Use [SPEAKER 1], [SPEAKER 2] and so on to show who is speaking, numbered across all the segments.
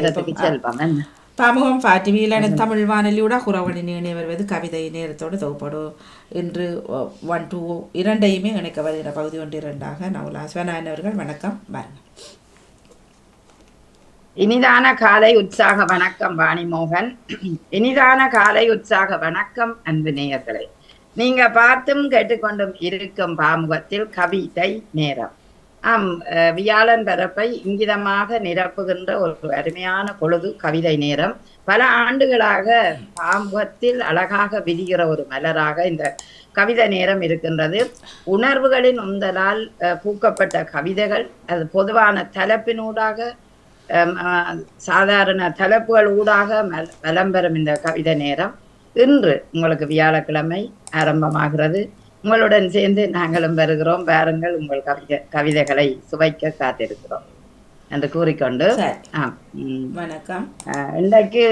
[SPEAKER 1] நேரத்துக்கு செல்வம் என்ன
[SPEAKER 2] பமுகம் பாட்டிவியிலான தமிழ் வானொலியோட குறவழி இணைய வருவது கவிதை நேரத்தோடு தொகுப்படும் இன்று 1 2 இரண்டையுமே இணைக்க வருகிற பகுதி 1 2ஆக நவுலா சிவநாயன் அவர்கள் வணக்கம் பாருங்கள்.
[SPEAKER 1] இனிதான காலை உற்சாக வணக்கம் வாணிமோகன். இனிதான காலை உற்சாக வணக்கம் அன்பு நேயர்களே. நீங்க பார்த்தும் கேட்டுக்கொண்டும் இருக்கும் பாமுகத்தில் கவிதை நேரம். வியாழன் பரப்பை இங்கிதமாக நிரப்புகின்ற ஒரு அருமையான பொழுது கவிதை நேரம். பல ஆண்டுகளாக பாமுகத்தில் அழகாக விரிகிற ஒரு மலராக இந்த கவிதை நேரம் இருக்கின்றது. உணர்வுகளின் உந்தலால் பூக்கப்பட்ட கவிதைகள், அது பொதுவான தலைப்பினூடாக சாதாரண தலைப்புகள் ஊடாக வலம்பெறும் இந்த கவிதை நேரம் இன்று உங்களுக்கு வியாழக்கிழமை ஆரம்பமாகிறது. உங்களுடன் சேர்ந்து நாங்களும் வருகிறோம். பாருங்கள், உங்கள் கவிதைகளை சுவைக்க காத்திருக்கிறோம் என்று கூறிக்கொண்டு
[SPEAKER 2] வணக்கம்.
[SPEAKER 1] இன்றைக்கு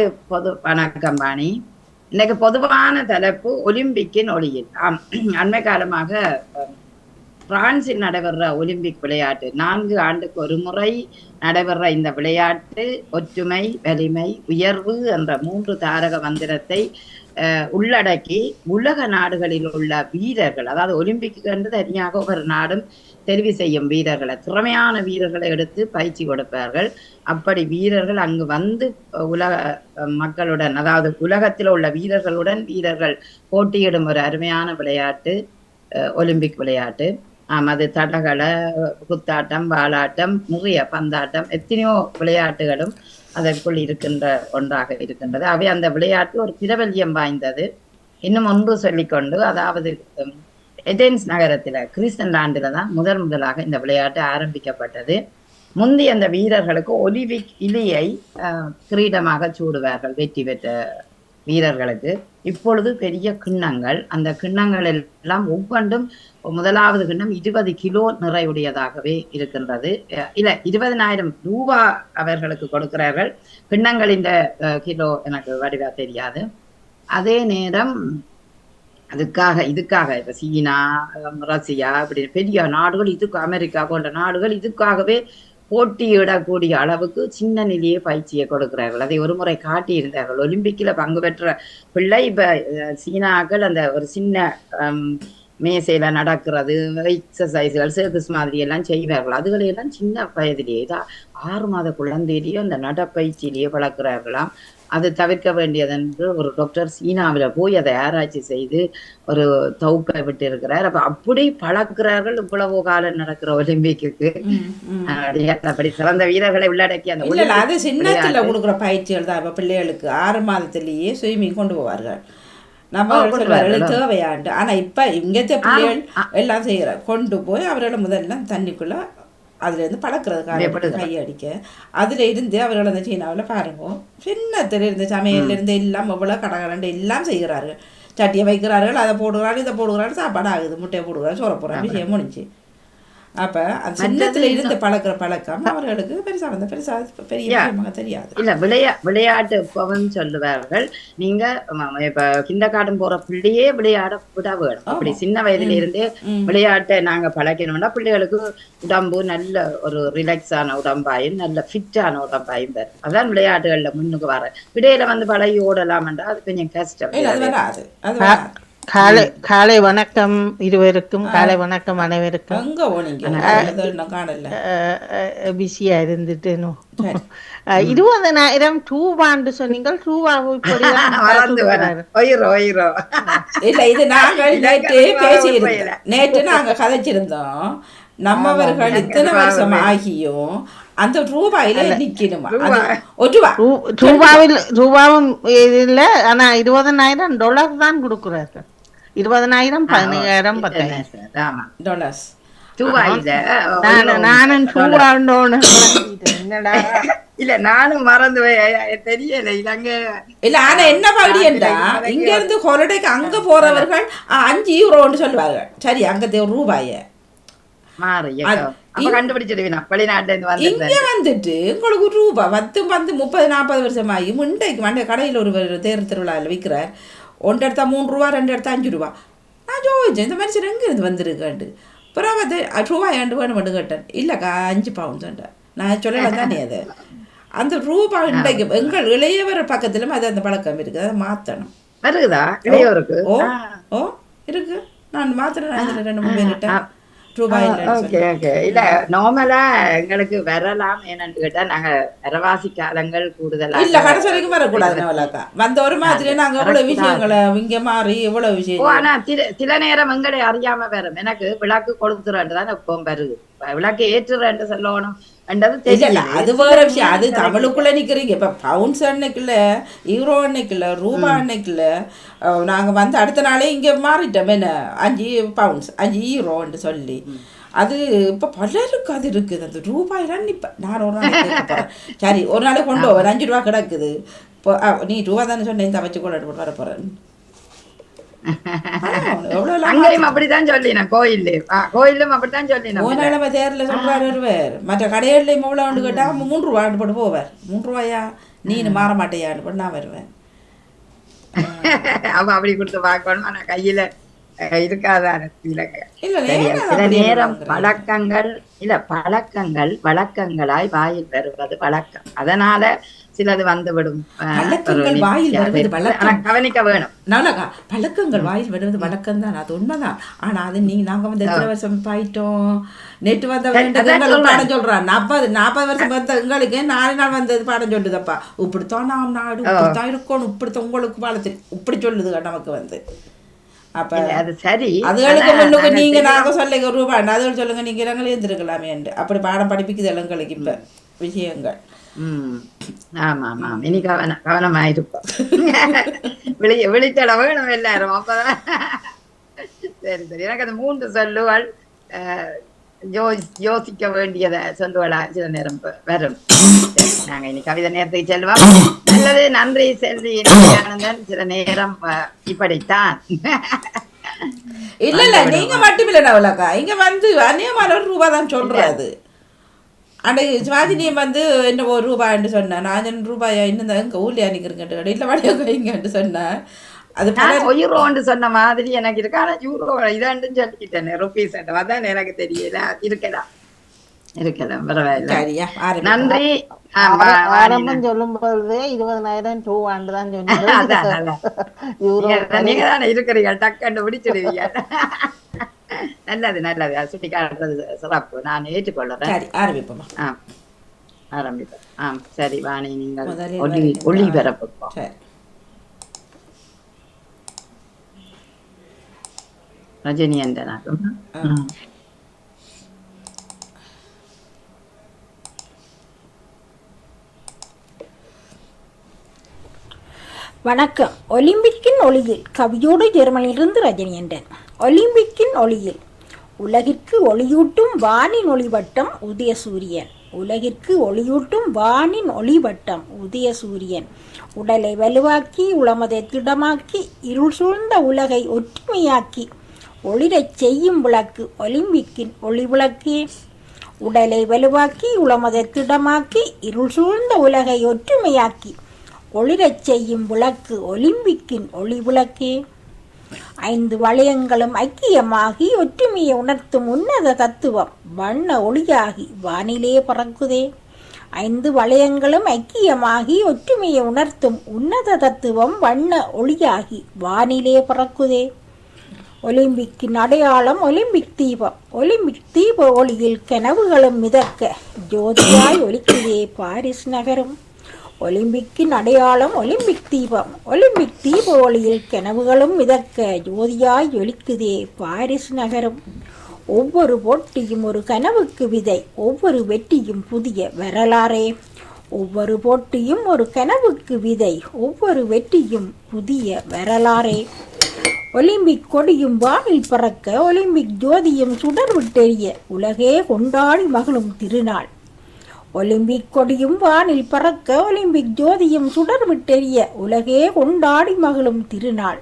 [SPEAKER 1] வணக்கம் பாணி. இன்னைக்கு பொதுவான தலைப்பு ஒலிம்பிக்கின் ஒளியில். அண்மை காலமாக பிரான்சில் நடைபெற ஒலிம்பிக் விளையாட்டு 4 ஆண்டுக்கு ஒரு முறை நடைபெற இந்த விளையாட்டு ஒற்றுமை, வலிமை, உயர்வு என்ற 3 தாரக மந்திரத்தை உள்ளடக்கி உலக நாடுகளில் உள்ள வீரர்கள், அதாவது ஒலிம்பிக்கு என்று தனியாக ஒவ்வொரு நாடும் தெரிவு செய்யும் வீரர்களை, திறமையான வீரர்களை எடுத்து பயிற்சி கொடுப்பார்கள். அப்படி வீரர்கள் அங்கு வந்து உலக மக்களுடன், அதாவது உலகத்தில் உள்ள வீரர்கள் போட்டியிடும் ஒரு அருமையான விளையாட்டு ஒலிம்பிக் விளையாட்டு. அது தடகள, குத்தாட்டம், வாளாட்டம், நிறைய பந்தாட்டம், எத்தனையோ விளையாட்டுகளும் அதற்குள் இருக்கின்ற ஒன்றாக இருக்கின்றது. அவை அந்த விளையாட்டு ஒரு பிரபல்யம் வாய்ந்தது. இன்னும் ஒன்று சொல்லிக்கொண்டு, அதாவது ஏதென்ஸ் நகரத்துல கிரீஸ்லாண்டில தான் முதலாக இந்த விளையாட்டு ஆரம்பிக்கப்பட்டது. முந்தி அந்த வீரர்களுக்கு ஒலிம்பிக் இலையை கிரீடமாக சூடுவார்கள் வெற்றி பெற்ற வீரர்களுக்கு. இப்பொழுது பெரிய கிண்ணங்கள், அந்த கிண்ணங்கள் எல்லாம் ஒவ்வொன்றும் முதலாவது கிண்ணம் 20 கிலோ நிறையுடையதாகவே இருக்கின்றது. இல்ல, 20,000 ரூபாய் அவர்களுக்கு கொடுக்கிறார்கள். கிண்ணங்கள் இந்த கிலோ எனக்கு வடிவா தெரியாது. அதே நேரம் இதுக்காக இப்ப சீனா, ரஷ்யா அப்படி பெரிய நாடுகள், இதுக்கு அமெரிக்கா போன்ற நாடுகள் இதுக்காகவே போட்டியிடக்கூடிய அளவுக்கு சின்ன நிலையே பயிற்சியை கொடுக்கிறார்கள். அதை ஒரு முறை காட்டியிருந்தார்கள். ஒலிம்பிக்ல பங்கு பெற்ற பிள்ளை இப்ப சீனாக்கள் அந்த ஒரு சின்ன மேசையில நடக்கிறது, எக்ஸசைஸ்கள், சர்க்கஸ் மாதிரி எல்லாம் செய்வார்கள். அதுகளையெல்லாம் சின்ன வயதிலேயே 6 மாத குழந்தையிலேயே அந்த நடப்பயிற்சியிலேயே வளர்க்கிறார்களாம். அது தவிர்க்க வேண்டியது என்று ஒரு டாக்டர் சீனாவில போய் அதை ஆராய்ச்சி செய்து ஒரு தொகுப்பை விட்டு இருக்கிறார். அப்படி பழக்கிறார்கள். இவ்வளவு காலம் நடக்கிற ஒலிம்பிக்கு அப்படி சிறந்த வீரர்களை உள்ளடக்கி அந்த
[SPEAKER 2] அது சின்னத்துல கொடுக்குற பயிற்சிகள் தான். இப்ப பிள்ளைகளுக்கு 6 மாதத்திலேயே ஸ்விம்மிங் கொண்டு போவார்கள். நம்ம தேவையாண்டு. ஆனா இப்ப இங்கத்த பிள்ளைகள் எல்லாம் செய்யற கொண்டு போய் அவர்களை முதல்ல தண்ணிக்குள்ள அதுல இருந்து பழக்கிறதுக்காக கையடிக்க, அதுல இருந்து அவர்கள் அந்த சீனாவில் பாருங்க சின்னத்துல இருந்து சமையல்ல இருந்து எல்லாம் எவ்வளவு கடகரண்டு எல்லாம் செய்கிறார்கள். சட்டியை வைக்கிறார்கள், அதை போடுகிறார்கள், இதை போடுகிறார்கள், சாப்பாடு ஆகுது, முட்டையை போடுகிறார்கள், சோற போடுறாங்க, விஷயம் முடிஞ்சு. அப்ப அந்த சின்னத்துல இருந்து பழக்கிற பழக்கம் அவர்களுக்கு பெருசா பெரிய விஷயமாக தெரியாது.
[SPEAKER 1] இல்ல, விளையாட்டு இப்பவும் சொல்லுவார்கள், நீங்க இப்ப கிண்டர்கார்டன் போற பிள்ளையே விளையாட விட வேணும். அப்படி சின்ன வயதுல இருந்தே விளையாட்டை நாங்க பழக்கணும்னா பிள்ளைகளுக்கு உடம்பு நல்ல ஒரு ரிலாக்ஸான உடம்பாயும் நல்ல ஃபிட்டான உடம்பாயும் வரும். அதான் விளையாட்டுகள்ல முன்னுக்கு வர. இடையில வந்து பழகி ஓடலாம்ன்றா அது கொஞ்சம் கஷ்டம்.
[SPEAKER 3] காலை வணக்கம் இருவருக்கும். காலை வணக்கம் அனைவருக்கும். பிஸியா இருந்துட்டேனோ. 20,000 ரூபான்னு சொன்னீங்க.
[SPEAKER 2] நேற்று நாங்க கதைச்சிருந்தோம். நம்மவர்கள் இத்தனை வருஷம் ஆகியும் அந்த ரூபாயில நிக்கணுமா?
[SPEAKER 3] ரூபாவும் இல்ல. ஆனா $20,000 தான் கொடுக்குறாரு. 20,000, 15,000, 10,000
[SPEAKER 1] இல்ல, நானும் மறந்து தெரியல.
[SPEAKER 2] இல்ல, ஆனா என்ன பகுதியா இங்க இருந்து ஹாலிடேக்கு அங்க போறவர்கள் 5 யூரோன்னு சொல்லுவாங்க. சரி, அங்க ரூபாய இங்க வந்துட்டு உங்களுக்கு ரூபாய் 10 30 40 வருஷமாகி முண்டைக்கு மண்டை கடையில் ஒரு தேர் திருவிழாவில் விற்கிறார். 1 எடுத்தா 3 ரூபா, 2 எடுத்தா 5 ரூபா. நான் ஜோதிச்சேன், இந்த மனுஷன் எங்க இருந்து வந்திருக்காண்டு. பிறகு ரூபாய் 2 வேணும் கேட்டேன். இல்லக்கா 5 பவுன்ஸ். நான் சொல்லலாம் தானே. அது அந்த ரூபா இன்றைக்கு எங்கள் இளையவர் பக்கத்திலும் அது அந்த பழக்கம் இருக்குது, அதை மாற்றணும்.
[SPEAKER 1] வருகுதா இளையோருக்கு?
[SPEAKER 2] ஓ ஓ இருக்கு, நான் மாத்திரம் 2-3 பேர்கிட்ட ரூபாயில்.
[SPEAKER 1] Okay okay. இல்ல நார்மலா எங்களுக்கு வரலாம் என்னன்னு கேட்டா நாங்க அரவாசி காலங்கள் கூடுதலா
[SPEAKER 2] இல்ல கடைசி வரைக்கும் வரக்கூடாது. அவளாக்கா வந்த ஒரு மாதிரி நாங்க இவ்வளவு விஷயங்களை இங்க மாறி இவ்வளவு விஷயம்.
[SPEAKER 1] ஆனா சில நேரம் எங்களை அறியாம வரும். எனக்கு விளக்கு கொளுத்துறேன்தான் எப்பவும் வருது, விளக்கு ஏற்றுறேன் சொல்லணும்.
[SPEAKER 2] அது வேற விஷயம். அது தமிழுக்குள்ள நிக்கிறீங்க. இப்ப பவுன்ஸ் அன்னைக்குல, யூரோ அன்னைக்குல, ரூபா அன்னைக்குல நாங்க வந்து அடுத்த நாளே இங்க மாறிட்டோம். என்ன 5 பவுன்ஸ் 5 யூரோன்னு சொல்லி அது இப்ப பலருக்கு அது இருக்குது. அந்த ரூபாயெல்லாம் இப்ப நான் ஒரு நாள் கேட்க போறேன். சரி ஒரு நாளை கொண்டு போவேன், 5 ரூபா கிடக்குது. இப்போ நீ ரூபா தானே சொன்னேன், தவச்சு கொண்டு வர போறேன்.
[SPEAKER 1] அங்கேயும் அப்படித்தான் சொல்லினேன், கோயிலும் அப்படித்தான் சொல்லினேன்.
[SPEAKER 2] தேர்ல சொல்றாரு ஒருவர், மற்ற கடைகள்லையும் எவ்வளவு கேட்டா 3 ரூபான்னு போட்டு போவார். 3 ரூபாயா நீனு மாற மாட்டேயான்னு போட்டு நான் வருவேன்.
[SPEAKER 1] அவ அப்படி கொடுத்து பார்க்கணும். ஆனா கையில இருக்காதான் சில நேரம் பழக்கங்கள் இல்ல, பழக்கங்கள் வழக்கங்களாய் வாயில் வருவது வழக்கம். அதனால சிலது வந்துவிடும். கவனிக்க வேணும்.
[SPEAKER 2] பழக்கங்கள் வாயில் வருவது வழக்கம் தான், அது உண்மைதான். ஆனா அது நாங்க வந்து எத்தனை வருஷம் பாயிட்டோம். நேற்று வந்த பாடம் சொல்றான், 40 வருஷம் வந்த எங்களுக்கு 4 நாள் வந்தது பாடம் சொல்லுதப்பா. இப்படித்தான் நாம் நாடு, இப்படித்தான் இருக்கணும், இப்படித்தான் உங்களுக்கு பாடத்து இப்படி சொல்லுது நமக்கு வந்து. அப்ப
[SPEAKER 1] அது சரி,
[SPEAKER 2] அதுகளுக்கு முன்னுக்கு நீங்க நாங்க சொல்லுங்க ரூபாய் அதுகள் சொல்லுங்க, நீங்க இடங்களே இருந்திருக்கலாமே என்று அப்படி பாடம் படிப்பிக்குது எங்களுக்கு இப்ப விஷயங்கள்.
[SPEAKER 1] ஆமா ஆமா, இனி கவனமாயிருப்போம். விழித்தட வேணும் எல்லாரும், அப்பதான். சரி சரி, எனக்கு அந்த 3 சொல்லுவாள் யோசிக்க வேண்டியதை சொல்லுவாளா சில நேரம் வரும். நாங்க இனி கவிதை நேரத்துக்கு செல்வோம். நல்லது, நன்றி செல்வி ஆனந்தன். சில நேரம் இப்படித்தான்.
[SPEAKER 2] இல்ல இல்ல, நீங்க மட்டும் இல்லக்கா, இங்க வந்து அந்நியமான ரூபா தான் சொல்றாது. அன்றைக்கு சுவாதினியம் வந்து என்ன ₹1 சொன்னேன். நான் ரூபாயா இன்னும் எங்க ஊர்ல அன்னைக்கு இல்ல வடையங்கன்னு சொன்னேன். அது
[SPEAKER 1] யூரோன்னு சொன்ன மாதிரி எனக்கு இருக்கு. ஆனா யூரோ இதான்னு சொல்லிக்கிட்டேன், ருபீஸ் அதான் எனக்கு தெரியல. இருக்கலாம் பரவாயில்ல. நன்றி.
[SPEAKER 3] ஆரம்பம் சொல்லும் பொழுது 20,000 ரூபான்னு தான் சொன்னீங்க.
[SPEAKER 1] நீங்க தானே இருக்கிறீங்க, டக்குன்னு பிடிச்சிடுவீங்க. நல்லது நல்லது, சுட்டி காட்டுறது சிறப்பு, நான் ஏற்றுக்கொள்றேன். ஆரம்பிப்போம். சரி வாணி, நீங்கள் ஒளிபரப்புப்போம். ரஜினி என்றனாகும்.
[SPEAKER 4] வணக்கம். ஒலிம்பிக்கின் ஒளியில் கவியோடு ஜெர்மனியிலிருந்து ரஜினி என்றேன். ஒலிம்பிக்கின் ஒளியில் உலகிற்கு ஒளியூட்டும் வானின் ஒளிவட்டம் உதயசூரியன். உலகிற்கு ஒளியூட்டும் வானின் ஒளிவட்டம் உதயசூரியன். உடலை வலுவாக்கி உளமதை திடமாக்கி இருள் சூழ்ந்த உலகை ஒற்றுமையாக்கி ஒளிரச் செய்யும் விளக்கு ஒலிம்பிக்கின் ஒளி விளக்கே. உடலை வலுவாக்கி உளமதை திடமாக்கி இருள் சூழ்ந்த உலகை ஒற்றுமையாக்கி ஒளிரச் செய்யும் விளக்கு ஒலிம்பிக்கின் ஒளி விளக்கே. 5 வளையங்களும் ஐக்கியமாகி ஒற்றுமையை உணர்த்தும் உன்னத தத்துவம் வண்ண ஒளியாகி வானிலே பறக்குதே. 5 வளையங்களும் ஐக்கியமாகி ஒற்றுமையை உணர்த்தும் உன்னத தத்துவம் வண்ண ஒளியாகி வானிலே பறக்குதே. ஒலிம்பிக்கின் அடையாளம் ஒலிம்பிக் தீபம். ஒலிம்பிக் தீப ஒளியில் கனவுகளும் மிதக்க ஜோதியாய் ஒலிக்குதே பாரிஸ் நகரம். ஒலிம்பிக்கின் அடையாளம் ஒலிம்பிக் தீபம். ஒலிம்பிக் தீப ஒளியில் கனவுகளும் மிதக்க ஜோதியாய் ஒலிக்குதே பாரிஸ் நகரம். ஒவ்வொரு போட்டியும் ஒரு கனவுக்கு விதை, ஒவ்வொரு வெற்றியும் புதிய வரலாறே. ஒவ்வொரு போட்டியும் ஒரு கனவுக்கு விதை, ஒவ்வொரு வெற்றியும் புதிய வரலாறே. ஒலிம்பிக் கொடியும் வானில் பறக்க ஒலிம்பிக் ஜோதியும் சுடர் விட்டெறிய உலகே கொண்டாடி மகிழும் திருநாள். ஒலிம்பிக் கொடியும் வானில் பறக்க ஒலிம்பிக் ஜோதியும் சுடர் விட்டெறிய உலகே கொண்டாடி மகிழும் திருநாள்.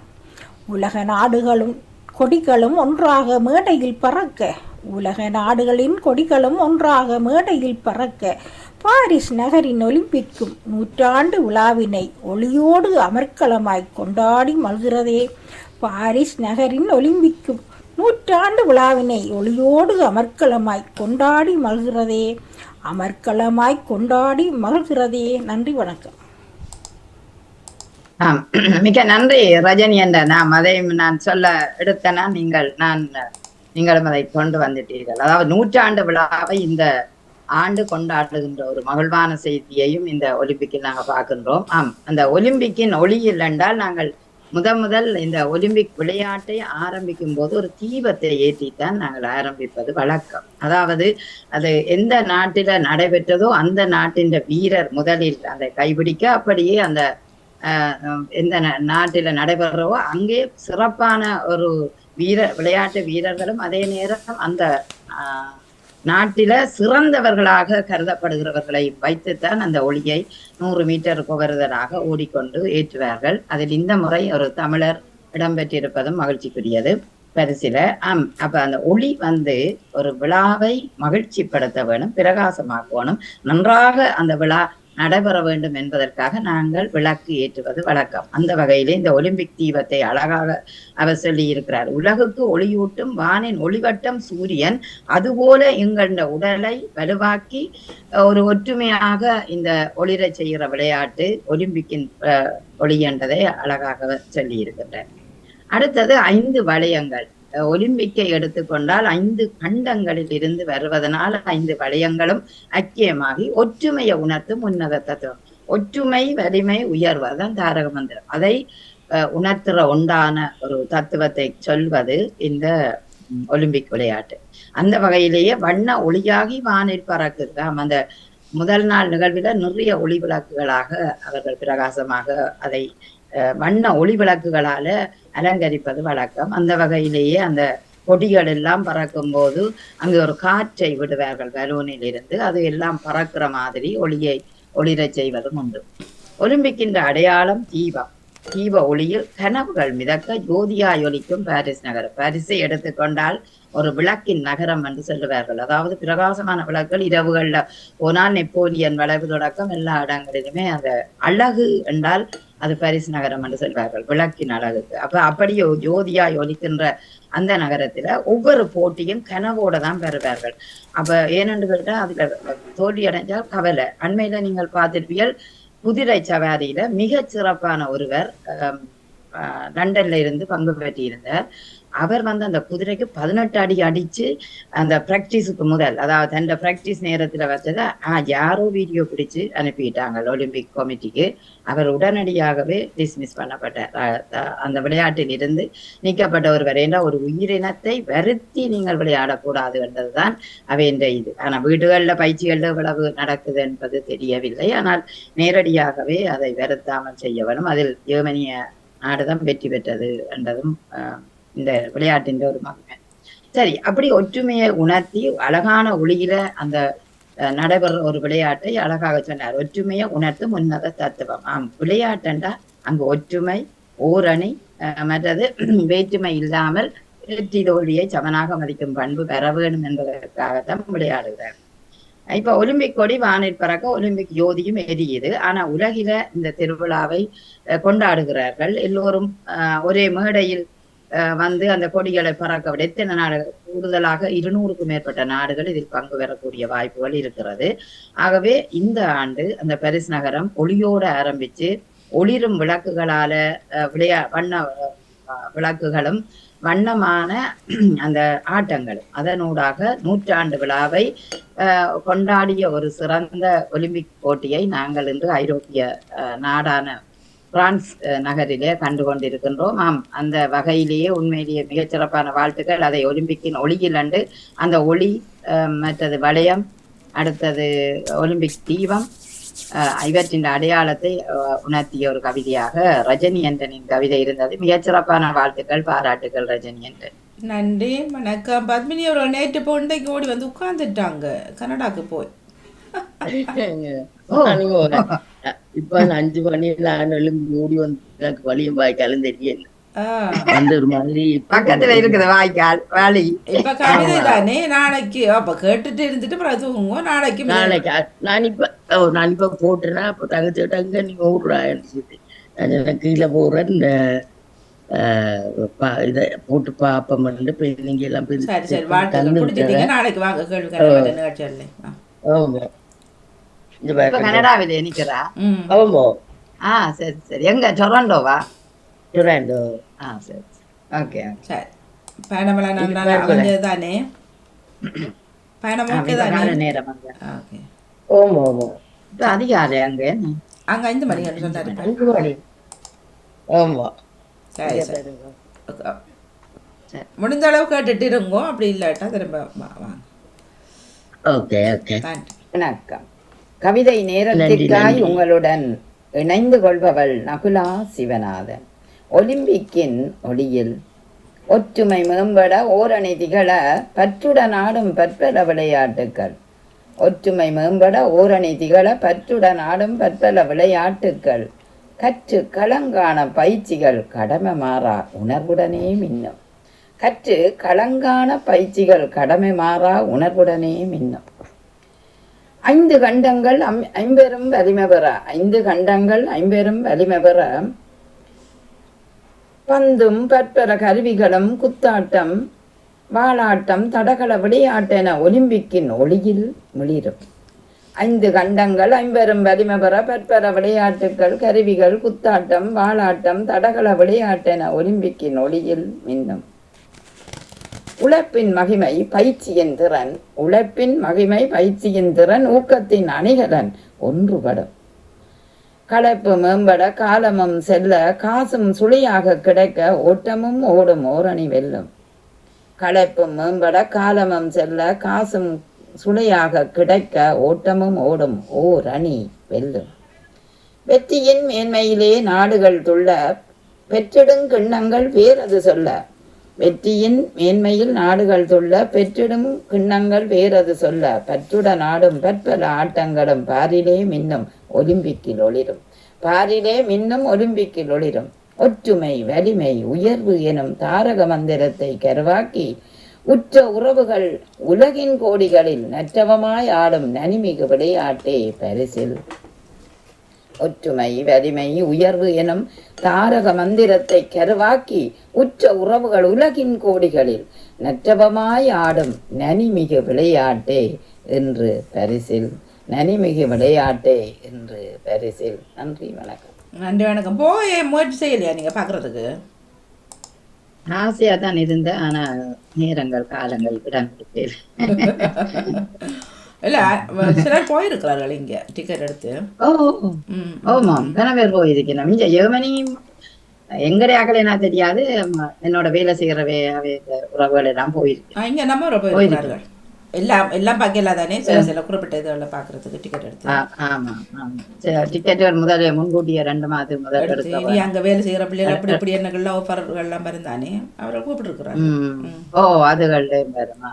[SPEAKER 4] உலக நாடுகளும் கொடிகளும் ஒன்றாக மேடையில் பறக்க, உலக நாடுகளின் கொடிகளும் ஒன்றாக மேடையில் பறக்க பாரிஸ் நகரின் ஒலிம்பிக்கும் 100ஆண்டு விழாவினை ஒளியோடு அமர்க்களமாய் கொண்டாடி மகிழ்கிறதே. பாரிஸ் நகரின் ஒலிம்பிக்கும் நூற்றாண்டு விழாவினை ஒளியோடு அமர்க்களமாய் கொண்டாடி மகிழ்கிறதே, அமர்க்களமாய் கொண்டாடி மகிழ்கிறதே. நன்றி, வணக்கம்.
[SPEAKER 1] மிக நன்றி ரஜினி என்ற அதையும் நான் சொல்ல எடுத்தனா நீங்களும் அதை கொண்டு வந்துட்டீர்கள். அதாவது நூற்றாண்டு விழாவை இந்த ஆண்டு கொண்டாடுகின்ற ஒரு மகிழ்வான செய்தியையும் இந்த ஒலிம்பிக்கில் நாங்கள் பார்க்கின்றோம். அந்த ஒலிம்பிக்கின் ஒளியில் என்றால் நாங்கள் முதல் இந்த ஒலிம்பிக் விளையாட்டை ஆரம்பிக்கும் போது ஒரு தீபத்தை ஏற்றித்தான் நாங்கள் ஆரம்பிப்பது வழக்கம். அதாவது அது எந்த நாட்டில நடைபெற்றதோ அந்த நாட்டின் வீரர் முதலில் அதை கைபிடிக்க, அப்படியே அந்த எந்த நாட்டில நடைபெறவோ அங்கே சிறப்பான ஒரு விளையாட்டு வீரர்களும் அதே நேரம் அந்த நாட்டில சிறந்தவர்களாக கருதப்படுகிறவர்களை வைத்துத்தான் அந்த ஒளியை 100 மீட்டர் புகருதலாக ஓடிக்கொண்டு ஏற்றுவார்கள். அதில் இந்த முறை ஒரு தமிழர் இடம்பெற்றிருப்பதும் மகிழ்ச்சிக்குரியது பரிசில. அப்ப அந்த ஒளி ஒரு விழாவை மகிழ்ச்சிப்படுத்த வேணும், பிரகாசமாக்கணும், நன்றாக அந்த விழா நடைபெற வேண்டும் என்பதற்காக நாங்கள் விளக்கு ஏற்றுவது வழக்கம். அந்த வகையிலே இந்த ஒலிம்பிக் தீபத்தை அழகாக அவர் சொல்லி இருக்கிறார். உலகுக்கு ஒளியூட்டும் வானின் ஒளிவட்டம் சூரியன், அதுபோல எங்கள் உடலை வலுவாக்கி ஒரு ஒற்றுமையாக இந்த ஒளிர செய்கிற விளையாட்டு ஒலிம்பிக்கின் ஒளி என்றதை அழகாக சொல்லி இருக்கின்றார். அடுத்தது 5 வளையங்கள். ஒலிம்பிக்கை எடுத்துக்கொண்டால் 5 கண்டங்களில் இருந்து வருவதனால் 5 வளையங்களும் ஐக்கியமாகி ஒற்றுமையை உணர்த்தும் உன்னத தத்துவம். ஒற்றுமை, வலிமை, உயர்வதுதான் தாரக மந்திரம். அதை உணர்த்துற உண்டான ஒரு தத்துவத்தை சொல்வது இந்த ஒலிம்பிக் விளையாட்டு. அந்த வகையிலேயே வண்ண ஒளியாகி வானில் பறக்குது. அந்த முதல் நாள் நிகழ்வில நிறைய ஒளி விளக்குகளாக அவர்கள் பிரகாசமாக அதை வண்ண ஒளி விளக்குகளால அலங்கரிப்பது வழக்கம். அந்த வகையிலேயே அந்த கொடிகள் எல்லாம் பறக்கும் போது அங்கு ஒரு காற்றை விடுவார்கள் பலூனில் இருந்து, அது எல்லாம் பறக்கிற மாதிரி ஒளிரச் செய்வதும் உண்டு. ஒலிம்பிக்கின்ற அடையாளம் தீபம். தீப ஒளியில் கனவுகள் மிதக்க ஜோதியாய் ஒலிக்கும் பாரிஸ் நகரம். பாரிஸை எடுத்துக்கொண்டால் ஒரு விளக்கின் நகரம் என்று சொல்லுவார்கள். அதாவது பிரகாசமான விளக்குகள் இரவுகள்ல போனால் நெப்போலியன் வளைவு தொடக்கம் எல்லா இடங்களிலுமே அந்த அழகு என்றால் அது பாரிஸ் நகரம் என்று சொல்வார்கள், விளக்கின் அழகுக்கு. அப்படியே ஜோதியாய் ஒலிக்கின்ற அந்த நகரத்துல ஒவ்வொரு போட்டியும் கனவோட தான் பெறுவார்கள். ஏனென்று கேட்டா அதுல தோல்வி அடைஞ்சால் கவலை. அண்மையில நீங்கள் பார்த்திருப்பீர்கள், குதிரை சவாரியில மிக சிறப்பான ஒருவர் லண்டன்ல இருந்து பங்கு பெற்றிருந்தார். அவர் அந்த குதிரைக்கு 18 அடி அடிச்சு அந்த பிராக்டிஸுக்கு முதல், அதாவது அந்த பிராக்டிஸ் நேரத்துல வச்சதை யாரோ வீடியோ பிடிச்சு அனுப்பிட்டாங்க ஒலிம்பிக் கமிட்டிக்கு. அவர் உடனடியாகவே டிஸ்மிஸ் பண்ணப்பட்டார். அந்த விளையாட்டில் இருந்து நீக்கப்பட்ட ஒருவர். ஏன்னா ஒரு உயிரினத்தை வருத்தி நீங்கள் விளையாடக்கூடாது என்றதுதான் அவையின் இது. ஆனா வீடுகள்ல பயிற்சிகள்ல இவ்வளவு நடக்குது என்பது தெரியவில்லை. ஆனால் நேரடியாகவே அதை வருத்தாமல் செய்ய வேணும். அதில் ஜெர்மனிய நாடுதான் வெற்றி பெற்றது என்றதும் இந்த விளையாட்டின் ஒரு மகிமை. சரி, அப்படி ஒற்றுமையை உணர்த்தி அழகான ஒளியில அந்த நடைபெற ஒரு விளையாட்டை அழகாக சொன்னார். ஒற்றுமையை உணர்த்தும் உன்னத தத்துவம். விளையாட்டண்டா அங்கு ஒற்றுமை, ஓரணி, மற்றது வேற்றுமை இல்லாமல் வெற்றி தோல்வியை சமனாக மதிக்கும் பண்பு பெற வேண்டும் என்பதற்காகத்தான் விளையாடுகிறார். இப்ப ஒலிம்பிக் கொடி வானில் பறக்க ஒலிம்பிக் ஜோதியும் எரியுது. ஆனா உலகில இந்த திருவிழாவை கொண்டாடுகிறார்கள். எல்லோரும் ஒரே மேடையில் அந்த கொடிகளை பறக்க விட எத்தனை நாடுகள், கூடுதலாக 200க்கும் மேற்பட்ட நாடுகள் இதில் பங்கு பெறக்கூடிய வாய்ப்புகள் இருக்கிறது. ஆகவே இந்த ஆண்டு அந்த பாரிஸ் நகரம் ஒளியோடு ஆரம்பிச்சு ஒளிரும் விளக்குகளால வண்ண விளக்குகளும் வண்ணமான அந்த ஆட்டங்களும் அதனூடாக 100ஆண்டு விழாவை கொண்டாடிய ஒரு சிறந்த ஒலிம்பிக் போட்டியை நாங்கள் இன்று ஐரோப்பிய நாடான பிரான்ஸ் நகரிலே கண்டு கொண்டிருக்கின்றோம். அந்த வகையிலேயே உண்மையிலேயே மிகச்சிறப்பான வாழ்த்துக்கள். அதை ஒலிம்பிக்கின் ஒளியில் அண்டு அந்த ஒளி, மற்றது வளையம், அடுத்தது ஒலிம்பிக் தீபம், இவற்றின் அடையாளத்தை உணர்த்திய ஒரு கவிதையாக ரஜினி என்றனின் கவிதை இருந்தது. மிகச்சிறப்பான வாழ்த்துக்கள், பாராட்டுகள் ரஜினி என்றன்.
[SPEAKER 2] நன்றி, வணக்கம். பத்மினி அவர்கள் நேற்று போண்டைக்கு ஓடி உட்கார்ந்துட்டாங்க கனடாக்கு போய்.
[SPEAKER 5] இப்ப 5 மணி நான் எழும்பி ஓடி எனக்கு வழியும் வாய்க்காலும் தெரியல. ஒரு மாதிரி
[SPEAKER 1] பக்கத்துல இருக்குது வாய்க்கால் வழி.
[SPEAKER 2] இப்ப கவிதை தானே, நாளைக்கு அப்ப கேட்டுட்டு இருந்துட்டு தூங்குவோம். நாளைக்கு
[SPEAKER 5] நான் இப்ப போட்டேன்னா அப்ப தங்கச்சிட்டாங்க நீங்க ஓடுறான்னு சொல்லிட்டு கீழே போறேன். இதை போட்டு பார்ப்போம் இப்போ நீங்க எல்லாம்
[SPEAKER 2] சரி சரி வாழ்த்துக்கள் பிடிச்சிட்டீங்க. நாளைக்கு வாங்க கேள்வி நிகழ்ச்சியில்.
[SPEAKER 5] ஆமா இந்த
[SPEAKER 1] இப்ப
[SPEAKER 5] பாருங்க.
[SPEAKER 1] கனடாவில நிக்கிறா.
[SPEAKER 5] ஆமா
[SPEAKER 1] சரி சரி. எங்க டொரண்டோவா?
[SPEAKER 5] டொராண்டோ.
[SPEAKER 1] சரி ஓகே.
[SPEAKER 2] சரி பயணமெல்லாம் நல்லா அமைஞ்சது தானே? பயணம் ஓகே தானே?
[SPEAKER 1] நேரம் அங்க
[SPEAKER 2] ஓகே.
[SPEAKER 5] ஆமா ஆமா
[SPEAKER 1] இப்ப அதிகாலை அங்க
[SPEAKER 2] அங்கே 5 மணிக்கு சொன்னாரு.
[SPEAKER 5] 5 மணி. ஆமா
[SPEAKER 2] சரி சரி முடிஞ்ச அளவு கேட்டுட்டு இருங்கோ. அப்படி இல்லாட்டா திரும்ப வாங்க.
[SPEAKER 5] Okay okay.
[SPEAKER 1] வணக்கம். கவிதை நேரத்திற்காய் உங்களுடன் இணைந்து கொள்பவள் நகுலா சிவநாதன். ஒலிம்பிக்கின் ஒளியில் ஒற்றுமை மேம்பட ஓரணி திகழ பற்றுடன் ஆடும் பற்பல விளையாட்டுக்கள். ஒற்றுமை மேம்பட ஓரணி திகழ பற்றுடன் ஆடும் பற்பல விளையாட்டுக்கள். கற்று களங்கான பயிற்சிகள் கடமை மாறா உணர்வுடனே மின்னும். கற்று களங்கான பயிற்சிகள் கடமை மாறா உணர்வுடனே மின்னும். 5 கண்டங்கள் ஐம்பெரும் வலிமை பெற 5 கண்டங்கள் ஐம்பெரும் வலிமை பெற பந்தும் பற்பல கருவிகளும் குத்தாட்டம் வாளாட்டம் தடகள விளையாட்டென ஒலிம்பிக்கின் ஒளியில் மிளிரும். 5 கண்டங்கள் ஐம்பெரும் வலிமை பெற பற்பல விளையாட்டுக்கள் கருவிகள் குத்தாட்டம் வாளாட்டம் தடகள விளையாட்டென ஒலிம்பிக்கின் ஒளியில் மின்னும். உழைப்பின் மகிமை பயிற்சியின் திறன். உழைப்பின் மகிமை பயிற்சியின் திறன் ஊக்கத்தின் அணிகலன் ஒன்றுபடும். களைப்பு மேம்பட காலமும் செல்ல காசும் சுழியாக கிடைக்க ஓட்டமும் ஓடும் ஓரணி வெல்லும். களைப்பு மேம்பட காலமும் செல்ல காசும் சுழியாக கிடைக்க ஓட்டமும் ஓடும் ஓரணி வெல்லும். வெற்றியின் மேன்மையிலே நாடுகள் துள்ள பெற்றிடும் கிண்ணங்கள் வேறது சொல்ல. வெற்றியின் மேன்மையில் நாடுகள் துள்ள பெற்றிடும் கிண்ணங்கள் வேறது சொல்ல. பற்றுடன் ஆடும் பற்பல ஆட்டங்களும் பாரிலே மின்னும் ஒலிம்பிக்கில் ஒளிரும். பாரிலே மின்னும் ஒலிம்பிக்கில் ஒளிரும். ஒற்றுமை வலிமை உயர்வு எனும் தாரக மந்திரத்தை கருவாக்கி உற்ற உறவுகள் உலகின் கோடிகளில் நற்றவமாய் ஆடும் நனிமிகு விளையாட்டே பரிசில். ஒற்றுமை வலிமை உயர்வு எனும் தாரக மந்திரத்தை கருவாக்கி உற்ற உறவுகள் உலகின் கோடிகளில் நற்றவமாய் ஆடும் நனிமிகு விளையாட்டே என்று பரிசில். நனிமிகு விளையாட்டே என்று பரிசில். நன்றி வணக்கம்.
[SPEAKER 2] நன்றி வணக்கம். போய் முயற்சி செய்யலையா நீங்க பாக்குறதுக்கு?
[SPEAKER 1] ஆசையா தான் இருந்தேன். ஆனா நேரங்கள் காலங்கள் இடம் கொடுக்கல.
[SPEAKER 2] இல்ல சிலர் போயிருக்கிறார்கள் இங்க டிக்கெட் எடுத்து.
[SPEAKER 1] ஆமாம் கன பேர் போயிருக்கணும். இங்க ஜெர்மனி எங்கடையாக்களே நான் தெரியாது. என்னோட வேலை செய்யறவே உறவுகள் எல்லாம் போயிருக்கு.
[SPEAKER 2] இங்க நம்ம போயிருக்கிறார்கள். எல்லாம் பார்க்கல தானே? சில குறிப்பிட்ட இதுகளை பாக்குறதுக்கு டிக்கெட் எடுத்து.
[SPEAKER 1] ஆமா டிக்கெட் முதல்ல முன்கூட்டியே 2 மாதத்துக்கு முதல் எடுத்து
[SPEAKER 2] நீ அங்க வேலை செய்யற பிள்ளைகள் அப்படி இப்படி என்னங்கள்லாம் ஆஃபர்கள்லாம் இருந்தானே அவரை கூப்பிட்டு இருக்கிறாங்க.
[SPEAKER 1] அதுகள்டையும் வருமா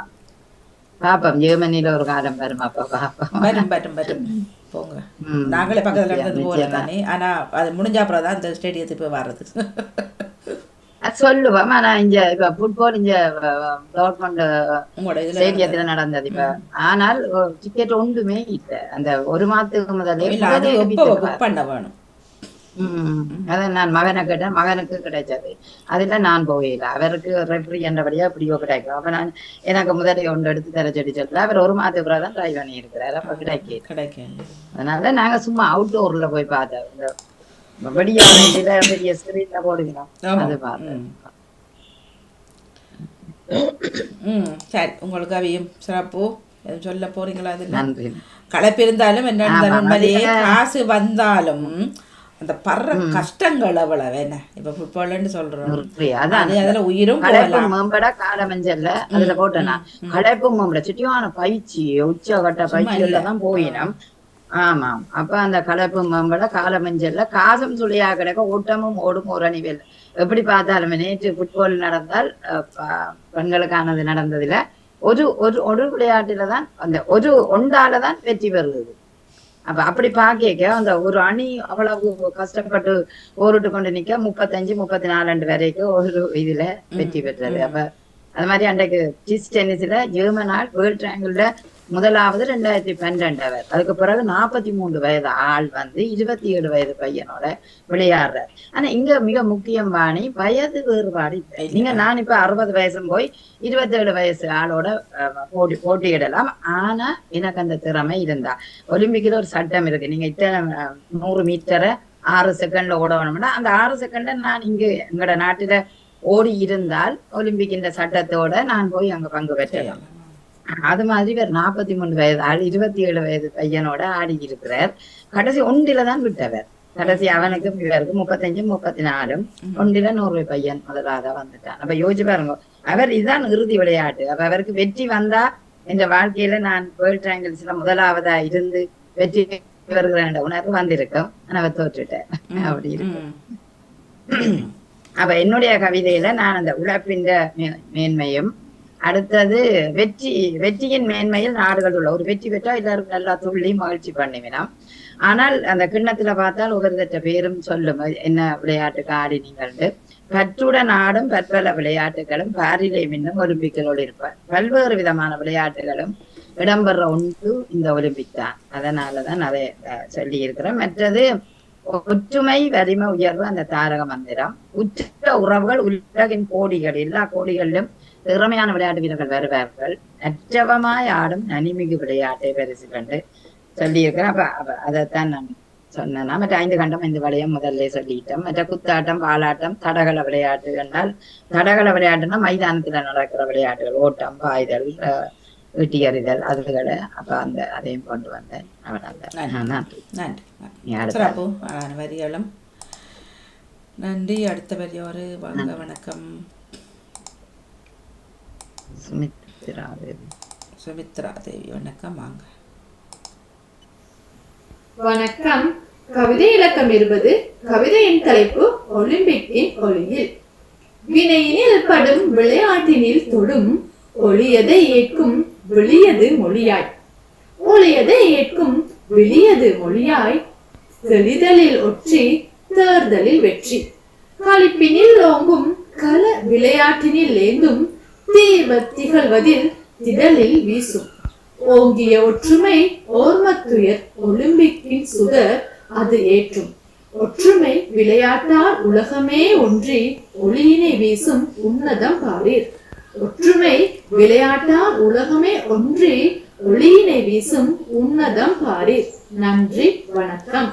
[SPEAKER 1] பாப்போம். ஜெர்மனியில ஒரு காலம் வருமா பாப்போம்.
[SPEAKER 2] வரும் போங்க. நாங்களே பக்கத்துல இருந்தது போல தானே. ஆனா அது முடிஞ்ச அப்புறம் தான் இந்த ஸ்டேடியத்துக்கு போய் வர்றது
[SPEAKER 1] சொல்லுவோம். ஆனா இங்க இப்ப புட்பால் இங்க டார்ட்மண்ட் ஸ்டேடியத்துல நடந்தது இப்ப. ஆனால் டிக்கெட் ஒன்றுமே இல்ல. அந்த 1 மாதத்துக்கு முதலே
[SPEAKER 2] பண்ண வேணும்.
[SPEAKER 1] அதை நான் மகனை கேட்டேன். மகனுக்கு கிடைச்சது. அதுல நான் போயில அவருக்கு ரெஃப்ரி என்றபடியா இப்படியோ கிடைக்கும். அப்ப நான் எனக்கு முதலே ஒன்று எடுத்து தர சொல்ல அவர் 1 மாதத்துக்கு பிறகு தான் ட்ரை பண்ணி இருக்கிறாரு. அப்ப கிடைக்கும். அதனால நாங்க சும்மா அவுட்டோர்ல போய் பார்த்தோம். இந்த பெரிய ஸ்கிரீன்ல போடுகிறோம். அது பார்த்தேன்.
[SPEAKER 2] சரி உங்களுக்கு அவையும் சிறப்பு சொல்ல போறீங்களா? அது
[SPEAKER 1] நன்றி.
[SPEAKER 2] களைப்பு இருந்தாலும் என்ன காசு வந்தாலும் அந்த படுற கஷ்டங்கள் அவ்வளவு என்ன. இப்ப ஃபுட்பால்னு சொல்றோம். அதுல உயிரும்
[SPEAKER 1] மேம்பட காலமஞ்சல்ல அதுல போட்டேன்னா களைப்பும் மேம்பட சுட்டியான பயிற்சி உச்சகட்ட பயிற்சிகள்ல தான் போயினோம். ஆமாம். அப்ப அந்த களைப்பு மேம்பட காலமஞ்சல்ல காசும் சுழியா கிடக்க ஓட்டமும் ஓடும் ஓரணி வெல். எப்படி பார்த்தாலுமே நேற்று ஃபுட்பால் நடந்தால் பெண்களுக்கானது நடந்ததுல ஒரு விளையாட்டுல தான் அந்த ஒன்றாலதான் வெற்றி பெறுது. அப்ப அப்படி பாக்க அந்த ஒரு அணி அவ்வளவு கஷ்டப்பட்டு போரிட்டு கொண்டு நிக்க 35-34 வரைக்கும் ஒரு இதுல வெற்றி பெற்றது. அப்ப அது மாதிரி அன்றைக்கு டென்னிஸ்ல ஜெர்மனால் வேர்ல்ட் ரேங்கிள்ல முதலாவது 2012 அவர். அதுக்கு பிறகு 43 வயது ஆள் வந்து 27 வயது பையனோட விளையாடுறார். ஆனா இங்க மிக முக்கியம் வாணி, வயது வேறுபாடு இல்லை. நீங்க நான் இப்ப 60 வயசும் போய் 27 வயசு ஆளோட போட்டியிடலாம். ஆனா எனக்கு அந்த திறமை இருந்தா, ஒலிம்பிக்ல ஒரு சட்டம் இருக்கு, நீங்க இத்தனை 100 மீட்டரை 6 செகண்ட்ல ஓடணும்னா அந்த 6 செகண்ட நான் இங்க எங்களோட நாட்டுல ஓடி இருந்தால் ஒலிம்பிக் இந்த சட்டத்தோட நான் போய் அங்க பங்கு பெற்றேன். அது மாதிரி வேற 43 வயது ஆள் 27 வயது பையனோட ஆடி இருக்கிறார். கடைசி ஒன்றில தான் விட்டவர். கடைசி அவனுக்கு இவருக்கு 35 34 ஒன்றில 100 பையன் முதலாக வந்துட்டான். அப்ப யோசிச்சு பாருங்க, அவர் இதுதான் இறுதி விளையாட்டு. அப்ப அவருக்கு வெற்றி வந்தா இந்த வாழ்க்கையில நான் வேர்ல்ட் ட்ரையாங்கிள்ஸ்ல முதலாவதா இருந்து வெற்றி வருகிற உணர்வு வந்திருக்கும். ஆனா அவர் தோற்றுட்டேன். அப்படி இருக்கு. அப்ப என்னுடைய கவிதையில நான் அந்த உழைப்பின் மேன்மையும், அடுத்தது வெற்றியின் மேன்மையில் நாடுகள் உள்ள ஒரு வெற்றி பெற்றா எல்லாரும் நல்லா துள்ளி மகிழ்ச்சி பண்ணுவினோம். ஆனால் அந்த கிண்ணத்துல பார்த்தால் ஒவ்வொருத்த பேரும் சொல்லும் என்ன விளையாட்டுக்கு ஆடினீங்கள். கற்றுடன் ஆடும் பற்பல விளையாட்டுகளும் பாரிலே மின்னும் ஒலிம்பிக்களோடு இருப்பார். பல்வேறு விதமான விளையாட்டுகளும் இடம்பெற ஒன்று இந்த ஒலிம்பிக் தான். அதனாலதான் அதை சொல்லி இருக்கிறேன். மற்றது ஒற்றுமை வலிமை உயர்வு அந்த தாரக மந்திரம். உற்ற உறவுகள் உலகின் கோடிகள், எல்லா கோடிகளிலும் திறமையான விளையாட்டு வீரர்கள் வருவார்கள். அற்றவமாய் ஆடும் நனிமிகு விளையாட்டை பரிசு கண்டு சொல்லியிருக்கிறேன். அப்ப அதைத்தான் நான் சொன்னேன்னா, மற்ற 5 கண்டம் 5 வளையம் முதல்ல சொல்லிட்டோம். மற்ற குத்தாட்டம், பாலாட்டம், தடகள விளையாட்டு என்றால் தடகள விளையாட்டுன்னா மைதானத்துல நடக்கிற விளையாட்டுகள், ஓட்டம், பாய்தல், ஈட்டி எறிதல், அதுகளை அப்ப அந்த அதையும் கொண்டு வந்தேன்.
[SPEAKER 2] வரிகளும் நன்றி. அடுத்த வரியோரு வாங்க. வணக்கம். சுமித்ரா தேவி வணக்கம், வாங்க.
[SPEAKER 6] வணக்கம். கவிதை இலக்கம் 20. கவிதையின் தலைப்பு ஒலிம்பிக்கின் ஒளியில். வினையினில் படும் விளையாட்டினில் தொடும் ஒளியதை ஏற்கும் வெளியது மொழியாய். ஒளியதை ஏற்கும் வெளியது மொழியாய். தெளிதலில் ஒற்றி தேர்தலில் வெற்றி. களிப்பினில் ஓங்கும் கல விளையாட்டினில் ஏந்தும் தீர்வ திகழ்வதில் திடலில் வீசும். ஓங்கிய ஒற்றுமை ஓர்மத்துயர் ஒலிம்பிக்கின் சுடர் அது ஏற்றும். ஒற்றுமை விளையாட்டால் உலகமே ஒன்றி ஒளியினை வீசும் உன்னதம் பாரீர். ஒற்றுமை விளையாட்டால் உலகமே ஒன்றி ஒளியினை வீசும் உன்னதம் பாரீர். நன்றி, வணக்கம்.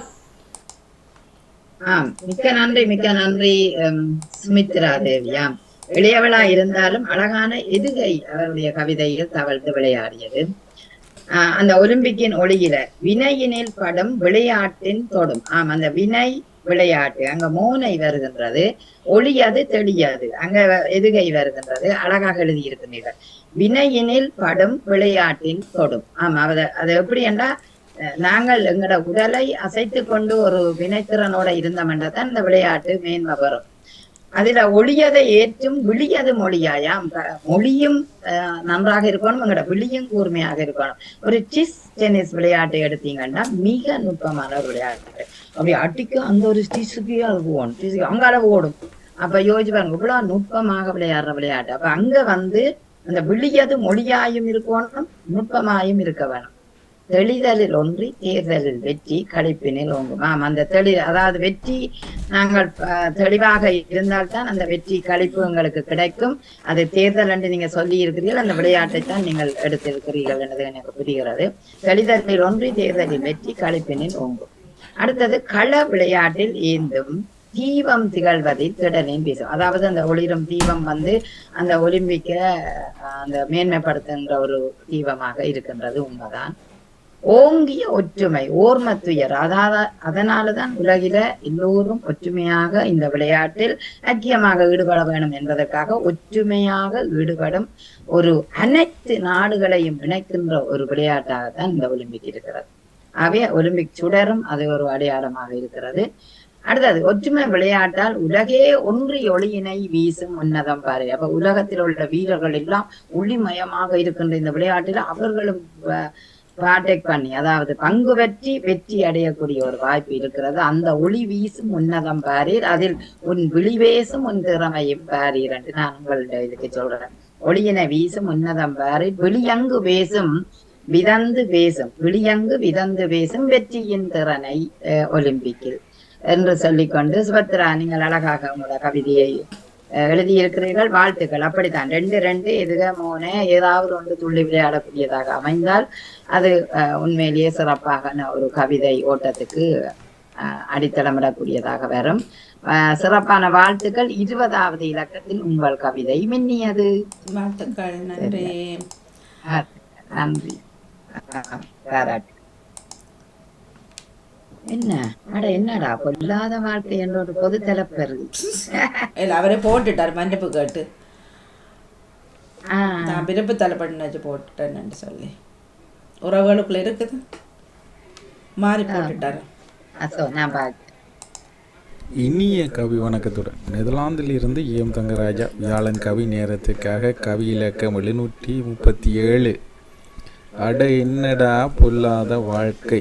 [SPEAKER 1] மிக்க நன்றி சுமித்ரா தேவியா. இளையவளா இருந்தாலும் அழகான எதுகை அவருடைய கவிதையில் தவழ்ந்து விளையாடியது. அந்த ஒலிம்பிக்கின் ஒளியில வினையினில் படும் விளையாட்டின் தொடும். அந்த வினை விளையாட்டு, அங்க மோனை வருகின்றது, ஒளியது தெளியாது, அங்க எதுகை வருகின்றது. அழகாக எழுதி இருக்கின்றீர்கள். வினையினில் படும் விளையாட்டின் தொடும். அது எப்படி என்றா, நாங்கள் எங்களோட உடலை அசைத்து கொண்டு ஒரு வினைத்திறனோட இருந்தோம்ன்றதான் இந்த விளையாட்டு மேன்மை வரும். அதுல ஒளியதை ஏற்றும் விழியது மொழியாயாம். மொழியும் நன்றாக இருக்கணும், எங்களோட விழியும் கூர்மையாக இருக்கணும். ஒரு டென்னிஸ் விளையாட்டை எடுத்தீங்கன்னா மிக நுட்பமான ஒரு விளையாட்டு. அப்படி அடிக்க அந்த ஒரு டிஸுக்கு அது போகணும், அங்கால ஓடும். அப்ப யோசிச்சு பாருங்க, இவ்வளவு நுட்பமாக விளையாடுற விளையாட்டு. அப்ப அங்க வந்து அந்த விழியது மொழியாயும் இருக்கணும், நுட்பமாயும் இருக்க வேணும். தெளிதலில் ஒன்றி தேர்தலில் வெற்றி, களிப்பினில் ஓங்கும். அந்த அதாவது வெற்றி நாங்கள் தெளிவாக இருந்தால்தான் அந்த வெற்றி களிப்பு எங்களுக்கு கிடைக்கும். அது தேர்தல் என்று நீங்க சொல்லி இருக்கிறீர்கள், அந்த விளையாட்டை தான் நீங்கள் எடுத்திருக்கிறீர்கள் என்பது எனக்கு புரிகிறது. தெளிதலில் ஒன்றி தேர்தலில் வெற்றி, களிப்பினில் ஓங்கும். அடுத்தது கள விளையாட்டில் ஏந்தும் தீபம் திகழ்வதில் திடலின் வீசும். அதாவது அந்த ஒளிரும் தீபம் வந்து அந்த ஒலிம்பிக்க அந்த மேன்மைப்படுத்துகின்ற ஒரு தீபமாக இருக்கின்றது, உண்மைதான். ஓங்கிய ஒற்றுமை ஓர்மத்துயர், அதனாலதான் உலகில எல்லோரும் ஒற்றுமையாக இந்த விளையாட்டில் ஐக்கியமாக ஈடுபட வேண்டும் என்பதற்காக ஒற்றுமையாக ஈடுபடும் ஒரு அனைத்து நாடுகளையும் இணைக்கின்ற ஒரு விளையாட்டாகத்தான் இந்த ஒலிம்பிக் இருக்கிறது. ஆகவே ஒலிம்பிக் சுடரும் அது ஒரு அடையாளமாக இருக்கிறது. அடுத்தது ஒற்றுமை விளையாட்டால் உலகே ஒன்றி ஒளியினை வீசும் உன்னதம் பாரு. அப்ப உலகத்தில் உள்ள வீரர்கள் எல்லாம் ஒளிமயமாக இருக்கின்ற இந்த விளையாட்டில் அவர்களும் பார்டேக் பண்ணி, அதாவது பங்கு பெற்றி வெற்றி அடையக்கூடிய ஒரு வாய்ப்பு இருக்கிறது. அந்த ஒளி வீசும் உன்னதம் பாரீர், அதில் உன் விழி வேசும் உன் திறமையும் பாரீர் என்று நான் உங்களுடைய இதுக்கு சொல்றேன். ஒளியினை வீசும் உன்னதம் பாரீர், வெளியங்கு வேசும் விதந்து பேசும் விழியங்கு விதந்து பேசும் வெற்றியின் திறனை ஒலிம்பிக்கில் என்று சொல்லிக்கொண்டு சுபத்ரா நீங்கள் அழகாக உங்களோட கவிதையை எழுதியிருக்கிறீர்கள். வாழ்த்துக்கள். அப்படித்தான் 2 எதுக 3 ஏதாவது ஒன்று துள்ளி விளையாடக்கூடியதாக அமைந்தால் அது உண்மையிலேயே சிறப்பாக ஒரு கவிதை ஓட்டத்துக்கு அடித்தளமிடக்கூடியதாக வரும். சிறப்பான வாழ்த்துக்கள். 20வது இலக்கத்தில் உங்கள் கவிதை மின்னியது.
[SPEAKER 2] வாழ்த்துக்கள். நன்றி.
[SPEAKER 1] நன்றி. பாராட்டு. என்னடா பொல்லாத வாழ்க்கை என்ற ஒரு பொது தலைப்பு
[SPEAKER 2] அவரே போட்டுட்டார் மன்னிப்பு கேட்டு. நான் விருப்பு தலைப்பட்டு போட்டுட்டேன்னு சொல்லி உறவுகளுக்குள்ள இருக்குது மாறி போட்டுட்டாரு.
[SPEAKER 7] இனிய கவி வணக்கத்துடன் நெதர்லாந்தில் இருந்து EM தங்கராஜா. வியாழன் கவி நேரத்துக்காக கவி இலக்கம் 737. அட என்னடா பொல்லாத வாழ்க்கை,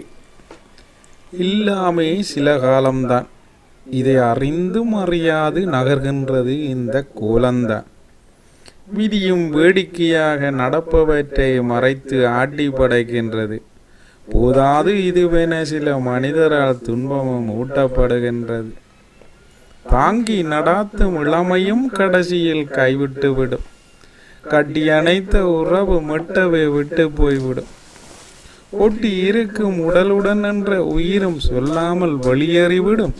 [SPEAKER 7] இல்லாமே சில காலம்தான், இதை அறிந்தும் அறியாது நகர்கின்றது இந்த கோலந்தான். விதியும் வேடிக்கையாக நடப்பவற்றை மறைத்து ஆட்டி படைக்கின்றது. போதாது இதுவென சில மனிதரால் துன்பமும் ஊட்டப்படுகின்றது. தாங்கி நடாத்தும் இளமையும் கடைசியில் கைவிட்டுவிடும். கட்டி அணைத்த உறவு மெட்டவே விட்டு போய்விடும். ஒட்டி இருக்கும் உடலுடன் என்ற உயிரும் சொல்லாமல் வெளியேறிவிடும்.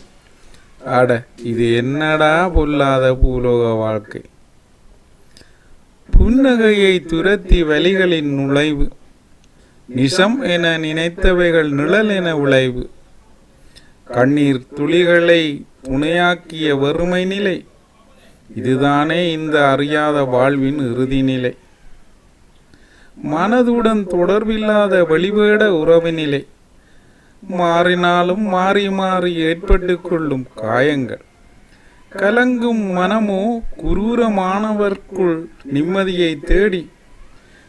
[SPEAKER 7] அட இது என்னடா பொல்லாத பூலோக வாழ்க்கை. புன்னகையை துரத்தி வலிகளின் நுழைவு, நிசம் என நினைத்தவைகள் நிழல் என விளைவு. கண்ணீர் துளிகளை துணையாக்கிய வறுமை நிலை, இதுதானே இந்த அறியாத வாழ்வின் இறுதி நிலை. மனதுடன் தொடர்பில்லாத வெளிவேட உறவு நிலை, மாறினாலும் மாறி மாறி ஏற்பட்டு கொள்ளும் காயங்கள். கலங்கும் மனமோ குரூரமானவர்க்குள் நிம்மதியை தேடி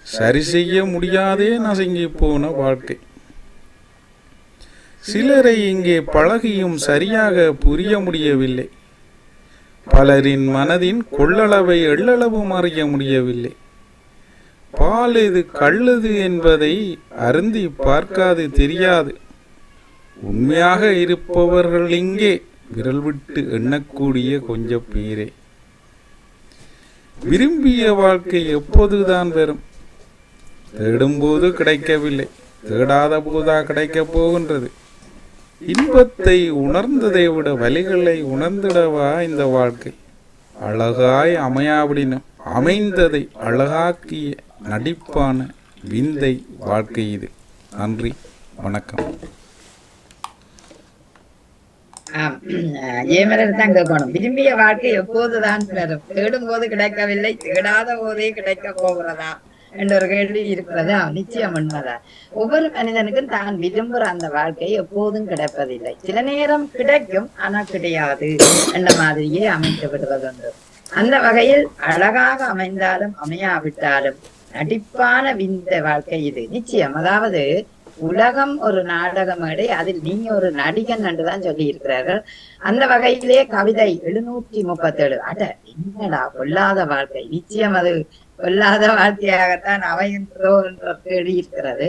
[SPEAKER 7] சரி செய்ய முடியாதே நசுங்கி போன வாழ்க்கை. சிலரை இங்கே பழகியும் சரியாக புரிய முடியவில்லை. பலரின் மனதின் கொள்ளளவை எள்ளளவும் அறிய முடியவில்லை. பால் எது கள்ளது என்பதை அருந்தி பார்க்காது தெரியாது. உண்மையாக இருப்பவர்கள் இங்கே விரல் விட்டு எண்ணக்கூடிய கொஞ்ச பேரே. விரும்பிய வாழ்க்கை எப்போதுதான் வரும். தேடும்போது கிடைக்கவில்லை, தேடாத போதா கிடைக்கப் போகின்றது. இன்பத்தை உணர்ந்ததை விட வலிகளை உணர்ந்திடவா இந்த வாழ்க்கை. அழகாய் அமையாவிடினும் அமைந்ததை அழகாக்கிய நடிப்பான விந்தை வாழ்க்கை இது. நன்றி, வணக்கம்.
[SPEAKER 1] ஏமரத்தான் கேட்கணும். விரும்பிய வாழ்க்கை எப்போதுதான் வரும், தேடும் போது கிடைக்கவில்லை, தேடாத போதே கிடைக்க போகிறதா என்ற ஒரு கேள்வி இருக்கிறது. நிச்சயம் உண்மைதான். ஒவ்வொரு மனிதனுக்கும் தான் விரும்புகிற அந்த வாழ்க்கை எப்போதும் கிடைப்பதில்லை. சில நேரம் கிடைக்கும், ஆனா கிடையாது என்ற மாதிரியே அமைத்து விடுவது உண்டு. அந்த வகையில் அழகாக அமைந்தாலும் அமையாவிட்டாலும் நடிப்பான விந்த வாழ்க்கை இது நிச்சயம். அதாவது உலகம் ஒரு நாடக மேடை, அதில் நீங்க ஒரு நடிகன் என்றுதான் சொல்லி இருக்கிறார்கள். அந்த வகையிலே கவிதை 737. அட என்னடா பொல்லாத வாழ்க்கை. நிச்சயம் அது பொல்லாத வாழ்க்கையாகத்தான் அமைகின்றதோ என்ற கேள்வி இருக்கிறது.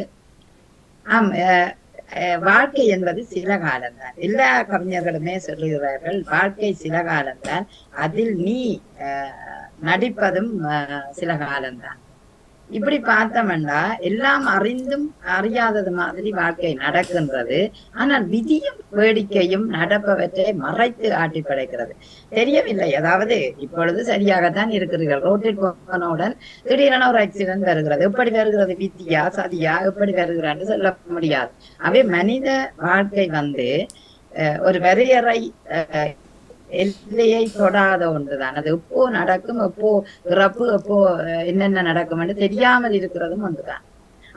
[SPEAKER 1] வாழ்க்கை என்பது சில காலம்தான். எல்லா கவிஞர்களுமே சொல்லுகிறார்கள் வாழ்க்கை சில காலம்தான், அதில் நீ நடிப்பதும் சில காலம்தான். இப்படி பார்த்தோம்னா எல்லாம் அறிந்தும் அறியாதது மாதிரி வாழ்க்கை நடக்கின்றது. ஆனால் விதியும் வேடிக்கையும் நடப்பவற்றை மறைத்து ஆட்டி படைக்கிறது. தெரியவில்லை. அதாவது இப்பொழுது சரியாகத்தான் இருக்கிறீர்கள். ரோட்டில் போனவுடன் திடீரென ஒரு ஆக்சிடென்ட் வருகிறது. எப்படி வருகிறது, விதியா சதியா எப்படி வருகிறான்னு சொல்ல முடியாது. அவை மனித வாழ்க்கை ஒரு வரையறை எல்லையை தொடாத ஒன்றுதான். அது எப்போ நடக்கும், எப்போ இறப்பு, எப்போ என்னென்ன நடக்கும் என்று தெரியாமல் இருக்கிறதும் ஒன்றுதான்.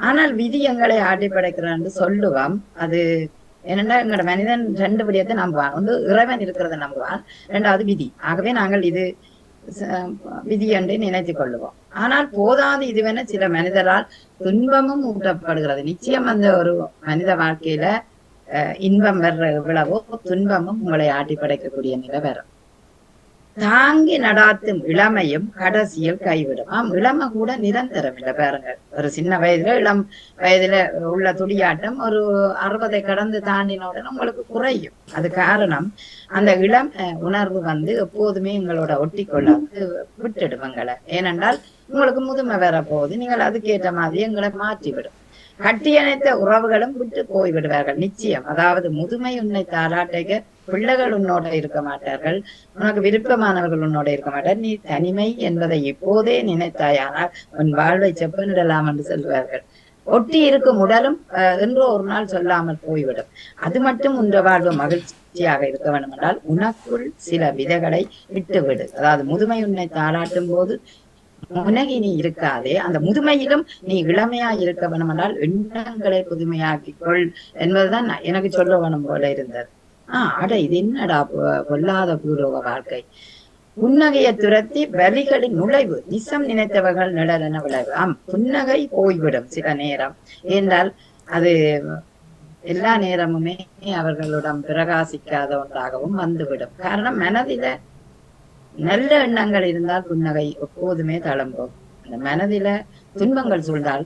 [SPEAKER 1] ஆனால் விதி எங்களை ஆட்டி படைக்கிறான்னு சொல்லுவோம். அது என்னென்னா எங்களோட மனிதன் 2 விடயத்தை நம்புவான். ஒன்று இறைவன் இருக்கிறத நம்புவான், 2வது விதி. ஆகவே நாங்கள் இது விதி என்று நினைத்து கொள்ளுவோம். ஆனால் போதாது இதுவென சில மனிதரால் துன்பமும் ஊட்டப்படுகிறது. நிச்சயம் அந்த ஒரு மனித வாழ்க்கையில இன்பம் வர்ற எவ்வளவோ துன்பமும் உங்களை ஆட்டி படைக்கக்கூடிய நிலை வரும். தாங்கி நடாத்தும் இளமையும் கடைசியில் கைவிடும். இளமை கூட நிரந்தரம் இல்லை பாருங்க. ஒரு சின்ன வயதுல இளம் வயதுல உள்ள துடியாட்டம் ஒரு 60 கடந்து தாண்டின உடனே உங்களுக்கு குறையும். அது காரணம் அந்த இளம் உணர்வு எப்போதுமே எங்களோட ஒட்டி கொள்ளாது விட்டுடும் எங்களை. ஏனென்றால் உங்களுக்கு முதுமை வர போகுது, நீங்கள் அதுக்கேற்ற மாதிரி எங்களை மாற்றிவிடும். கட்டியணைத்த உறவுகளும் விட்டு போய்விடுவார்கள் நிச்சயம். அதாவது முதுமை உன்னை தாளாட்டைக, பிள்ளைகள் உன்னோட இருக்க மாட்டார்கள், உனக்கு விருப்பமானவர்கள் உன்னோட இருக்க மாட்டார். நீ தனிமை என்பதை இப்போதே நினைத்தாயானால் உன் வாழ்வை செப்பனிடலாம் என்று சொல்வார்கள். ஒட்டி இருக்கும் உடலும் என்றோ ஒரு நாள் சொல்லாமல் போய்விடும். அது மட்டும் உன்ற வாழ்வு மகிழ்ச்சியாக இருக்க வேண்டும் என்றால் உனக்குள் சில விதைகளை விட்டுவிடு. அதாவது முதுமை உன்னை தாளாட்டும் போது முனகி நீ இருக்காதே, அந்த முதுமையிலும் நீ இளமையா இருக்க வேணும் என்றால் எண்ணங்களை புதுமையாக்கிக்கொள் என்பதுதான் எனக்கு சொல்ல வேணும் போல இருந்தது. அட இது என்னடா பொல்லாத பூலோக வாழ்க்கை. புன்னகையை துரத்தி வலிகளின் நுழைவு, நிசம் நினைத்தவர்கள் நிழலென விளைவு. புன்னகை போய்விடும் சில நேரம். என்றால் அது எல்லா நேரமுமே அவர்களிடம் பிரகாசிக்காத ஒன்றாகவும் வந்துவிடும். காரணம் மனதில நல்ல எண்ணங்கள் இருந்தால் புன்னகை எப்போதுமே தளம்பும். அந்த மனதில துன்பங்கள் சூழ்ந்தால்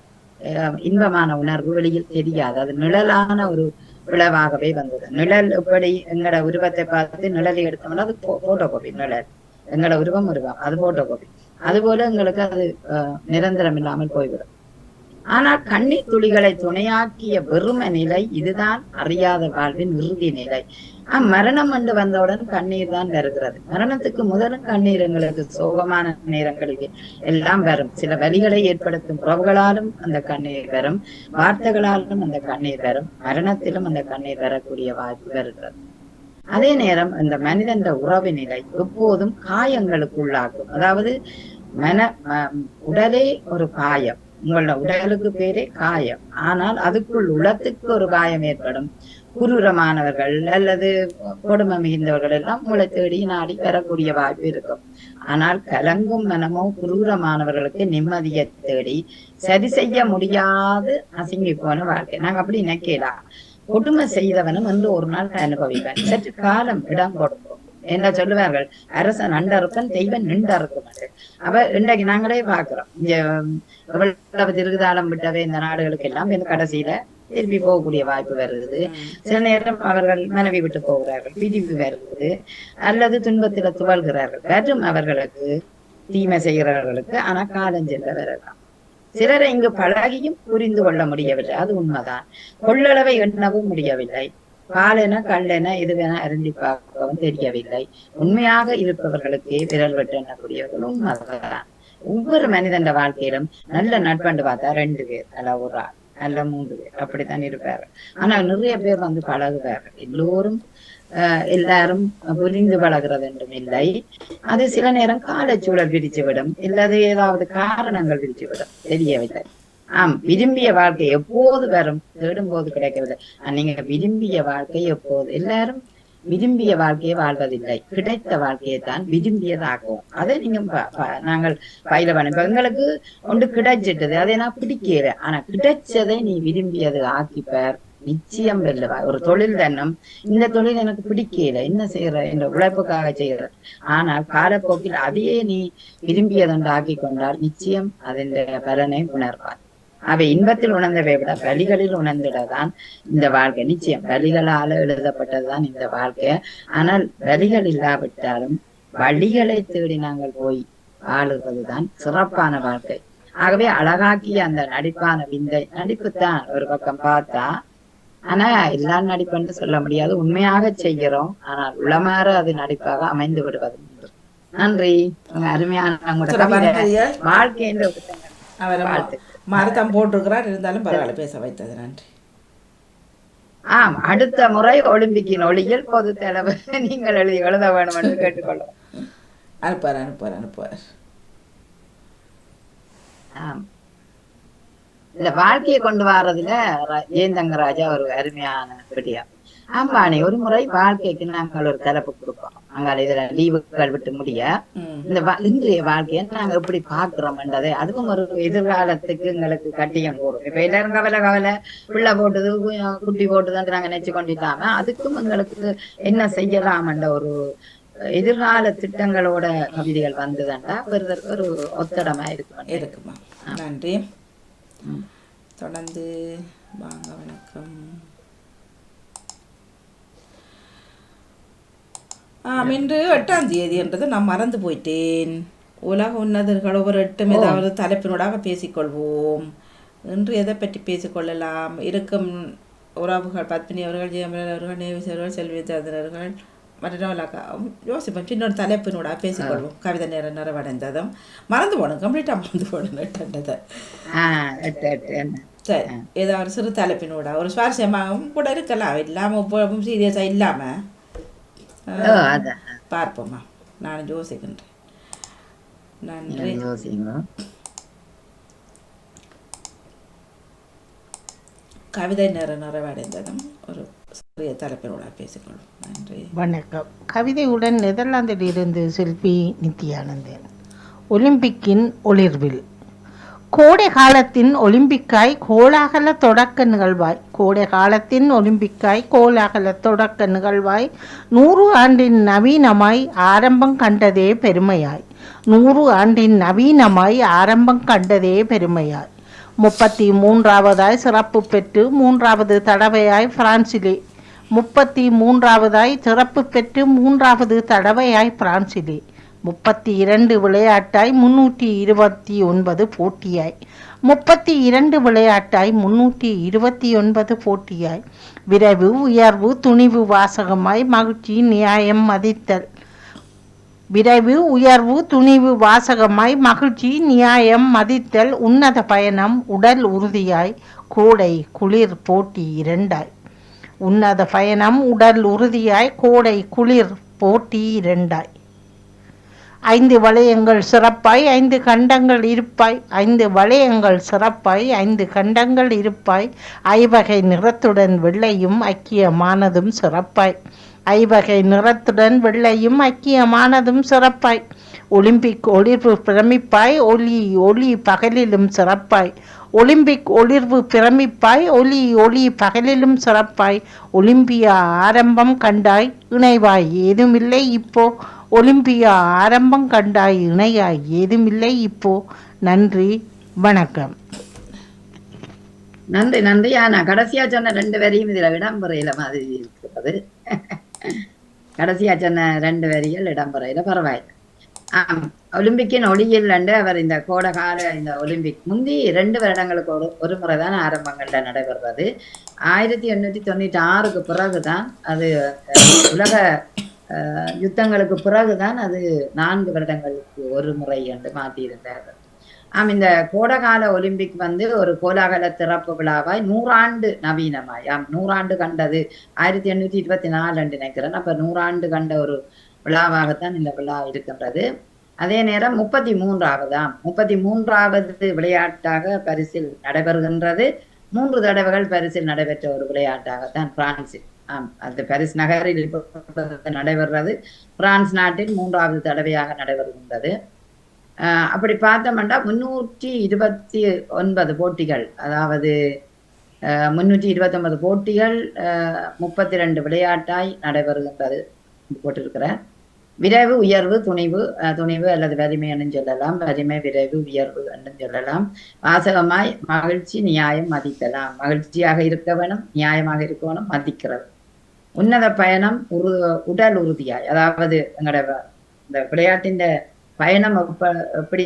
[SPEAKER 1] இன்பமான உணர்வு வெளியில் தெரியாது. அது நிழலான ஒரு விளைவாகவே வந்தது. நிழல் எப்படி எங்களோட உருவத்தை பார்த்து நிழலை எடுத்தோம்னா அது போட்டோ காப்பி. நிழல் எங்களோட உருவம் அது போட்டோ காப்பி. அதுபோல எங்களுக்கு அது நிரந்தரம் இல்லாமல் போய்விடும். ஆனால் கண்ணீர் துளிகளை துணையாக்கிய வெறும நிலை இதுதான் அறியாத வாழ்வின் இறுதி நிலை. மரணம் என்று வந்தவுடன் கண்ணீர் தான் வருகிறது. மரணத்துக்கு முதலும் கண்ணீர் எங்களுக்கு சோகமான நேரங்களில் எல்லாம் வரும். சில வலிகளை ஏற்படுத்தும் உறவுகளாலும் அந்த கண்ணீர் வரும், வார்த்தைகளாலும் அந்த கண்ணீர் வரும், மரணத்திலும் அந்த கண்ணீர் வரக்கூடிய வாய்ப்பு வருகிறது. அதே நேரம் இந்த மனிதன் உறவு நிலை எப்போதும் காயங்களுக்கு உள்ளாகும். அதாவது உடலே ஒரு காயம், உங்களோட உடலுக்கு பேரே காயம். ஆனால் அதுக்குள் உள்ளத்துக்கு ஒரு காயம் ஏற்படும். குரூரமானவர்கள் அல்லது கொடுமை மிகுந்தவர்கள் எல்லாம் உங்களை தேடி நாடி வரக்கூடிய வாய்ப்பு இருக்கும். ஆனால் கலங்கும் மனமோ குரூரமானவர்களுக்கு நிம்மதியை தேடி சரி செய்ய முடியாது அசிங்கி போன வாழ்க்கை. நாங்க அப்படி நினைக்கலாம். கொடுமை செய்தவனும் என்று ஒரு நாள் அனுபவிப்பேன். சற்று காலம் இடம் கொடுப்போம் என்ன சொல்லுவார்கள், அரசன் அண்டறுப்பன் தெய்வன் நின்றறுக்க மாட்டேன். அவ இன்றைக்கு நாங்களே பாக்குறோம். எவ்வளவு திருகுதாளம் விட்டவே இந்த நாடுகளுக்கு எல்லாம் கடைசியில திரும்பி போகக்கூடிய வாய்ப்பு வருது. சில நேரம் அவர்கள் மனைவி விட்டு போகிறார்கள், பிரிவு வருது, அல்லது துன்பத்தில துவல்கிறார்கள். வரும் அவர்களுக்கு தீமை செய்கிறவர்களுக்கு ஆனா காலஞ்செல்ல வரலாம். சிலரை இங்கு பழகியும் புரிந்து கொள்ள முடியவில்லை, அது உண்மைதான். கொள்ளளவை எண்ணவும் முடியவில்லை. பாலென கல்லென எதுவென அருந்தி பார்க்கவும் தெரியவில்லை. உண்மையாக இருப்பவர்களுக்கு விரல் வெட்டு எண்ணக்கூடியவர்கள் உண்மைதான். ஒவ்வொரு மனிதன் வாழ்க்கையிலும் நல்ல நட்பண்டு பார்த்தா 2 பேர் அல்ல ஒரு ஆள் அல்ல 3 பேர் அப்படித்தான் இருப்பாரு. ஆனா நிறைய பேர் பழகுவார்கள். எல்லோரும் எல்லாரும் புரிந்து பழகிறது என்றும் இல்லை. அது சில நேரம் காலச்சூழல் விரிச்சுவிடும், இல்லாத ஏதாவது காரணங்கள் விரிச்சுவிடும், தெரியவில்லை. விரும்பிய வாழ்க்கை எப்போது வரும், தேடும் போது கிடைக்கவில்லை. நீங்க விரும்பிய வாழ்க்கை எப்போது, எல்லாரும் விரும்பிய வாழ்க்கையை வாழ்வதில்லை, கிடைத்த வாழ்க்கையை தான் விரும்பியதாகும். அதை நீங்க நாங்கள் பயில பண்ண. இப்ப எங்களுக்கு ஒன்று கிடைச்சிட்டது, அதை நான் பிடிக்கல. ஆனா கிடைச்சதை நீ விரும்பியது ஆக்கிப்பார், நிச்சயம் வெல்லுவா. ஒரு தொழில் தன்னம், இந்த தொழில் எனக்கு பிடிக்கல, என்ன செய்யற என்ற உழைப்புக்காக செய்யற. ஆனால் காலப்போக்கில் அதையே நீ விரும்பியதென்று ஆக்கி கொண்டால் நிச்சயம் அதன் பலனை உணர்வார். அவை இன்பத்தில் உணர்ந்தவை விட வழிகளில் உணர்ந்திடதான் இந்த வாழ்க்கை. நிச்சயம் வழிகளால எழுதப்பட்டதுதான் இந்த வாழ்க்கை. ஆனால் வழிகள் இல்லாவிட்டாலும் வழிகளை தேடி நாங்கள் போய் வாழுவதுதான் சிறப்பான வாழ்க்கை. ஆகவே அழகாக்கிய அந்த நடிப்பான விந்தை நடிப்புத்தான் ஒரு பக்கம் பார்த்தா. ஆனா எல்லாம் நடிப்புன்னு சொல்ல முடியாது, உண்மையாக செய்கிறோம். ஆனால் உளமாற அது நடிப்பாக அமைந்து விடுவது. நன்றி. அருமையான வாழ்க்கை என்ற வாழ்த்து
[SPEAKER 2] மரத்தம் போட்டிருக்கிறார், இருந்தாலும் பரவாயில்ல பேச வைத்தது. நன்றி.
[SPEAKER 1] அடுத்த முறை ஒலிம்பிக்கின் ஒளியில் பொது தலைவு நீங்கள் எழுத வேண்டும் என்று கேட்டுக்கொள்ளும்.
[SPEAKER 2] அனுப்புவார்.
[SPEAKER 1] இந்த வாழ்க்கையை கொண்டு வர்றதுல ஏந்தங்கராஜா ஒரு அருமையான பெட்டியா. ஆம்பானே ஒரு முறை வாழ்க்கைக்கு நாங்கள் ஒரு தலைப்பு கொடுப்போம். நாங்கள் இதுல லீவுகள் விட்டு முடிய இந்த இன்றைய வாழ்க்கையை நாங்க எப்படி பாக்குறோம்ன்றதை, அதுவும் ஒரு எதிர்காலத்துக்கு எங்களுக்கு கட்டியம் போடும். இப்ப எல்லாரும் கவலை பிள்ளை போட்டது குட்டி போட்டுதான் நாங்க நினைச்சு கொண்டிருக்காம அதுக்கும் எங்களுக்கு என்ன செய்யலாம் என்ற ஒரு எதிர்கால திட்டங்களோட கவிதைகள் வந்ததுண்டா ஒரு ஒத்தடமா இருக்கும்.
[SPEAKER 2] இருக்குமா? நன்றி. தொடர்ந்து வாங்க. வணக்கம். இன்று 8ஆம் தேதி என்றது நான் மறந்து போயிட்டேன். உலக உன்னதர்கள் ஒவ்வொரு 8 ஏதாவது தலைப்பினூடாக பேசிக்கொள்வோம். இன்று எதை பற்றி பேசிக்கொள்ளலாம்? இருக்கும் உறவுகள் பத்மினி அவர்கள், ஜெயமலன் அவர்கள், நேவிஸ் அவர்கள், செல்வி தாதனர்கள் மற்றவர்களாக்கா யோசிப்போம். இன்னொரு தலைப்பினூடாக பேசிக்கொள்வோம். கவிதை நேரம் நிறைவடைந்ததும் மறந்து போகணும், கம்ப்ளீட்டாக மறந்து போகணும். 8 சரி, ஏதாவது சிறு தலைப்பினூடா ஒரு சுவாரஸ்யமாகவும் கூட இருக்கலாம். இல்லாமல் இப்போ சீரியஸாக இல்லாமல் பார்ப்போம்மா. நான் யோசிக்கின்றேன். நன்றி. கவிதை நேரம் நிறைவடைந்ததும் ஒரு சிறிய தலைப்பினோட பேசிக்கொள்ளும். நன்றி.
[SPEAKER 3] வணக்கம். கவிதையுடன் நெதர்லாந்தில் இருந்து செல்வி நித்யானந்தன். ஒலிம்பிக்கின் ஒளிர்வில். கோடை காலத்தின் ஒலிம்பிக்காய் கோலாகல தொடக்க நிகழ்வாய். கோடை காலத்தின் ஒலிம்பிக்காய் கோலாகல தொடக்க நிகழ்வாய். 100 ஆண்டின் நவீனமாய் ஆரம்பம் கண்டதே பெருமையாய். 100 ஆண்டின் நவீனமாய் ஆரம்பம் கண்டதே பெருமையாய். 33ஆவதாய் சிறப்பு பெற்று 3வது தடவையாய் பிரான்சிலே. 33ஆவதாய் சிறப்பு பெற்று 3வது தடவையாய் பிரான்சிலே. 32 விளையாட்டாய் 329 போட்டியாய். 32 விளையாட்டாய் 329 போட்டியாய். விரைவு உயர்வு துணிவு வாசகமாய் மகிழ்ச்சி நியாயம் மதித்தல். விரைவு உயர்வு துணிவு வாசகமாய் மகிழ்ச்சி நியாயம் மதித்தல். உன்னத பயணம் உடல் உறுதியாய் கோடை குளிர் போட்டி இரண்டாய். உன்னத பயணம் உடல் உறுதியாய் கோடை குளிர் போட்டி இரண்டாய். 5 வளையங்கள் சிறப்பாய் 5 கண்டங்கள் இருப்பாய். 5 வளையங்கள் சிறப்பாய் 5 கண்டங்கள் இருப்பாய். ஐவகை நிறத்துடன் வெள்ளையும் ஐக்கியமானதும் சிறப்பாய். ஐவகை நிறத்துடன் வெள்ளையும் ஐக்கியமானதும் சிறப்பாய். ஒலிம்பிக் ஒளிர்வு பிரமிப்பாய் ஒளி ஒளி பகலிலும் சிறப்பாய். ஒலிம்பிக் ஒளிர்வு பிரமிப்பாய் ஒளி ஒளி பகலிலும் சிறப்பாய். ஒலிம்பியா ஆரம்பம் கண்டாய் இணைவாய் ஏதுமில்லை இப்போ. ஒலிம்பியா ஆரம்பம் கண்டாய் இணையாய் ஏதுமில்லை இப்போ. நன்றி, வணக்கம்.
[SPEAKER 1] நன்றி நன்றி. ஆனா கடைசியா சொன்ன 2 வரியும் இதுல இடம்பெறையில மாதிரி இருக்கிறது. கடைசியா சொன்ன 2 வரிகள் இடம்பெறையில பரவாயில்லை. ஒலிம்பிக்கின் ஒளியில் அவர் இந்த கோடகால இந்த ஒலிம்பிக் முந்தி 2 வருடங்களுக்கு ஒரு முறைதான் ஆரம்பங்கள்ல நடைபெறுறது. 1896க்கு பிறகுதான் அது உலக யுத்தங்களுக்கு பிறகுதான் அது 4 வருடங்களுக்கு ஒரு முறை என்று மாற்றியிருந்தார்கள். இந்த கோடகால ஒலிம்பிக் ஒரு கோலாகல திறப்பு விழாவாய் 100 ஆண்டு நவீனமாய் 100 ஆண்டு கண்டது 1824 நினைக்கிறேன். அப்ப 100 ஆண்டு கண்ட ஒரு விழாவாகத்தான் இந்த விழா இருக்கின்றது. அதே நேரம் 33வது விளையாட்டாக பரிசில் நடைபெறுகின்றது. 3 தடவைகள் பரிசில் நடைபெற்ற ஒரு விளையாட்டாகத்தான் பிரான்சில் அந்த பாரிஸ் நகரில் நடைபெறுறது. பிரான்ஸ் நாட்டில் 3வது தடவையாக நடைபெறுகின்றது. அப்படி பார்த்தோம்னா 329 போட்டிகள், அதாவது 329 போட்டிகள் 32 விளையாட்டாய் நடைபெறுகின்றது போட்டிருக்கிறேன். விரைவு உயர்வு துணிவு துணிவு அல்லது வலிமை என்று சொல்லலாம். வலிமை விரைவு உயர்வு என்று சொல்லலாம். வாசகமாய் மகிழ்ச்சி நியாயம் மதிக்கலாம். மகிழ்ச்சியாக இருக்க வேணும், நியாயமாக இருக்க வேணும், மதிக்கிறது. உன்னத பயணம் உடல் உறுதியாய், அதாவது எங்களோட இந்த விளையாட்டின் பயணம் எப்படி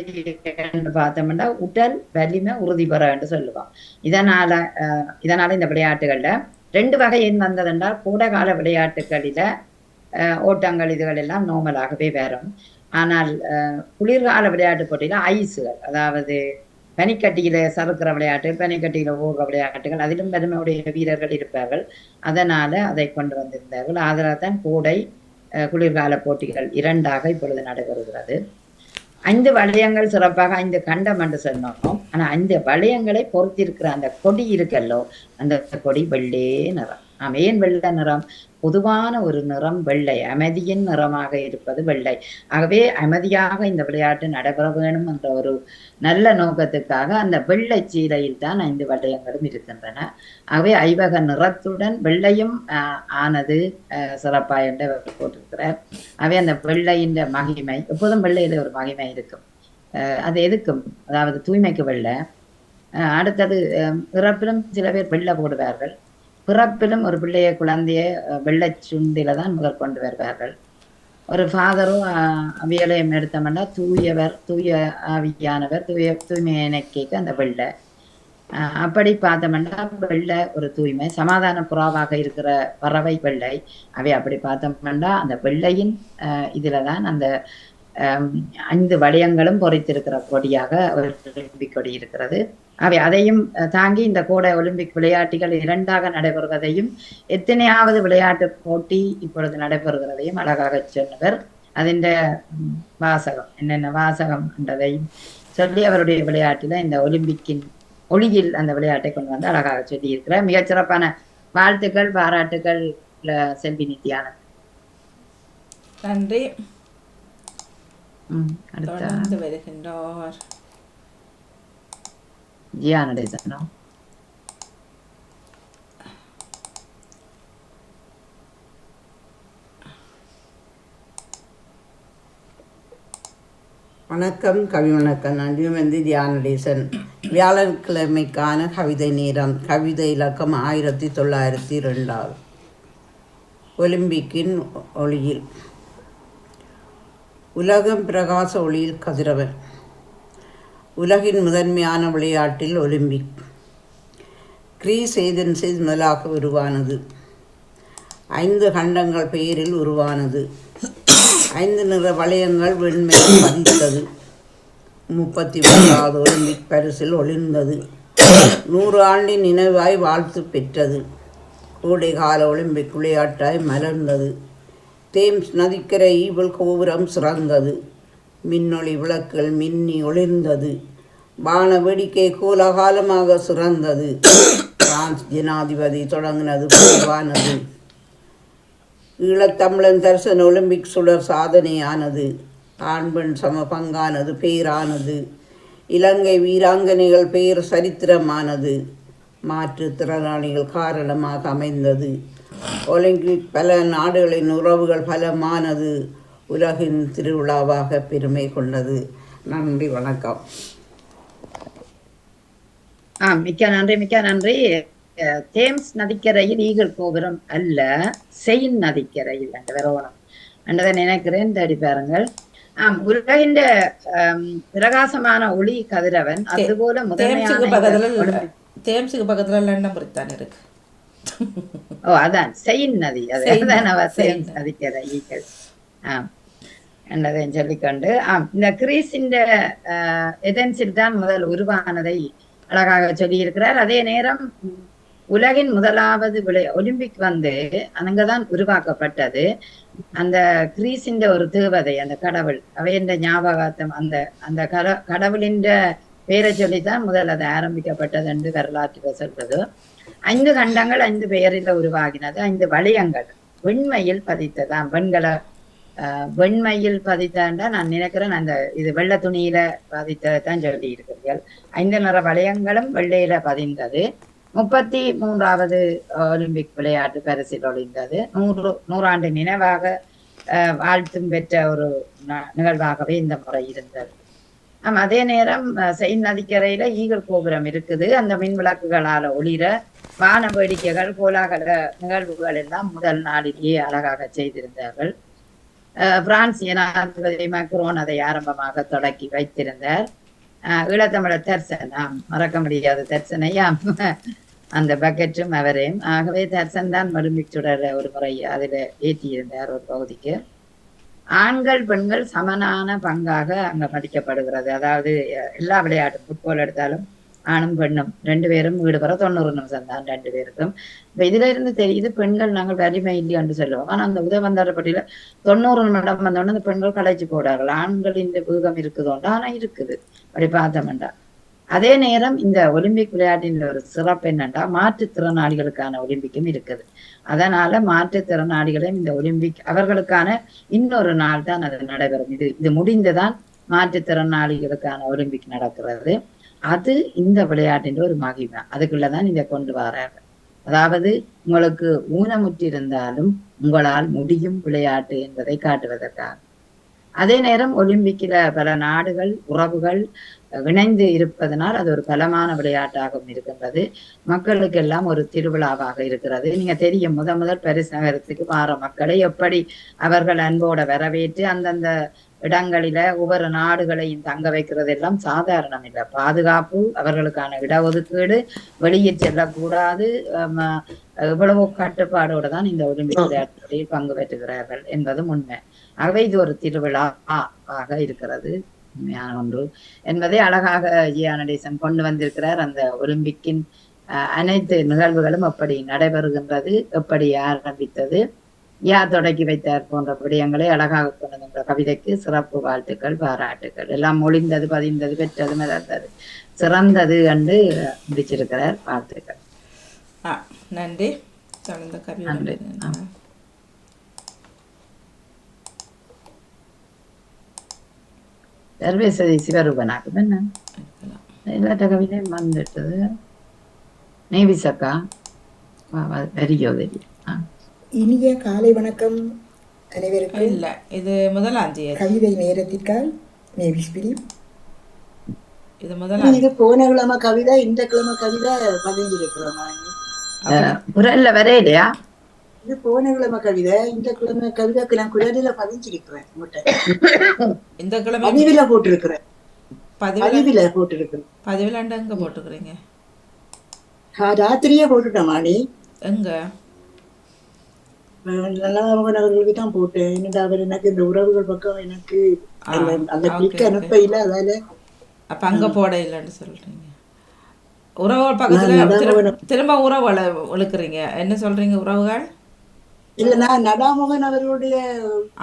[SPEAKER 1] பார்த்தோம்னா உடல் வலிமை உறுதி பெற என்று சொல்லுவோம். இதனால இந்த விளையாட்டுகள்ல 2 வகை ஏன் வந்ததென்றால் கோடைகால விளையாட்டுகளில ஓட்டங்கள் இதுகள் எல்லாம் நார்மலாகவே வரும். ஆனால் குளிர்கால விளையாட்டு போட்டியில ஐஸுகள், அதாவது பனிக்கட்டியில சறுக்கிற விளையாட்டு, பனிக்கட்டியில ஓடுற விளையாட்டுகள், அதிலும் வலிமையுடைய வீரர்கள் இருப்பார்கள். அதனால அதை கொண்டு வந்திருந்தார்கள். அதனால தான் கோடை குளிர்கால போட்டிகள் 2ஆக இப்பொழுது நடைபெறுகிறது. 5 வளையங்கள் சிறப்பாக 5 கண்டம் என்று சொன்னோம். ஆனா 5 வளையங்களை பொறுத்திருக்கிற அந்த கொடி இருக்கல்லோ, அந்த கொடி வெள்ளே நிறம். ஏன் வெள்ளை நிறம்? பொதுவான ஒரு நிறம் வெள்ளை, அமைதியின் நிறமாக இருப்பது வெள்ளை. ஆகவே அமைதியாக இந்த விளையாட்டு நடைபெற வேணும் என்ற ஒரு நல்ல நோக்கத்துக்காக அந்த வெள்ளை சீலையில் தான் 5 வளையங்களும் இருக்கின்றன. ஆகவே ஐவக நிறத்துடன் வெள்ளையும் ஆனது சிறப்பா என்று போட்டிருக்கிறார். ஆகவே அந்த வெள்ளையின் மகிமை, எப்போதும் வெள்ளையில ஒரு மகிமை இருக்கும். அது எதுக்கும், அதாவது தூய்மைக்கு வெள்ளை. அடுத்தது பிறப்பிலும் சில பேர் வெள்ளை போடுவார்கள். பிறப்பிலும் ஒரு பிள்ளைய குழந்தைய வெள்ளை சுண்டில தான் முதல் கொண்டு வருவார்கள். ஒரு ஃபாதரும் அவியலையும் எடுத்தோம்னா தூயவர், தூய ஆவியானவர், தூய்மையினைக்கு அந்த வெள்ளை. அப்படி பார்த்தோம்னா வெள்ளை ஒரு தூய்மை, சமாதான புறாவாக இருக்கிற பறவை வெள்ளை. அவை அப்படி பார்த்தோம்னா அந்த வெள்ளையின் இதுலதான் அந்த 5 வளையங்களும் பொறித்திருக்கிற கொடியாக ஒலிம்பிக் கொடி இருக்கிறது. அவை அதையும் தாங்கி இந்த கோடை ஒலிம்பிக் விளையாட்டுகள் 2ஆக நடைபெறுவதையும், எத்தனையாவது விளையாட்டு போட்டி இப்பொழுது நடைபெறுகிறதையும் அழகாக சொன்னவர். அதின் வாசகம் என்னென்ன வாசகம் என்றதையும் சொல்லி அவருடைய விளையாட்டில இந்த ஒலிம்பிக்கின் ஒளியில் அந்த விளையாட்டை கொண்டு வந்து அழகாக சொல்லி இருக்கிறார். மிகச்சிறப்பான வாழ்த்துக்கள், பாராட்டுகள் செல்வி நித்யானந்த்.
[SPEAKER 2] நன்றி.
[SPEAKER 1] அடுத்து
[SPEAKER 2] வருகின்றார்
[SPEAKER 1] ஜியா நடேசனோ.
[SPEAKER 8] வணக்கம், கவி வணக்கம். நான் தியானடேசன். வியாழக்கிழமைக்கான கவிதை நேரம். கவிதை இலக்கம் 1902. ஒலிம்பிக்கின் ஒளியில். உலகம் பிரகாச ஒளியில் கதிரவன். உலகின் முதன்மையான விளையாட்டில் ஒலிம்பிக். கிரீஸ் ஏதென்ஸில் முதலாக உருவானது. 5 கண்டங்கள் பெயரில் உருவானது. 5 நிற வளையங்கள் வெண்மையில் பதித்தது. 33வது ஒலிம்பிக் பரிசில் ஒளிர்ந்தது. 100 ஆண்டின் நினைவாய் வாழ்த்து பெற்றது. கோடைகால ஒலிம்பிக் விளையாட்டாய் மலர்ந்தது. தேம்ஸ் நதிக்கரை ஈவல் கோபுரம் சிறந்தது. மின்னொளி விளக்குகள் மின்னி ஒளிர்ந்தது. வான வேடிக்கை கோலாகாலமாக சிறந்தது. பிரான்ஸ் ஜனாதிபதி தொடங்கினது பொதுவானது. ஈழத்தமிழன் தரிசன ஒலிம்பிக் சுடர் சாதனையானது. ஆண் பெண் சம பங்கானது பேரானது. இலங்கை வீராங்கனைகள் பெயர் சரித்திரமானது. மாற்றுத்திறனாளிகள் காரணமாக அமைந்தது. ஒலிம்பிக் பல நாடுகளின் உறவுகள் பலமானது. உலகின் திருவிழாவாக பெருமை கொண்டது. நன்றி, வணக்கம்.
[SPEAKER 1] மிக்க நன்றி, மிக்க நன்றி. தேம்ஸ் நதிக்கரையில் ஈகல் கோபுரம் அல்ல, செயின் நதிக்கரையில் என்று வரணும் என்றதை நினைக்கிறேன். தேடி பாருங்கள். உலகின் பிரகாசமான ஒளி கதிரவன். அதுபோல
[SPEAKER 2] தேம்ஸுக்கு பக்கத்துல லண்டன் பிரித்தான் இருக்கு.
[SPEAKER 1] அதான் செயின் நதி, அதான் நதிக்கரை ஈகல் என்றதையும் சொல்லிக்கொண்டு இந்த கிரீஸின் ஏதென்ஸில் தான் முதல் உருவானதை அழகாக சொல்லி இருக்கிறார். அதே நேரம் உலகின் முதலாவது ஒலிம்பிக் அங்கதான் உருவாக்கப்பட்டது. அந்த கிரீஸின் ஒரு தேவதை, அந்த கடவுள், அவையின் ஞாபகார்த்தம், அந்த கடவுளின் பெயரை சொல்லித்தான் முதல் அது ஆரம்பிக்கப்பட்டது என்று வரலாற்று சொல்றது. 5 கண்டங்கள் 5 பெயரில் உருவாகினது. 5 வளையங்கள் வெண்மையில் பதித்ததான். வெண்மையில் பதித்தா நான் நினைக்கிறேன் அந்த இது வெள்ளை துணியில பதித்ததான் சொல்லி இருக்கிறீர்கள். 5 நிற வளையங்களும் வெள்ளையில பதிந்தது. 33வது ஒலிம்பிக் விளையாட்டு பரிசில் ஒளிந்தது. 100 ஆண்டு நினைவாக வாழ்த்தும் பெற்ற ஒரு நிகழ்வாகவே இந்த முறை இருந்தது. அதே நேரம் செயின் நதிக்கரையில ஈகல் கோபுரம் இருக்குது. அந்த மின் விளக்குகளால ஒளிர வான வேடிக்கைகள் கோலாகல நிகழ்வுகள் எல்லாம் முதல் நாளிலேயே அழகாக செய்திருந்தார்கள். பிரான்ஸ் ஜனாதிபதி மேக்ரோன் அதை ஆரம்பமாக தொடக்கி வைத்திருந்தார். ஈழத்தமிழர் தர்சன், மறக்க முடியாத தர்சனையாம் அந்த பக்கெட்டும் அவரையும். ஆகவே தர்சன் தான் ஒலிம்பிக் சுடர ஒரு முறை அதில் ஏற்றியிருந்தார் ஒரு பகுதிக்கு. ஆண்கள் பெண்கள் சமனான பங்காக அங்க படிக்கப்படுகிறது. அதாவது எல்லா விளையாட்டும், ஃபுட்பால் எடுத்தாலும் ஆணும் பெண்ணும் 2 பேரும் ஈடுபட 90 நிமிஷம் தான் 2 பேருக்கும். இப்ப இதுல இருந்து தெரியுது பெண்கள் நாங்கள் வலிமை இல்லைன்னு சொல்லுவோம். ஆனா அந்த உதவந்தாரப்பட்டியில 90 நிமிடம் வந்தோடனே அந்த பெண்கள் களைச்சு போடார்கள். ஆண்கள் இந்த வேகம் இருக்குதோண்டா, ஆனா இருக்குது அப்படி பார்த்தோம்டா. அதே நேரம் இந்த ஒலிம்பிக் விளையாட்டின் ஒரு சிறப்பு என்னன்னா மாற்றுத்திறனாளிகளுக்கான ஒலிம்பிக்கும் இருக்குது. அதனால மாற்றுத்திறனாளிகளையும் இந்த ஒலிம்பிக் அவர்களுக்கான இன்னொரு நாள் தான் அது நடைபெறும். இது முடிந்துதான் மாற்றுத்திறனாளிகளுக்கான ஒலிம்பிக் நடக்கிறது. அது இந்த விளையாட்டின் ஒரு மகிமை. அதுக்குள்ளதான் இதை கொண்டு வராங்க. அதாவது உங்களுக்கு ஊனமுற்றி இருந்தாலும் உங்களால் முடியும் விளையாட்டு என்பதை காட்டுவதற்காக. அதே நேரம் ஒலிம்பிக்கில பல நாடுகள் உறவுகள் இணைந்து இருப்பதனால் அது ஒரு பலமான விளையாட்டாகவும் இருக்கின்றது. மக்களுக்கு எல்லாம் ஒரு திருவிழாவாக இருக்கிறது. நீங்க தெரியும், முதல் பரிசு நகரத்துக்கு வார மக்களை எப்படி அவர்கள் அன்போட வரவேற்று அந்தந்த இடங்களில ஒவ்வொரு நாடுகளையும் தங்க வைக்கிறது எல்லாம் சாதாரணம் இல்லை. பாதுகாப்பு, அவர்களுக்கான இடஒதுக்கீடு, வெளியே செல்லக்கூடாது, இவ்வளவு கட்டுப்பாடோடு தான் இந்த ஒலிம்பிக் விளையாட்டுகளில் பங்கு பெற்றுகிறார்கள் என்பதும் உண்மை. ஆகவே இது ஒரு திருவிழாவாக இருக்கிறது, உண்மையான ஒன்று என்பதை அழகாக ஜியா நடேசன் கொண்டு வந்திருக்கிறார். அந்த ஒலிம்பிக்கின் அனைத்து நிகழ்வுகளும் எப்படி நடைபெறுகின்றது, எப்படி ஆரம்பித்தது, யார் தொடக்கி வைத்தார் போன்ற விடயங்களை அழகாக கொண்டு வந்த கவிதைக்கு சிறப்பு வாழ்த்துக்கள், பாராட்டுக்கள். எல்லாம் மொழிந்தது, பதிந்தது, பெற்றது, மலர்ந்தது, சிறந்தது என்று முடிச்சிருக்கிறார். வாழ்த்துக்கள்.
[SPEAKER 2] நன்றி.
[SPEAKER 1] நன்றி. சர்வேசதி சிவரூபனாக்கும் என்ன எல்லாத்த கவிதையும் வந்துட்டது. நேவிசக்கா வரியோதரி.
[SPEAKER 9] இனிய காலை வணக்கம் அனைவருக்கும்.
[SPEAKER 2] இல்ல, இது முதலாம் தேதி
[SPEAKER 9] கவிதை நேரத்திற்கால் நேவிஸ்பிரி.
[SPEAKER 2] இது முதலாம்.
[SPEAKER 9] இது போன கிழமை கவிதை, இந்த கிழமை கவிதை பதிஞ்சிருக்கிறோம்.
[SPEAKER 1] குரல்ல வரையிலையா?
[SPEAKER 9] இது போன கிழமை கவிதை, இந்த கிழமை கவிதைக்கு நான் குரலில பதிஞ்சிருக்கிறேன்.
[SPEAKER 2] இந்த கிழமை
[SPEAKER 9] பதிவில போட்டிருக்கிறேன். பதிவில போட்டிருக்கிறேன்.
[SPEAKER 2] பதிவில் எங்க போட்டுக்கிறீங்க?
[SPEAKER 9] ராத்திரியே போட்டுட்டேன். நீ
[SPEAKER 2] எங்க?
[SPEAKER 9] அவர்களுக்கு தான் போட்டேன். என்னடா அவர் எனக்கு இந்த உறவுகள் பக்கம் எனக்கு அந்த கிளிக் அனுப்பையில, அதால
[SPEAKER 2] அப்ப அங்க போட இல்லைன்னு சொல்றீங்க. உறவுகள் பக்கத்துல திரும்ப உறவுகளை ஒழுக்குறீங்க. என்ன சொல்றீங்க? உறவுகள்
[SPEAKER 9] இல்ல, நான் நடாமோகன் அவர்களுடைய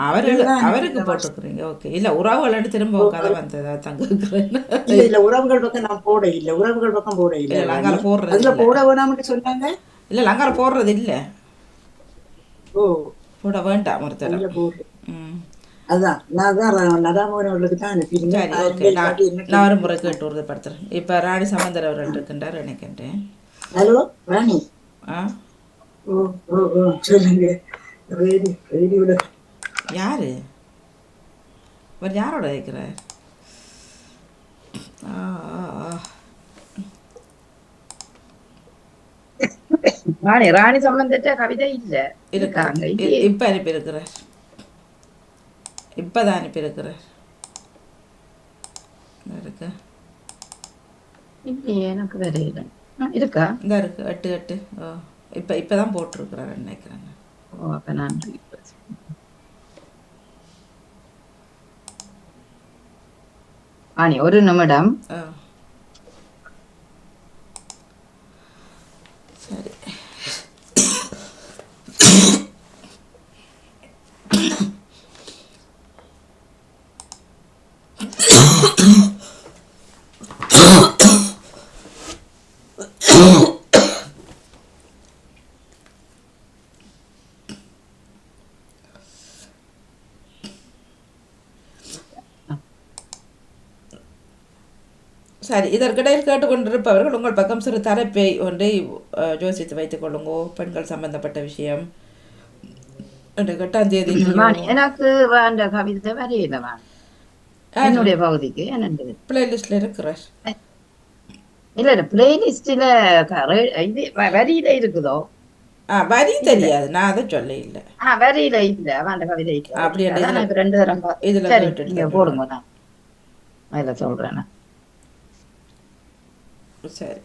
[SPEAKER 2] அவருக்கு போட்டுக்கிறீங்க. ஓகே. இல்ல, உறவுகள் திரும்ப கதை வந்ததா தங்குறேன்.
[SPEAKER 9] இல்ல, உறவுகள் பக்கம் நான் போட இல்ல. உறவுகள் பக்கம் போட இல்ல.
[SPEAKER 2] லங்கால போடுறது
[SPEAKER 9] அதுல போட வேணாம்னு சொன்னாங்க.
[SPEAKER 2] இல்ல, லங்கால போடுறது இல்ல.
[SPEAKER 9] ஓ,
[SPEAKER 2] போட வேண்டாம் ஒருத்தர்.
[SPEAKER 9] அதான் நான் தான் நடாமோகன் அவர்களுக்கு தான் அனுப்பிடுங்க.
[SPEAKER 2] நான் ஒரு முறை கேட்டு உறுதிப்படுத்துறேன். இப்ப ராணி சமந்தர் அவர்கள் இருக்கின்றார் நினைக்கின்றேன்.
[SPEAKER 9] ஹலோ ராணி. ஓ ஓ ஓ, சொல்லுங்க. ரேடியோல
[SPEAKER 2] யாரு? அவர் யாரோட இருக்கிறார்?
[SPEAKER 1] ராணி சம்பந்தத்த கவிதை இல்ல இருக்காங்க.
[SPEAKER 2] இப்ப அனுப்பியிருக்கிறார். இப்பதான் அனுப்பியிருக்கிறார். இருக்கு
[SPEAKER 1] எனக்கு வரையில இருக்கா?
[SPEAKER 2] இந்த இருக்கு 8. இப்பதான் போட்டிருக்கிறார் நினைக்கிறேன்.
[SPEAKER 1] ஓ, அப்ப நன்றி. ஆனி ஒரு நிமிடம்.
[SPEAKER 2] சரி. சரி, இதற்கிடையில் கேட்டுக்கொண்டிருப்பவர்கள் உங்கள் பக்கம் சிறு தலைப்பை ஒன்றை யோசித்து வைத்துக் கொள்ளுங்கோ. பெண்கள் சம்பந்தப்பட்ட விஷயம். 8ஆம் தேதி
[SPEAKER 1] எனக்கு அந்த கவிதை வரையில என்னுடைய பகுதிக்கு
[SPEAKER 2] பிளேலிஸ்ட்ல இருக்கிறார்.
[SPEAKER 1] இல்ல, பிளேலிஸ்ட்ல இது வரியில இருக்குதோ?
[SPEAKER 2] வரி தெரியாது, நான் அதை சொல்ல இல்ல.
[SPEAKER 1] வரியில இல்ல அந்த கவிதை.
[SPEAKER 2] அப்படி
[SPEAKER 1] 2 தரம் இதுல போடுங்க, நான் அதுல சொல்றேன்.
[SPEAKER 2] சரி.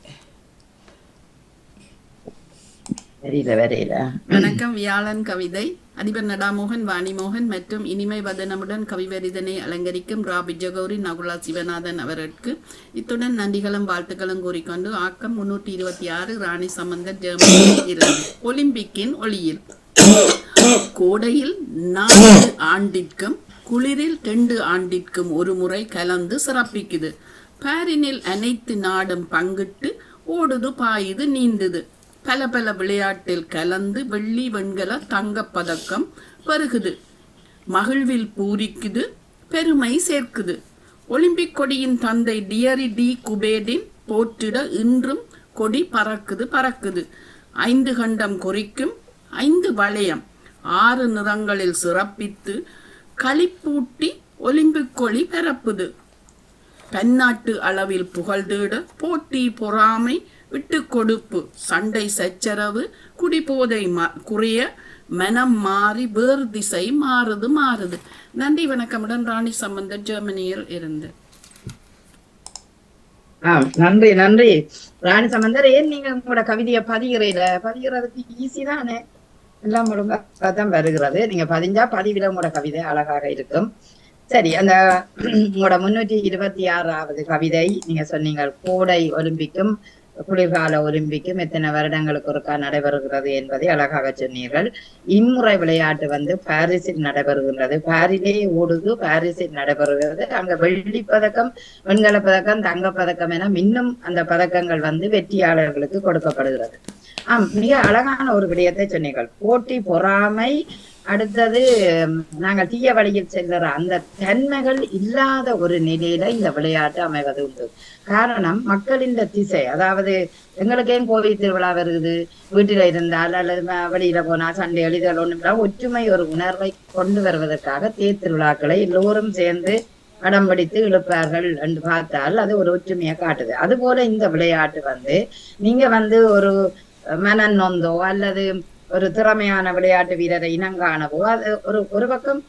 [SPEAKER 10] வணக்கம். வியாழன் கவிதை. அதிபர் நடாமோகன், வாணிமோகன் மற்றும் இனிமை வதனமுடன் கவிவரிதனை அலங்கரிக்கும் ரா பிஜகௌரி நகுலா சிவநாதன் அவர்களுக்கு இத்துடன் நன்றிகளும் வாழ்த்துக்களும் கூறிக்கொண்டு ஆக்கம் 326 ராணி சம்பந்தர் ஜெர்மனியில் இருந்து. ஒலிம்பிக்கின் ஒளியில். கோடையில் 4 ஆண்டிற்கும் குளிரில் 2 ஆண்டிற்கும் ஒரு முறை கலந்து சிறப்பிக்குது. பாரினில் அனைத்து நாடும் பங்கிட்டு ஓடுது பாயுது நீந்துது. பல பல விளையாட்டில் கலந்து வெள்ளி வெண்கல தங்கப் பதக்கம் பெருகுது. மகிழ்வில் பூரிக்குது, பெருமை சேர்க்குது. ஒலிம்பிக் கொடியின் தந்தை டியரி டி குபேடின் போற்றிட இன்றும் கொடி பறக்குது. 5 கண்டம் குறிக்கும் 5 வளையம் 6 நிறங்களில் சிறப்பித்து களிப்பூட்டி ஒலிம்பிக் கொடி பரப்புது. பன்னாட்டு அளவில் புகழ் தேட போட்டி பொறாமை விட்டு கொடுப்பு சண்டை சச்சரவு குடிபோதை குறைய மனம் மாறி வேறு திசை மாறுது. நன்றி வணக்கமுடன் ராணி சம்பந்தர், ஜெர்மனியில் இருந்து.
[SPEAKER 1] நன்றி நன்றி ராணி சம்பந்தர். ஏன் நீங்க உங்களோட கவிதையை பதிகிறதுக்கு ஈஸி தானே, எல்லாம் ஒழுங்கா தான் வருகிறது. நீங்க பதிஞ்சா பதிவிட உங்களோட கவிதை அழகாக இருக்கும். சரி, அந்த உங்களோட 326வது கவிதை நீங்க சொன்னீங்க. கோடை ஒலிம்பிக்கும் குளிர்கால ஒலிம்பிக்கும் எத்தனை வருடங்களுக்கு ஒருக்கா நடைபெறுகிறது என்பதை அழகாக சொன்னீர்கள். இம்முறை விளையாட்டு பாரிஸில் நடைபெறுகின்றது. பாரிலே ஓடுது, பாரிஸில் நடைபெறுகிறது. அங்க வெள்ளி பதக்கம், வெண்கல பதக்கம், தங்கப்பதக்கம் என இன்னும் அந்த பதக்கங்கள் வெற்றியாளர்களுக்கு கொடுக்கப்படுகிறது. மிக அழகான ஒரு விடயத்தை சொன்னீர்கள். போட்டி பொறாமை, அடுத்தது நாங்கள் தீய வழியில் செல்கிற அந்த தன்மைகள் இல்லாத ஒரு நிலையில இந்த விளையாட்டு அமைவது உண்டு. காரணம் மக்களின் திசை, அதாவது எங்களுக்கு ஏன் கோவில் திருவிழா வருது, வீட்டில இருந்தால் அல்லது வெளியில போனா சண்டை எழுதல் ஒண்ணுமில்ல, ஒற்றுமை ஒரு உணர்வை கொண்டு வருவதற்காக தேர் திருவிழாக்களை எல்லோரும் சேர்ந்து அடம் பிடித்து இழுப்பார்கள் என்று பார்த்தால் அது ஒரு ஒற்றுமையை காட்டுது. அது போல இந்த விளையாட்டு நீங்க ஒரு மனம் நொந்தோ அல்லது ஒரு திறமையான விளையாட்டு வீரரை இனங்காணவோ அது ஒரு பக்கம்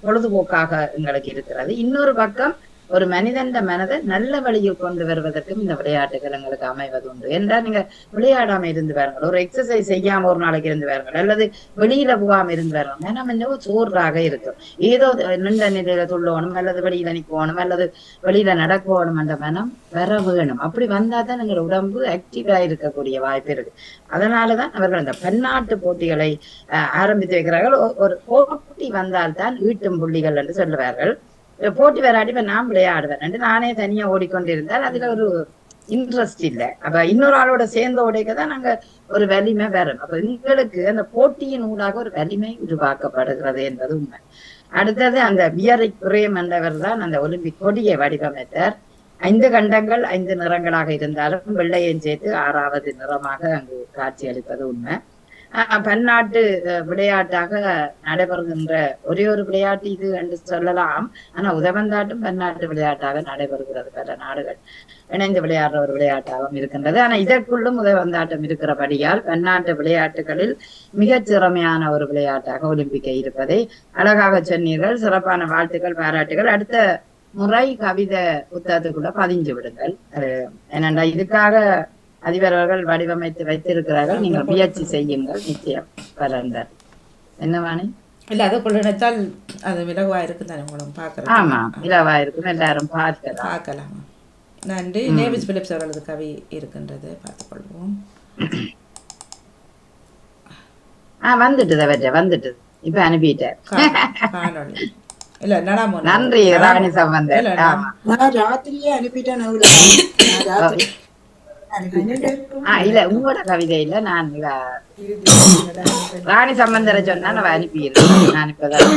[SPEAKER 1] பொழுதுபோக்காக எங்களுக்கு இருக்கிறது. இன்னொரு பக்கம் ஒரு மனிதன் மனதை நல்ல வழியில் கொண்டு வருவதற்கும் இந்த விளையாட்டுகள் எங்களுக்கு அமைவது உண்டு. என்றால் நீங்க விளையாடாம இருந்து பாருங்கள், ஒரு எக்ஸசைஸ் செய்யாம ஒரு நாளைக்கு இருந்து பாருங்கள், அல்லது வெளியில போகாம இருந்து பாருங்கள், மனம் என்னவோ சோர்றாக இருக்கும். ஏதோ நின்ற நிலையில துள்ளணும் அல்லது வெளியில நிற்கணும் அல்லது வெளியில நடக்கணும் என்ற மனம் வர வேணும். அப்படி வந்தாதான் எங்கள் உடம்பு ஆக்டிவா இருக்கக்கூடிய வாய்ப்பு இருக்கு. அதனாலதான் அவர்கள் இந்த பன்னாட்டு போட்டிகளை ஆரம்பித்து வைக்கிறார்கள். ஒரு போட்டி வந்தால்தான் ஈட்டும் புள்ளிகள் என்று சொல்லுவார்கள். போட்டி விளையாடி இப்ப நான் விளையாடுவேன், நானே தனியா ஓடிக்கொண்டிருந்தால் அதுல ஒரு இன்ட்ரெஸ்ட் இல்லை. அப்ப இன்னொரு ஆளோட சேர்ந்த உடைக்கதான் நாங்க ஒரு வலிமை வரும். அப்ப எங்களுக்கு அந்த போட்டியின் ஊடாக ஒரு வலிமை உருவாக்கப்படுகிறது என்பது உண்மை. அடுத்தது அந்த வியரை குறையம் என்றவர் தான் அந்த ஒலிம்பிக் கொடியை வடிவமைத்தார். 5 கண்டங்கள் 5 நிறங்களாக இருந்தாலும் வெள்ளையும் சேர்த்து 6வது நிறமாக அங்கு காட்சி அளிப்பது உண்மை. பன்னாட்டு விளையாட்டாக நடைபெறுகின்ற ஒரே ஒரு விளையாட்டு இது என்று சொல்லலாம். ஆனா உதவந்தாட்டும் பன்னாட்டு விளையாட்டாக நடைபெறுகிறது. பல நாடுகள் இணைந்து விளையாடுற ஒரு விளையாட்டாகவும் இருக்கின்றது. ஆனா இதற்குள்ளும் உதவந்தாட்டம் இருக்கிறபடியால் பன்னாட்டு விளையாட்டுகளில் மிகச் திறமையான ஒரு விளையாட்டாக ஒலிம்பிக்கை இருப்பதை அழகாக சொன்னீர்கள். சிறப்பான வாழ்த்துக்கள், பாராட்டுகள். அடுத்த முறை கவிதை புத்தகத்துக்குள்ள பதிஞ்சு விடுங்கள். ஏனென்றா இதுக்காக அதிபர் அவர்கள் வடிவமைத்து வைத்திருக்கிறார்கள். நீங்கள் முயற்சி செய்யுங்கள், நிச்சயம் பலன்கள். என்னவானே
[SPEAKER 2] இல்ல அதுக்குள்ள நினைத்தால் அது விலவா இருக்கு தானே உங்களும் பார்க்கலாம்.
[SPEAKER 1] ஆமா, விலவா இருக்கும், எல்லாரும் பார்க்கலாம்.
[SPEAKER 2] நன்றி. நேவிஸ் பிலிப்ஸ் அவர்களது கவி இருக்கின்றது, பார்த்துக்கொள்வோம்.
[SPEAKER 1] வந்துட்டு இப்ப அனுப்பிட்டேன்.
[SPEAKER 2] இல்ல நடாமோ.
[SPEAKER 1] நன்றி ராணி சம்பந்தர்.
[SPEAKER 9] நான் ராத்திரியே அனுப்பிட்டேன்.
[SPEAKER 1] இல்ல உங்களோட கவிதை இல்ல, நான் ராணி சம்பந்தரை சொன்னா நான் அனுப்பிடுறேன். நான் இப்பதான்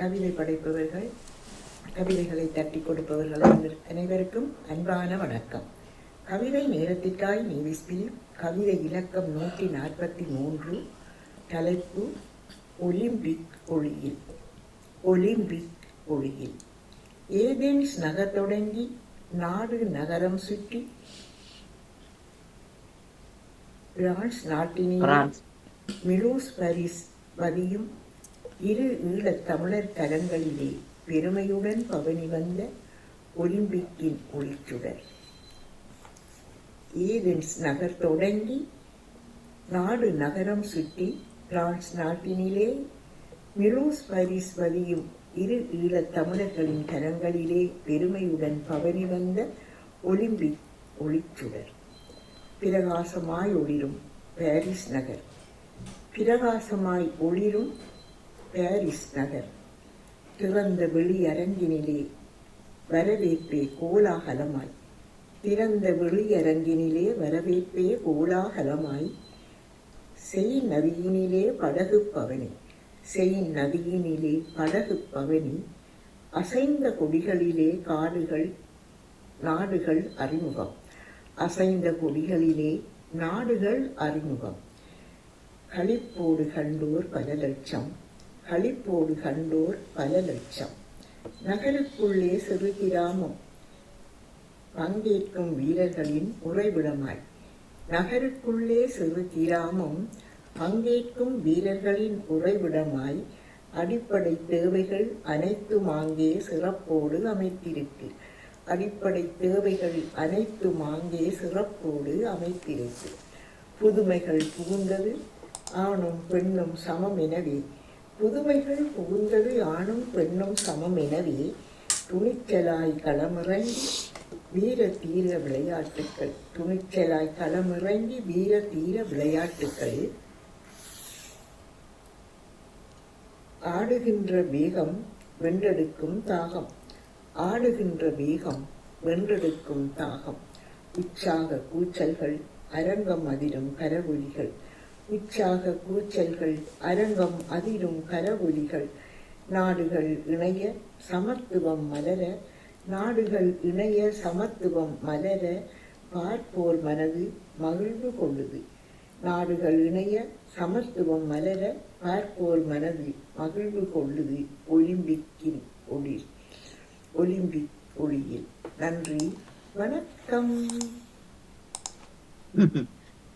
[SPEAKER 11] கவிதை படைப்பவர்கள், கவிதைகளை தட்டி கொடுப்பவர்கள் அனைவருக்கும் அன்பான வணக்கம். கவிதை நேரத்திற்காய் நேவிஸ்பில். கவிதை இலக்கம் 143. தலைப்பு ஒலிம்பிக் ஒளியில். ஒலிம்பிக் ஒளியில். ஏதென்ஸ் நகர் தொடங்கி நாடு நகரம் சுற்றி பிரான்ஸ் நாட்டினிலே மிலோஸ் பாரிஸ் பதியும் 2 ஈழத் தமிழர் கரங்களிலே பெருமையுடன் பவனி வந்த ஒலிம்பிக்கின் ஒளிச்சுடர். ஏதென்ஸ் நகர் தொடங்கி நாடு நகரம் சுற்றி பிரான்ஸ் நாட்டினிலே மிலோஸ் பாரிஸ் பதியும் 2 ஈழத் தமிழர்களின் கரங்களிலே பெருமையுடன் பவனி வந்த ஒலிம்பிக் ஒளிச்சுடர். பிரகாசமாய் ஒளிரும் பாரிஸ் நகர். பிரகாசமாய் ஒளிரும் பாரிஸ் நகர். திறந்த வெளி அரங்கினிலே வரவேற்பே கோலாகலமாய், திறந்த வெளியரங்கினிலே வரவேற்பே கோலாகலமாய், செய் நதியினிலே படகு பவனி, செய் நதியினிலே படகு பவனி, அசைந்த கொடிகளிலே காடுகள் நாடுகள் அறிமுகம், அசைந்த கொடிகளிலே நாடுகள் அறிமுகம், களிப்போடு கண்டோர் பல லட்சம், களிப்போடு கண்டோர் பல லட்சம், நகருக்குள்ளே சிறு கிராமம் பங்கேற்கும் வீரர்களின் உறைவிடமாய், நகருக்குள்ளே சிறு கிராமம் பங்கேற்கும் வீரர்களின் உறைவிடமாய், அடிப்படை தேவைகள் அனைத்தும் அங்கே சிறப்போடு அமைத்திருக்கு, அடிப்படை தேவைகள் அனைத்தும் அங்கே சிறப்போடு அமைத்திருக்கு, புதுமைகள் புகுந்தது ஆணும் பெண்ணும் சமம் எனவே, புதுமைகள் புகுந்தது ஆணும் பெண்ணும் சமம் எனவே, துணிச்சலாய் களமிறங்கி வீர தீர விளையாட்டுக்கள், துணிச்சலாய் களமிறங்கி வீர தீர விளையாட்டுக்கள், ஆடுகின்ற வேகம் வென்றெடுக்கும் தாகம், ஆடுகின்ற வேகம் வென்றெடுக்கும் தாகம், உற்சாக கூச்சல்கள் அரங்கம் அதிரும் கரவொலிகள், உற்சாக கூச்சல்கள் அரங்கம் அதிரும் கரவொலிகள், நாடுகள் இணைய சமத்துவம் மலர, நாடுகள் இணைய சமத்துவம் மலர, பார்ப்போர் மனது மகிழ்வு கொள்ளுது, நாடுகள் இணைய சமத்துவம் மலர, பார்ப்போர் மனது மகிழ்வு கொள்ளுது, ஒலிம்பிக்கின் ஒளி, ஒலிம்பிக் ஒளியில். நன்றி, வணக்கம்.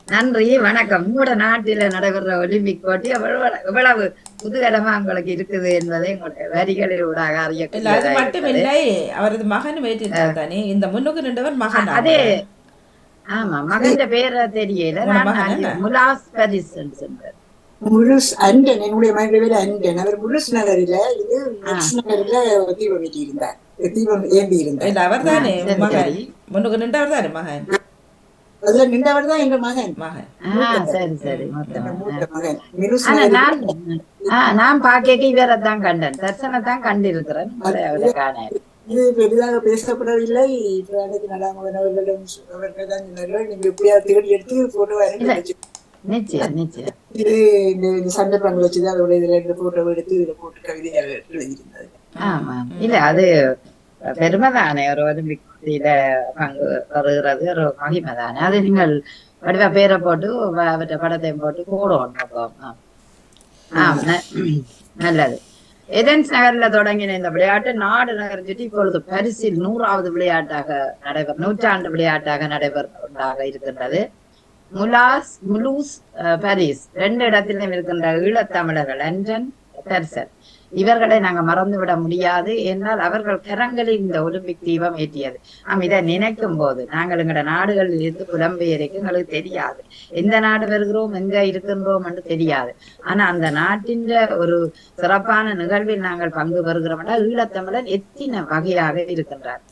[SPEAKER 1] நன்றி, வணக்கம். உங்களோட நாட்டில நடைபெற ஒலிம்பிக் போட்டி எவ்வளவு புதுகரமா உங்களுக்கு இருக்குது என்பதை உங்களுடைய வரிகளில் ஊடாக
[SPEAKER 2] இல்ல, அது மட்டுமில்லை, அவரது மகன் வேற்றிருந்தார் தானே, இந்த முன்னுக்கு நின்றவர் மகன்.
[SPEAKER 1] அதே, ஆமா, மகன் பேரை தெரியல. முலாஸ் பாரிஸ் என்பவர்.
[SPEAKER 9] முழுஸ் அண்டன், என்னுடைய மகனுடைய பேர் அண்டன். அவர் முழுஸ் நகரில, இது நகரில தீபம் ஏற்றி இருந்தார், தீபம் ஏந்தி இருந்தார்.
[SPEAKER 2] அவர் தானே மகன், முன்னுக்கு நின்றவர் தானே மகன்,
[SPEAKER 9] அதுல நின்றவர் தான் எங்க மகன்.
[SPEAKER 1] சரி சரி. நான் பாக்க இவரைத்தான் கண்டேன், தர்சனத்தான் கண்டிருக்கிறேன்.
[SPEAKER 9] இது பெரிதாக பேசப்படவில்லை. நடாமகன் அவர்கள் தான் சொன்னார்கள், நீங்க எப்படியாவது தேடி எடுத்து போட்டோ
[SPEAKER 1] நிச்சயம் நிச்சயம்
[SPEAKER 9] இது இந்த சந்தர்ப்பங்கள் வச்சுதான் அதோட இதுல இந்த போட்டோ எடுத்து இதுல போட்டு கவிதை எழுதியிருந்தது.
[SPEAKER 1] ஆமா, இல்ல அது பெருமைதானே, ஒரு ஒலிம்பிக்ல பங்கு வருகிறது ஒரு மகிமைதானே. அது நீங்கள் வடிவ பேரை போட்டு அவற்றை படத்தையும் போட்டு போடுவோம். நல்லது. ஏதென்ஸ் நகர்ல தொடங்கின இந்த விளையாட்டு நாடு நகர் சுற்றி இப்பொழுது பரிசில் 100வது விளையாட்டாக நடைபெறும், 100ஆண்டு விளையாட்டாக நடைபெறுவதாக இருக்கின்றது. முலூஸ் பாரிஸ் 2 இடத்திலும் இருக்கின்ற ஈழத்தமிழர்கள் அண்டன் பெர்சன், இவர்களை நாங்க மறந்துவிட முடியாது. என்றால் அவர்கள் கரங்களில் இந்த ஒலிம்பிக் தீபம் ஏற்றியது. இதை நினைக்கும் போது நாங்கள் எங்களோட நாடுகளில் இருந்து புலம்பெயருக்கு எங்களுக்கு தெரியாது, எந்த நாடு வருகிறோம் எங்க இருக்கின்றோம் என்று தெரியாது. ஆனா அந்த நாட்டின் ஒரு சிறப்பான நிகழ்வில் நாங்கள் பங்கு பெறுகிறோம். ஈழத்தமிழர் எத்தனை வகையாக இருக்கின்றார்,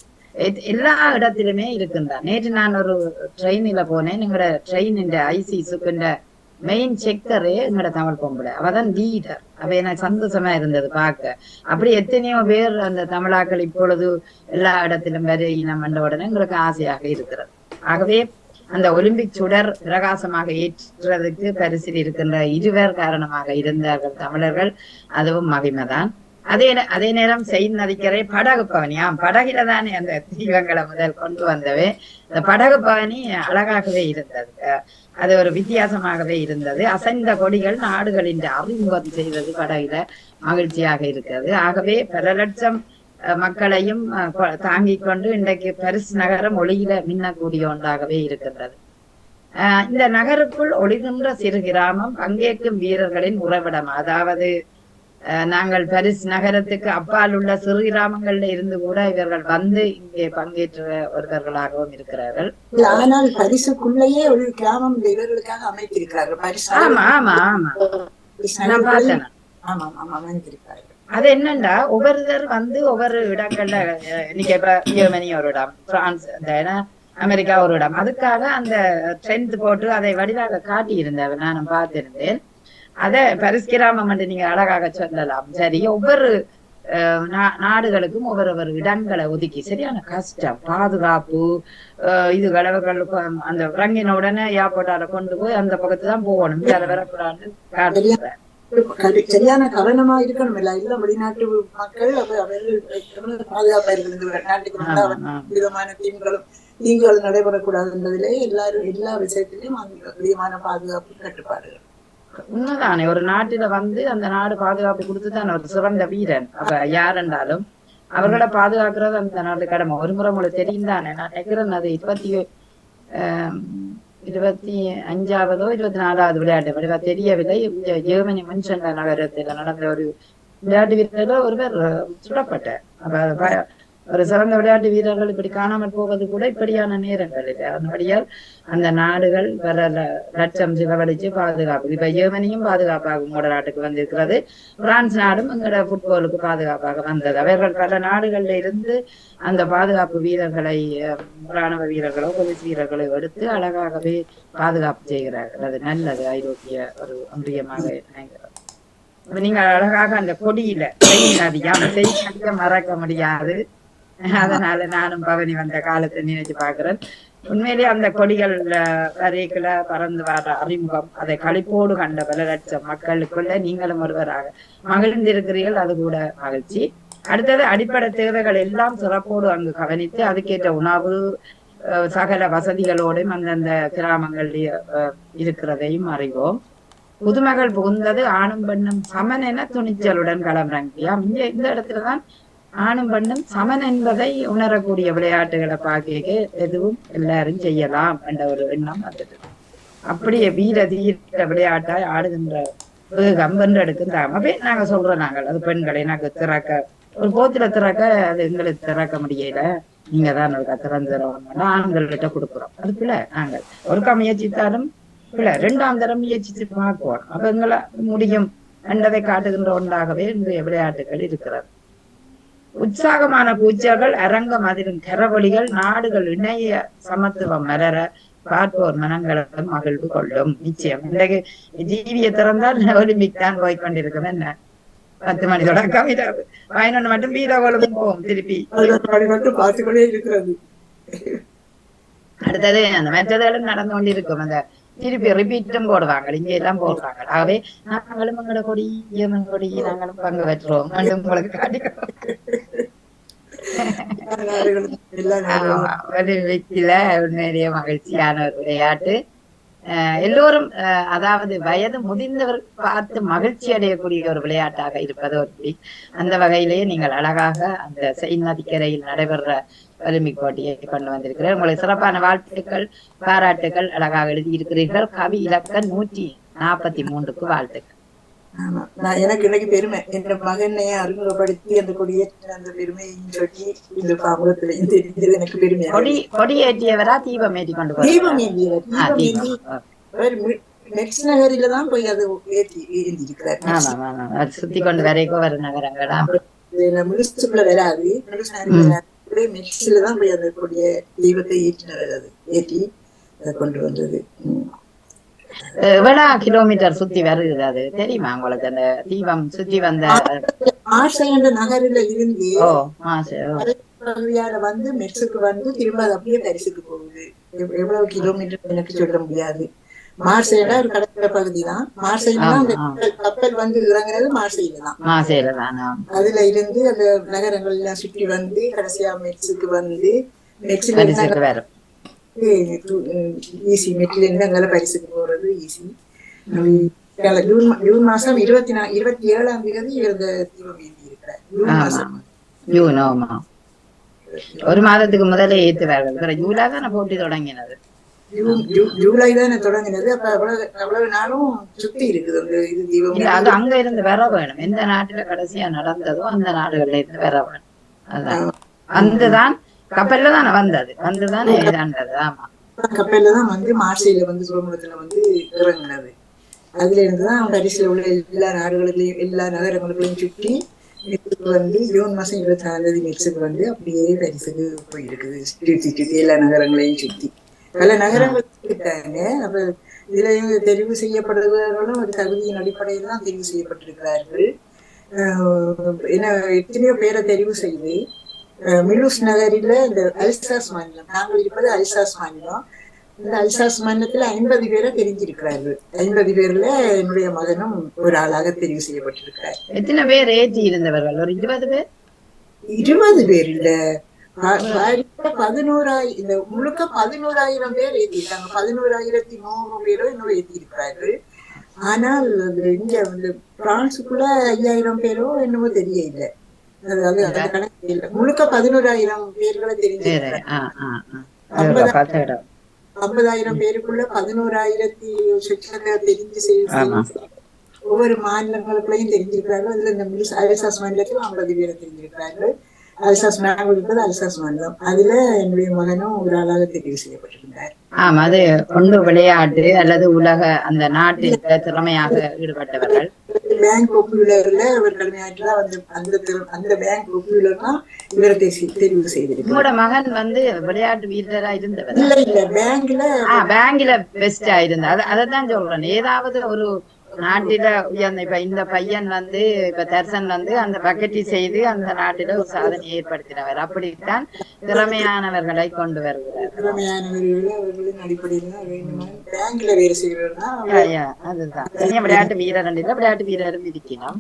[SPEAKER 1] எல்லா இடத்திலுமே இருக்கின்றார். நேற்று நான் ஒரு ட்ரெயினில போனேன். எங்களோட ட்ரெயின் ஐசிசுக்கு மெயின் செக்கரே எங்களோட தமிழ் பொம்பளை, அவதான் லீடர். அவ எனக்கு சந்தோஷமா இருந்தது பார்க்க. அப்படி எத்தனையோ பேர் அந்த தமிழாக்கள் இப்பொழுது எல்லா இடத்திலும் வர இனம் என்ற உடனே எங்களுக்கு ஆசையாக இருக்கிறது. ஆகவே அந்த ஒலிம்பிக் சுடர் பிரகாசமாக ஏற்றுறதுக்கு பரிசில் இருக்கின்ற 2 காரணமாக இருந்தார்கள் தமிழர்கள், அதுவும் மகிமைதான். அதே நேரம் செயின் நதிக்கரை படகு பவனி, படகில தானே அந்த தீபங்களை முதல் கொண்டு வந்தவே. இந்த படகு பவனி அழகாகவே இருந்தது, அது ஒரு வித்தியாசமாகவே இருந்தது. அசைந்த கொடிகள் நாடுகளின் அறிமுகம் செய்தது படகில மகிழ்ச்சியாக இருக்கிறது. ஆகவே பல லட்சம் மக்களையும் தாங்கிக் கொண்டு இன்றைக்கு பரிசு நகரம் ஒளியில மின்னக்கூடிய ஒன்றாகவே இருக்கின்றது. இந்த நகருக்குள் ஒளிகின்ற சிறு கிராமம் பங்கேற்கும் வீரர்களின் உறைவிடம். அதாவது நாங்கள் பரிசு நகரத்துக்கு அப்பால் உள்ள சிறு கிராமங்கள்ல இருந்து கூட இவர்கள் வந்து இங்கே பங்கேற்ற ஒருவர்களாகவும் இருக்கிறார்கள்.
[SPEAKER 9] ஆனால் பரிசுக்குள்ளேயே ஒரு கிராமம் இவர்களுக்காக அமைத்திருக்கிறார்கள்.
[SPEAKER 1] ஆமா ஆமா ஆமா, நான் பார்த்தேன். அது என்னண்டா, ஒவ்வொருத்தர் வந்து ஒவ்வொரு இடங்கள்ல, இன்னைக்கு இப்ப ஜெர்மனி ஒரு இடம், பிரான்ஸ், அமெரிக்கா ஒரு இடம், அதுக்காக அந்த ட்ரெண்ட் போட்டு அதை வடிவாக காட்டி இருந்தேன், நானும் பார்த்திருந்தேன். அத பரிசு கிராமம் என்று நீங்க அழகாக சொல்லலாம். சரி, ஒவ்வொரு நாடுகளுக்கும் ஒவ்வொரு இடங்களை ஒதுக்கி சரியான கஷ்டம் பாதுகாப்பு இதுகளை அந்த இறங்கின உடனே ஏர்போர்ட்டால கொண்டு போய் அந்த பக்கத்து தான் போகணும் வேற வரக்கூடாதுன்னு காட்டுறேன்.
[SPEAKER 9] சரியான கவனமா இருக்கணும் இல்ல வெளிநாட்டு மக்கள் அவர்கள் பாதுகாப்பா இருக்கிறது நாட்டுக்கு விதமான தீங்குகள் நடைபெறக்கூடாது என்பதிலே எல்லா விஷயத்திலையும் விதமான பாதுகாப்பு கட்டுப்பாடுகள்
[SPEAKER 1] உண்மைதானே. ஒரு நாட்டுல அந்த நாடு பாதுகாப்பு கொடுத்துதான் ஒரு சிறந்த வீரன் யார் என்றாலும் அவர்களை பாதுகாக்கிறது அந்த நாட்டு கடமை. ஒரு முறை உங்களுக்கு தெரியும் தானே, நான் நினைக்கிறேன் அது 25வது 24வது விளையாட்டு தெரியவில்லை. ஜெர்மனி மன்ஷன் நகரத்தில் நடந்த ஒரு விளையாட்டு வீரர்கள் ஒருவர் சுடப்பட்டார். அப்ப ஒரு சிறந்த விளையாட்டு வீரர்கள் இப்படி காணாமல் போவது கூட இப்படியான நேரங்கள் இல்லை. அதன்படியால் அந்த நாடுகள் வர லட்சம் செலவழிச்சு பாதுகாப்பு. இப்ப ஜெர்மனியும் பாதுகாப்பாக உங்களோட நாட்டுக்கு வந்திருக்கிறது. பிரான்ஸ் நாடும் எங்களோட ஃபுட்பாலுக்கு பாதுகாப்பாக வந்தது. அவர்கள் பல நாடுகள்ல இருந்து அந்த பாதுகாப்பு வீரர்களை ராணுவ வீரர்களோ போலீஸ் வீரர்களோ எடுத்து அழகாகவே பாதுகாப்பு செய்கிறார்கள். அது நல்லது. ஐரோப்பிய ஒரு ஒன்றியமாக நினைக்கிறது. நீங்க அழகாக அந்த கொடியில செய்ய மறக்க முடியாது. அதனால நானும் பவனி வந்த காலத்தை நினைச்சு பாக்குறேன். உண்மையிலேயே அந்த கொடிகள் வரைக்குல பறந்து வர அறிமுகம் அதை களிப்போடு கண்ட பல லட்சம் மக்களுக்குள்ள நீங்களும் ஒருவராக மகிழ்ந்திருக்கிறீர்கள். அது கூட மகிழ்ச்சி. அடுத்தது அடிப்படை தேவைகள் எல்லாம் சிறப்போடு அங்கு கவனித்து அதுக்கேற்ற உணவு சகல வசதிகளோடும் அந்தந்த கிராமங்களில் இருக்கிறதையும் அறிவோம். புதுமகள் புகுந்தது ஆணும் பெண்ணும் சமன் என துணிச்சலுடன் களமிறங்கியா. இந்த இடத்துலதான் ஆணும் பெண்ணும் சமன் என்பதை உணரக்கூடிய விளையாட்டுகளை பார்க்க எதுவும் எல்லாரும் செய்யலாம் என்ற ஒரு எண்ணம் வந்தது. அப்படியே வீர தீர விளையாட்டாய் ஆடுகின்ற வேகம் வென்றெடுக்கும் தாமவே நாங்க சொல்றோம். நாங்கள் அது பெண்களை நாங்க திறக்க ஒரு போத்துல திறக்க அது எங்களுக்கு திறக்க முடியல, நீங்க தான் திறந்துறோம் ஆண்கள்கிட்ட கொடுக்குறோம். அதுக்குள்ள நாங்கள் ஒருக்கா முயற்சித்தாலும் இல்ல 2ஆம் தரம் முயற்சிச்சு பார்ப்போம். அப்ப எங்களை முடியும் என்றதை காட்டுகின்ற ஒன்றாகவே இன்றைய விளையாட்டுகள் இருக்கிறது. உற்சாகமான பூச்சைகள் அரங்கம் அதிலும் கரவொலிகள் நாடுகள் இணைய சமத்துவம் மலர பார்ப்போர் மனங்களும் மகிழ்வு கொள்ளும். நிச்சயம் இன்றைக்கு ஜீவியை திறந்தால் ஒலிம்பிக் தான் போய்கொண்டிருக்கும். என்ன 10 மணி தொடக்கம் 11 மட்டும் வீரர்களும் போவோம் திருப்பி
[SPEAKER 9] பார்த்துக்கொண்டே இருக்கிறது.
[SPEAKER 1] அடுத்தது அந்த மற்றதுகளும் நடந்து கொண்டிருக்கும். அந்த திருப்பி ரிப்பீட்டும் போடுவாங்க, இங்க எல்லாம் போடுறாங்க. ஆகவே நாங்களும் எங்களோட கொடி கொடி நாங்களும் பங்கு பெற்றோம். உங்களுக்கு காட்டிக்கிறோம். உண்மையிலேயே மகிழ்ச்சியான ஒரு விளையாட்டு. எல்லோரும் அதாவது வயது முதிர்ந்தவர் பார்த்து மகிழ்ச்சி அடையக்கூடிய ஒரு விளையாட்டாக இருப்பது ஒரு அந்த வகையிலேயே நீங்கள் அழகாக அந்த செயின் நதிக்கரையில் நடைபெற ஒலிம்பிக் போட்டியை கொண்டு வந்திருக்கிறீர்கள். உங்களுக்கு சிறப்பான வாழ்த்துக்கள் பாராட்டுகள் அழகாக எழுதியிருக்கிறீர்கள். கவி இலக்கம் 143க்கு வாழ்த்துக்கள்.
[SPEAKER 9] ஆமா, நான் எனக்கு இன்னைக்கு பெருமை என் மகனையே அறிமுகப்படுத்தி அந்த கொடியேற்ற அந்த பெருமையும் சொல்லி இந்த பாமுகத்திலையும் தெரிஞ்சது எனக்கு பெருமை.
[SPEAKER 1] கொடியேற்றியவரா தீபம் ஏற்றி கொண்டு
[SPEAKER 9] தீபம் நெக்ஸ்ட் நகரில தான் போய் அது ஏற்றி இருக்கிறார்.
[SPEAKER 1] சுத்தி கொண்டு வரைக்கும் வர நகரங்களா
[SPEAKER 9] முழுசுக்குள்ள வராது, மெக்ஸ்ல தான் போய் அந்த கொடிய தீபத்தை ஏற்றினவர் அது ஏற்றி அதை கொண்டு வந்தது.
[SPEAKER 1] எவ்வளவு கிலோமீட்டர் சுத்தி வருகிறது அது தெரியுமா உங்களுக்கு? அந்த தீபம் சுத்தி வந்த
[SPEAKER 9] மாசை என்ற நகரில இருந்து பகுதியால வந்து மெக்ஸுக்கு வந்து திரும்ப அது அப்படியே பரிசுக்கு போகுது. எவ்வளவு கிலோமீட்டர் எனக்கு சொல்ல முடியாது. மார்சைல ஒரு கடற்கரை பகுதி தான். மார்சைல அந்த கப்பல் வந்து இறங்குறது மார்சைல தான். அதுல இருந்து அந்த நகரங்கள் எல்லாம் சுற்றி வந்து கடைசியா மெக்ஸுக்கு வந்து மெக்ஸில ஈஸி மெட்ல இருந்து அங்கால பரிசுக்கு போறது ஈஸி. ஜூன் மாசம் 27ஆம் தேதி இந்த தீபம் ஏற்றி இருக்கிறார்.
[SPEAKER 1] ஜூன் மாசம் ஒரு மாதத்துக்கு முதல்ல ஏற்றுவார்கள். ஜூலை தானே போட்டி தொடங்கினது.
[SPEAKER 9] ஜூலை தானே தொடங்கினது. அப்ப அவ்வளவு நாளும் சுத்தி இருக்குது அந்த இது தீபம்.
[SPEAKER 1] அது அங்க இருந்து வர வேணும். எந்த நாட்டுல கடைசியா நடந்ததோ அந்த நாடுகள்ல இருந்து வர வேணும். அதான் அந்துதான் கப்பல்ல தானே வந்தது, வந்துதான் இதாண்டது. ஆமா,
[SPEAKER 9] கப்பல்ல தான் வந்து மார்சைல வந்து சுரங்கத்துல வந்து இறங்கினது. அதுல இருந்துதான் பரிசுல உள்ள எல்லா நாடுகளுக்குள்ளயும் எல்லா நகரங்களுக்குள்ளயும் சுற்றி மெக்ஸுக்கு வந்து ஜூன் மாசம் 26ஆம் தேதி மெக்ஸுக்கு வந்து அப்படியே பரிசுக்கு போயிருக்குது. சுற்றி எல்லா நகரங்களையும் சுத்தி பல நகரங்கள் இருக்காங்க. அப்ப இதுல தெரிவு செய்யப்படுறவர்களும் ஒரு தகுதியின் அடிப்படையில் தான் தெரிவு செய்யப்பட்டிருக்கிறார்கள். என்ன எத்தனையோ பேரை தெரிவு செய்து மிலூஸ் நகரில இந்த அல்சாஸ் மாநிலம், நாங்கள் இருப்பது அல்சாஸ் மாநிலம். இந்த அல்சாஸ் மாநிலத்துல 50 பேரை தெரிஞ்சிருக்கிறார்கள். 50 பேர்ல என்னுடைய மகனும் ஒரு ஆளாக தெரிவு செய்யப்பட்டிருக்கிறார்.
[SPEAKER 1] எத்தனை பேர் ஏற்றி இருந்தவர்கள்? ஒரு 20 பேர்.
[SPEAKER 9] 20 பேர் இல்ல, 11,000, இந்த முழுக்க 11,000 பேர் ஏற்றிருக்காங்க. 11,100 பேரோ என்னோட ஏற்றி இருக்கிறார்கள். ஆனால் இங்க வந்து பிரான்சுக்குள்ள 5,000 பேரோ என்னமோ தெரிய இல்லை. அதாவது அந்த கணக்கு இல்லை. முழுக்க 11,000 பேர்களை தெரிஞ்சிருக்கிறாங்க. 50,000 பேருக்குள்ள 11,000 சுற்றத்தை தெரிஞ்சு செய்து ஒவ்வொரு மாநிலங்களுக்குள்ளையும் தெரிஞ்சிருக்கிறார்கள். அதுல இந்த அல்சாஸ் மாநிலத்தில் 50 பேரை தெரிஞ்சிருக்கிறார்கள். அல்சாஸ் நாங்கள் இருப்பது அல்சாஸ் மாநிலம். அதுல என்னுடைய மகனும் ஒரு ஆளாக தெரிவு செய்யப்பட்டிருந்தார்.
[SPEAKER 1] ஆமா, அது ஒன்று விளையாட்டு அல்லது உலக அந்த நாட்டில் திறமையாக ஈடுபட்டவர்கள்.
[SPEAKER 9] பேங்க் பாப்புலர்ல இவர் கடமையாற்றா அந்த பேங்க் பாப்புலர் தான் இவரை தெரிவு செய்திருக்கு.
[SPEAKER 1] உங்களோட மகன் வந்து விளையாட்டு வீரரா இருந்தவர்?
[SPEAKER 9] இல்ல இல்ல,
[SPEAKER 1] பேங்க்ல பெஸ்டா இருந்தா. அதைத்தான் சொல்றேன். ஏதாவது ஒரு நாட்டில உயர்ந்த இப்ப இந்த பையன் வந்து இப்ப தர்சன் வந்து அந்த பக்கெட்டி செய்து அந்த நாட்டில ஒரு சாதனை ஏற்படுத்தினவர். அப்படித்தான் திறமையானவர்களை கொண்டு வருகிறார்.
[SPEAKER 9] திறமையானவர்களின் அடிப்படையில் பேங்க்ல வேலை செய்யறதுனா
[SPEAKER 1] அதுதான். விளையாட்டு வீரர் விளையாட்டு வீரரும் இருக்கணும்.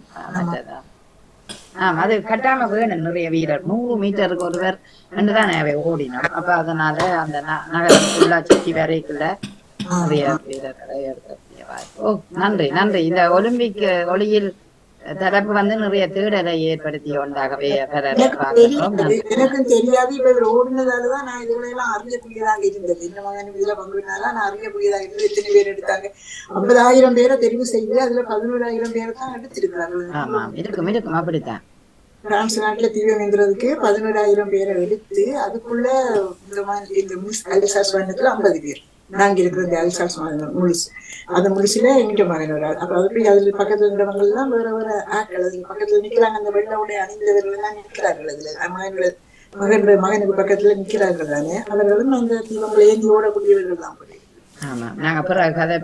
[SPEAKER 1] அது கட்டாம வேணும். நிறைய வீரர் 100 மீட்டருக்கு ஒருவர் என்றுதான் ஓடினோம். அப்ப அதனால அந்த நகரம் ஃபுல்லா சுற்றி வரைக்குள்ள நிறைய வீரர்களை எடுக்க. நன்றி நன்றி. இந்த ஒலிம்பிக் ஒளியில் தரப்பு வந்து நிறைய தேடலை ஏற்படுத்திய ஒன்றாகவே
[SPEAKER 9] எனக்கும் தெரியாது. இவர் ஓடினதாலதான் நான் இதுகளெல்லாம் அறியக்கூடியதாக இருந்தது. இந்த மகன் இதுல பங்குனால நான் அறியக்கூடியதாக இருந்தது. எத்தனை பேர் எடுத்தாங்க? 50,000 பேரை தெரிவு செய்து அதுல 11,000 பேரை தான் எடுத்திருக்கிறார்கள்.
[SPEAKER 1] ஆமா, இருக்கும் இருக்கும். அப்படித்தான்
[SPEAKER 9] பிரான்ஸ் நாட்டுல தீவிரம் என்கிறதுக்கு 11,000 பேரை எடுத்து அதுக்குள்ள இந்த அல்சாஸ் மாநிலத்துல 50 பேர். நாங்க இருக்கிற இந்த அல்சாஸ் மாநிலம் முழுசு, அந்த முழுசுல எங்கிட்ட மகன் வராது. அப்ப அதுக்கு அதுல பக்கத்துல இருக்கிறவங்க எல்லாம் வேற வேற ஆட்கள் அதுல பக்கத்துல நிக்கிறாங்க. அந்த வெள்ளவுடைய அணிந்தவர்கள் எல்லாம் நிற்கிறார்கள். அதுல மகனுக்கு பக்கத்துல நிக்கிறார்கள் தானே. அவர்களும் அந்த தீவங்களை ஏந்தி ஓடக்கூடியவர்கள் தான்.
[SPEAKER 1] ஆமா, நாங்க அப்புறம் கதை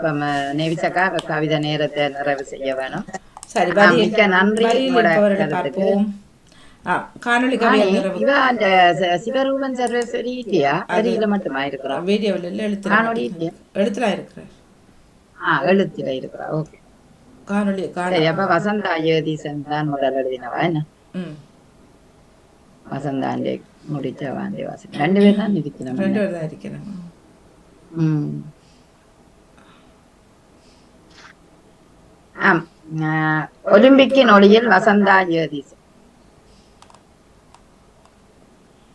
[SPEAKER 1] நெவிசக்கா கவிதை நேரத்தை நிறைவு செய்ய வேணும்.
[SPEAKER 2] சரி,
[SPEAKER 1] நன்றி. சிவரூபன் சர்வேஸ்வரி அரியில மட்டுமா இருக்கிறோம்? எழுத்துல இருக்கிறா. ஓகே, சரி. அப்ப வசந்தா ஜெகதீசன் தான் முதல் எழுதினவா என்ன? வசந்தாண்டே முடிச்ச வாண்டி வாசன் 2 பேர் தான் இருக்கிறோம். ஒலிம்பிக்கின் ஒளியில் வசந்தா ஜெகதீசன்.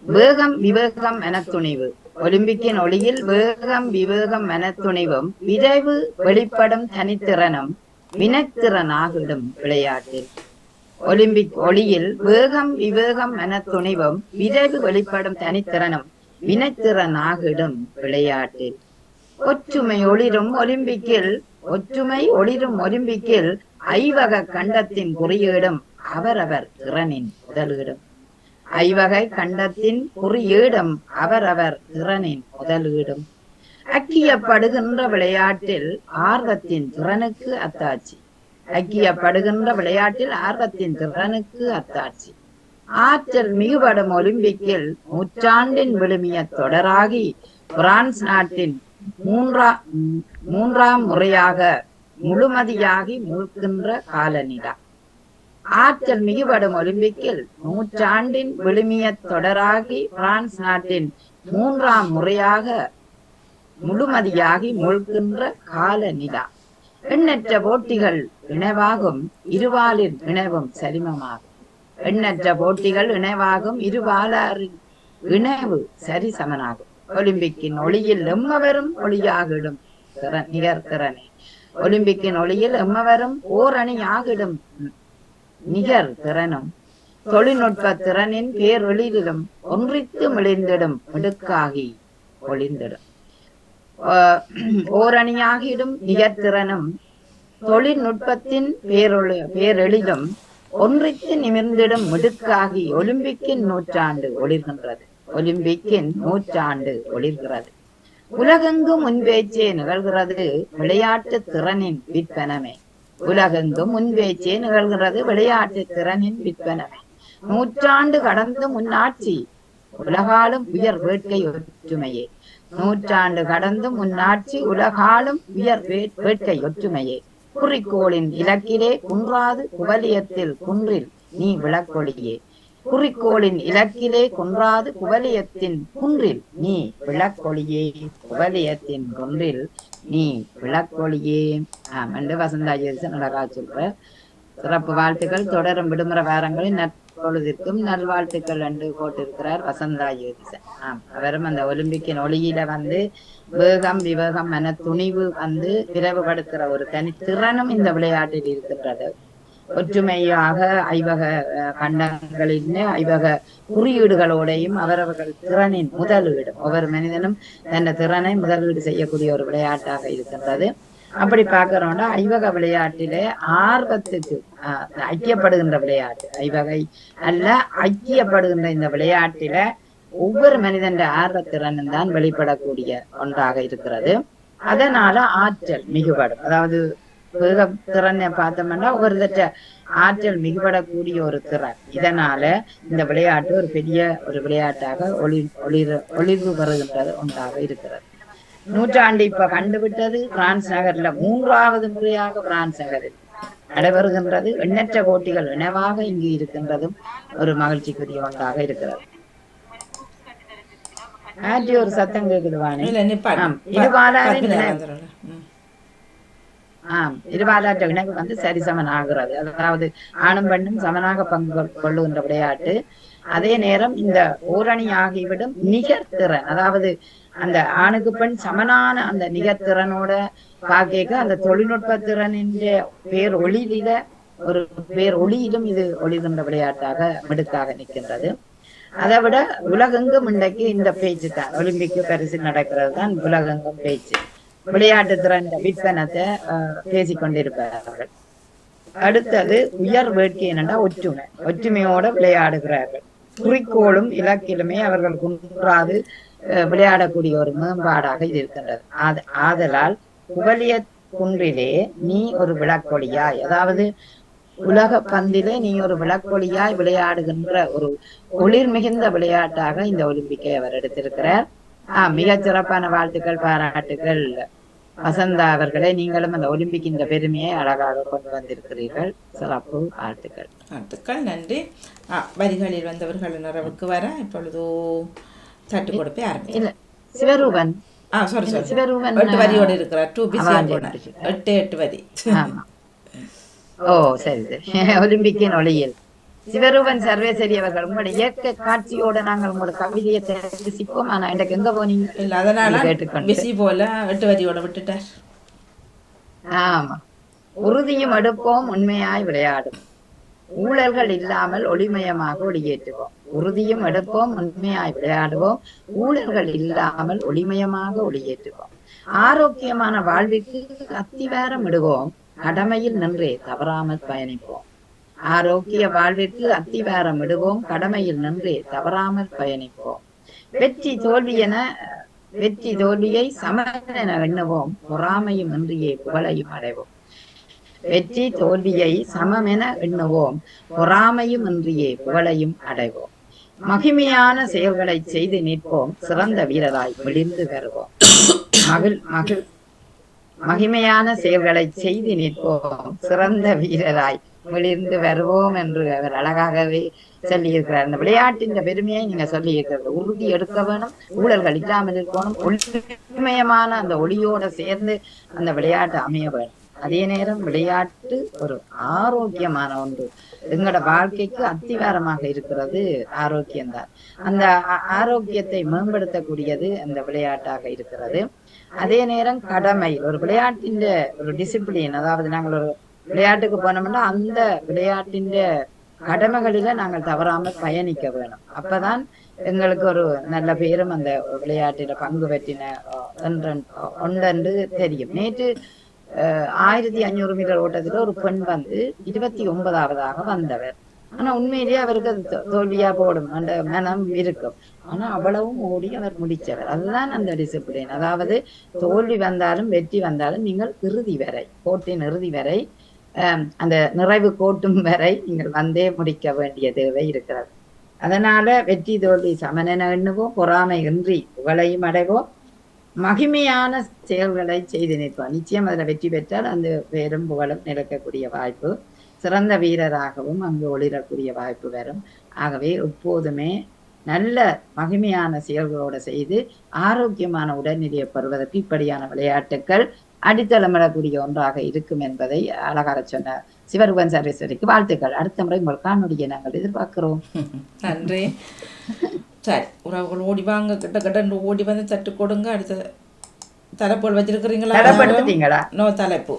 [SPEAKER 1] வேகம் விவேகம் என துணிவு. ஒலிம்பிக்கின் ஒளியில் வேகம் விவேகம் என துணிவும் விரைவு வெளிப்படும் தனித்திறனும் வினைத்திறனாகிடும் விளையாட்டில். ஒலிம்பிக் ஒளியில் வேகம் விவேகம் என துணிவும் விரைவு வெளிப்படும் தனித்திறனும் வினைத்திறனாகிடும் விளையாட்டில். ஒற்றுமை ஒளிரும் ஒலிம்பிக்கில் ஐவக கண்டத்தின் குறியீடும் அவரவர் திறனின் முதலீடும். ஐவகை கண்டத்தின் குறியீடும் அவரவர் திறனின் முதலீடும். ஐக்கியப்படுகின்ற விளையாட்டில் ஆர்வத்தின் திறனுக்கு அத்தாட்சி. ஆற்றல் மிகுபடும் ஒலிம்பிக்கில் நூற்றாண்டின் விழுமிய தொடராகி பிரான்ஸ் நாட்டின் மூன்றாம் முறையாக முழுமதியாகி முழுக்கின்ற காலநிலா. ஆற்றல் மிகுபடும் ஒலிம்பிக்கில் நூற்றாண்டின் விழுமிய தொடராகி பிரான்ஸ் நாட்டின் 3ஆம் முறையாக முழுமதியாகி முழுக்கின்ற கால நிலா. எண்ணற்ற போட்டிகள் இணைவாகும் இருவாலின் இணைவும் சரிமமாகும். எண்ணற்ற போட்டிகள் இணைவாகும் இருவாளின் இணைவு சரிசமனாகும். ஒலிம்பிக்கின் ஒளியில் எம்மவரும் ஒளியாகிடும் நிகர்திறனே. ஒலிம்பிக்கின் ஒளியில் எம்மவரும் ஓரணியாகிடும் நிகர் திறனும் தொழில்நுட்ப திறனின் பேரொளியிலும் ஒன்றித்து மிளிந்திடும் மிடுக்காகி ஒளிந்திடும். ஓரணியாகிடும் நிகர்திறனும் தொழில்நுட்பத்தின் பேரெழிலும் ஒன்றித்து நிமிர்ந்திடும் மிடுக்காகி ஒலிம்பிக்கின் நூற்றாண்டு ஒளிர்கின்றது. உலகெங்கும் முன்பேச்சே நிகழ்கிறது விளையாட்டு திறனின் விற்பனமே. உலகெங்கும் முன்பேச்சே நிகழ்கிறது விளையாட்டு திறனின் விற்பனை. நூற்றாண்டு கடந்து முன்னாட்சி உலகாலும் உயர் வேட்கை ஒற்றுமையே. நூற்றாண்டு கடந்து முன்னாட்சி உலகாலும் உயர் வேட்கை ஒற்றுமையே. குறிக்கோளின் இலக்கிலே குன்றாது குவலியத்தில் குன்றில் நீ விளக்கொளியே. குறிக்கோளின் இலக்கிலே குன்றாது குவலியத்தின் குன்றில் நீ விளக்கொளியே. குவலியத்தின் குன்றில் நீ விளக்கொளியே. என்று வசந்தா ஜெயசன் அழகா சொல்ற. சிறப்பு வாழ்த்துக்கள். தொடரும் விடுமுறை வாரங்களில் நற்பொழுதிற்கும் நல்வாழ்த்துக்கள் என்று போட்டிருக்கிறார் வசந்தா ஜெயசன். அவரும் அந்த ஒலிம்பிக்கின் ஒளியில வேகம் விவேகம் என துணிவு விரைவுபடுத்துற ஒரு தனித்திறனும் இந்த விளையாட்டில் இருக்கின்றது. ஒற்றுமையாக ஐவக கண்டங்களின் ஐவக குறியீடுகளோடையும் அவரவர்கள் திறனின் முதலீடு, ஒவ்வொரு மனிதனும் தன்னை திறனை முதலீடு செய்யக்கூடிய ஒரு விளையாட்டாக இருக்கின்றது. அப்படி பார்க்கிறோம்னா ஐவக விளையாட்டிலே ஆர்வத்துக்கு ஐக்கியப்படுகின்ற விளையாட்டு, ஐவகை அல்ல ஐக்கியப்படுகின்ற இந்த விளையாட்டில ஒவ்வொரு மனிதன் ஆர்வத்திறனும் தான் வெளிப்படக்கூடிய ஒன்றாக இருக்கிறது. அதனால ஆற்றல் மிகுபடும். அதாவது திறனை பார்த்தோம்னா ஒரு ஆற்றல் மிகுபடக்கூடிய ஒரு திறன். இதனால இந்த விளையாட்டு ஒரு பெரிய ஒரு விளையாட்டாக ஒளிர்வு பெறுகின்றது ஒன்றாக இருக்கிறது. நூற்றாண்டு இப்ப கண்டுவிட்டது பிரான்ஸ் நகர்ல 3வது முறையாக பிரான்ஸ் நகரில் நடைபெறுகின்றது. எண்ணற்ற போட்டிகள் இணைவாக இங்கு இருக்கின்றதும் ஒரு மகிழ்ச்சிக்குரிய ஒன்றாக இருக்கிறது. ஆற்றி ஒரு சத்தம் கேக்குதுவானே. இருபாலாற்ற இணைவு சரிசமன் ஆகிறது. அதாவது ஆணும் பெண்ணும் சமனாக பங்கு கொள்ளுகின்ற விளையாட்டு. அதே நேரம் இந்த ஓரணி ஆகிவிடும் நிகர்த்திறன், அதாவது அந்த ஆணுக்கு பெண் சமனான அந்த நிகர்த்திறனோட பார்க்க அந்த தொழில்நுட்ப திறனின் பேர் ஒளியில ஒரு பேர் ஒளியிலும் இது ஒளிகின்ற விளையாட்டாக மிடுக்காக நிற்கின்றது. அதை விட உலகெங்கும் இன்றைக்கு இந்த பேச்சு தான், ஒலிம்பிக்கு பரிசு நடக்கிறது தான் உலகெங்கும் பேச்சு. விளையாட்டு திறன் விற்பனத்தை பேசிக்கொண்டிருப்பார்கள். அடுத்தது உயர் வேட்கை என்னன்னா ஒற்றுமை. ஒற்றுமையோட விளையாடுகிறார்கள். குறிக்கோளும் இலக்கிலுமே அவர்கள் குன்றாது விளையாடக்கூடிய ஒரு மேம்பாடாக இது இருக்கின்றது. ஆதலால் குவலிய குன்றிலே நீ ஒரு விளக்கொளியாய், அதாவது உலக பந்திலே நீ ஒரு விளக்கொளியாய் விளையாடுகின்ற ஒரு ஒளிர் மிகுந்த விளையாட்டாக இந்த ஒலிம்பிக்கை அவர் எடுத்திருக்கிறார். மிகச் சிறப்பான வாழ்த்துக்கள், பாராட்டுகள் வசந்தா அவர்களே. நீங்களும் அந்த ஒலிம்பிக் இந்த பெருமையை அழகாக கொண்டு வந்திருக்கிறீர்கள். சிறப்பு வாழ்த்துக்கள்.
[SPEAKER 2] வாழ்த்துக்கள், நன்றி. வரிகளில் வந்தவர்கள் நிறைவுக்கு வர இப்பொழுதோ தட்டு கொடுப்பே ஆரம்பிச்சு
[SPEAKER 1] சிவரூபன்
[SPEAKER 2] சிவரூபன் 8 வரியோடு இருக்கிறார். 8 வரி.
[SPEAKER 1] ஓ சரி சரி. ஒலிம்பிக்கின் ஒளியில் சிவரூபன் சர்வேசரி அவர்கள் உங்களுடைய இயற்கை காட்சியோட நாங்கள் உங்களோட கவிதையை தெரிவிப்போம். ஆனா எனக்கு எங்க போனீங்க?
[SPEAKER 2] இல்ல, அதனால பிஸி போல 8 வரியோட விட்டுட்டார்.
[SPEAKER 1] ஆமா. உறுதியும் எடுப்போம், உண்மையாய் விளையாடும், ஊழல்கள் இல்லாமல் ஒளிமயமாக ஒளியேற்றுவோம். உறுதியும் எடுப்போம், உண்மையாய் விளையாடுவோம், ஊழல்கள் இல்லாமல் ஒளிமயமாக ஒளியேற்றுவோம். ஆரோக்கியமான வாழ்விற்கு அத்திவாரம் இடுவோம், கடமையில் நின்றே தவறாமல் பயணிப்போம். ஆரோக்கிய வாழ்விற்கு அத்திவாரம் இடுவோம், கடமையில் நின்றே தவறாமல் பயணிப்போம். வெற்றி தோல்வியை சமமென எண்ணுவோம், பொறாமையும் இன்றியே புகழையும் அடைவோம். வெற்றி தோல்வியை சமமென எண்ணுவோம், பொறாமையும் இன்றியே புகழையும் அடைவோம். மகிமையான செயல்களை செய்து நிற்போம், சிறந்த வீரராய் விழிந்து வருவோம். மகிமையான செயல்களை செய்து நிற்போம், சிறந்த வீரராய் விழிந்து வருவோம் என்று அவர் அழகாகவே சொல்லியிருக்கிறார். இந்த விளையாட்டின் பெருமையை நீங்க சொல்லி இருக்கிறது. உறுதி எடுக்க வேணும், ஊழல்கள் இல்லாமல் இருக்கணும், ஒளிமயமான அந்த ஒளியோட சேர்ந்து அந்த விளையாட்டு அமைய வேணும். அதே நேரம் விளையாட்டு ஒரு ஆரோக்கியமான ஒன்று. எங்களோட வாழ்க்கைக்கு அத்திவாரமாக இருக்கிறது ஆரோக்கியம்தான். அந்த ஆரோக்கியத்தை மேம்படுத்தக்கூடியது அந்த விளையாட்டாக இருக்கிறது. அதே நேரம் கடமை, ஒரு விளையாட்டின் ஒரு டிசிப்ளின், அதாவது நாங்கள் ஒரு விளையாட்டுக்கு போனோம்னா அந்த விளையாட்டின் கடமைகளில நாங்கள் தவறாமல் பயணிக்க வேணும். அப்பதான் எங்களுக்கு ஒரு நல்ல பேரும் அந்த விளையாட்டில பங்கு பெற்றின ஒன்றென்று தெரியும். நேற்று 1500 மீட்டர் ஓட்டத்துல ஒரு பெண் 29வது வந்தவர். ஆனா உண்மையிலேயே அவருக்கு அது தோல்வியா போடும் அந்த மனம் இருக்கும். ஆனா அவ்வளவும் ஓடி அவர் முடிச்சவர். அதுதான் அந்த டிசிப்ளின். அதாவது தோல்வி வந்தாலும் வெற்றி வந்தாலும் நீங்கள் இறுதி வரை, போட்டின் இறுதி வரை அந்த நிறைவு கோட்டும் வரை நீங்கள் வந்தே முடிக்க வேண்டிய தேவை இருக்கிறது. அதனால வெற்றி தோல்வி சமனென எண்ணுவோம், பொறாமை இன்றி புகழையும் அடைவோம், மகிமையான செயல்களை செய்து நிற்போம். நிச்சயம் அதில் வெற்றி பெற்றால் அந்த பேரும் புகழும் நிலைக்கக்கூடிய வாய்ப்பு, சிறந்த வீரராகவும் அங்கு ஒளிரக்கூடிய வாய்ப்பு வரும். ஆகவே எப்போதுமே நல்ல மகிமையான செயல்களோடு செய்து ஆரோக்கியமான உடல்நிலையை பெறுவதற்கு இப்படியான விளையாட்டுக்கள் அடித்தளமிடக்கூடிய ஒன்றாக இருக்கும் என்பதை அழகாக சொன்ன சிவருவன் சர்வேஸ்வரிக்கு வாழ்த்துக்கள். அடுத்த முறை உங்கள் காணொலியை நாங்கள் எதிர்பார்க்கிறோம்.
[SPEAKER 2] நன்றி. சரி, உறவுகள் ஓடி வாங்க, கிட்ட ஓடி வந்து தட்டு கொடுங்க. அடுத்த தலைப்புகள் வச்சிருக்கிறீங்களா?
[SPEAKER 1] தலைப்படுத்தீங்களா?
[SPEAKER 2] நோ தலைப்பு.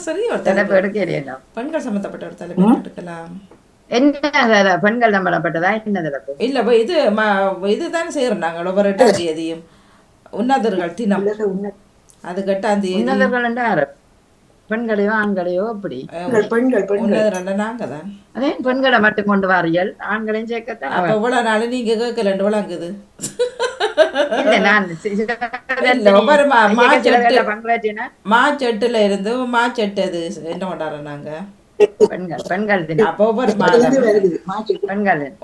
[SPEAKER 2] சரி, ஒரு
[SPEAKER 1] தலைப்பு எடுக்க
[SPEAKER 2] பெண்கள் சம்பந்தப்பட்ட ஒரு தலைப்பு எடுக்கலாம்.
[SPEAKER 1] என்ன பெண்கள் சம்பந்தப்பட்டதா? என்ன தலைப்பு?
[SPEAKER 2] இல்ல, இது இதுதான் செய்யறோம் நாங்கள் ஒவ்வொரு 8ஆம் தேதியும் உன்னதர்கள் தினம். அது 8ஆம் தேதி.
[SPEAKER 1] உன்னதர்கள் பெண்களையோ ஆண்களையோ? அப்படி
[SPEAKER 2] உன்னதர்கள் நாங்க தான்.
[SPEAKER 1] அதே பெண்களை மட்டும் கொண்டு வாரியல், ஆண்களையும் சேர்க்கத்தான்.
[SPEAKER 2] அப்ப இவ்வளவு நாள் நீங்க கேட்கலண்டு விளங்குது. மார்ச் 8ல இருந்து மார்ச் 8 அது என்ன கொண்டாடுறோம் நாங்க
[SPEAKER 1] பெண்கள் தினம்.
[SPEAKER 2] அப்போ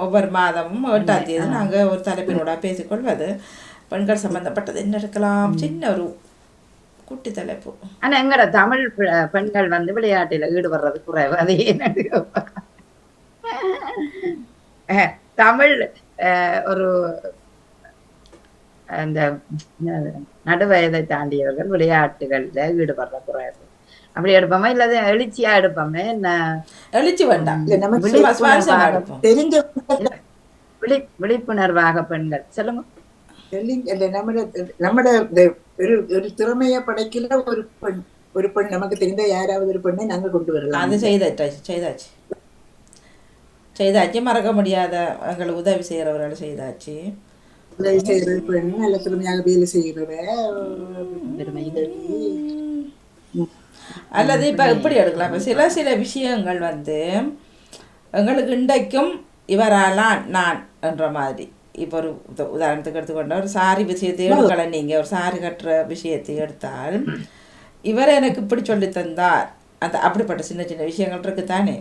[SPEAKER 2] ஒவ்வொரு மாதமும் 8ஆம் தேதி நாங்க ஒரு தலைப்பினோட பேசிக்கொள்வது. பெண்கள் சம்பந்தப்பட்டது என்ன இருக்கலாம்? சின்ன ஒரு குட்டி தலைப்பு.
[SPEAKER 1] ஆனா எங்கட தமிழ் பெண்கள் வந்து விளையாட்டுல ஈடுபடுறது குறைவு. அது என்ன தமிழ் ஒரு அந்த நடுவயதை தாண்டியவர்கள் விளையாட்டுகள்ல ஈடுபடுற குறைவு. அப்படி எடுப்போமே, இல்லாத எழுச்சியா எடுப்போமே. என்ன எழுச்சி வேண்டாம், விழிப்புணர்வாக பெண்கள் சொல்லுங்க.
[SPEAKER 9] ஒரு திறமைய படைக்கல ஒரு பெண் நமக்கு தெரிந்த யாராவது ஒரு பெண்ணை நாங்க கொண்டு வரலாம்.
[SPEAKER 2] அது செய்தாச்சு மறக்க முடியாத எங்களுக்கு உதவி செய்யறவர்கள் செய்தாச்சு.
[SPEAKER 9] உதவி செய்யறது பெண் நல்ல திறமையாக வேலை செய்யறவ
[SPEAKER 2] அல்லது இப்ப எப்படி எடுக்கலாம்? இப்ப சில விஷயங்கள் வந்து எங்களுக்கு இன்றைக்கும் இவராலாம் நான் என்ற மாதிரி. இப்போ ஒரு உதாரணத்துக்கு எடுத்துக்கொண்ட ஒரு சாரி விஷயத்தை எடுக்கலை. நீங்கள் ஒரு சாரி கட்டுற விஷயத்தை எடுத்தால் இவர் எனக்கு இப்படி சொல்லி தந்தார், அந்த அப்படிப்பட்ட சின்ன சின்ன விஷயங்கள் இருக்குத்தானே.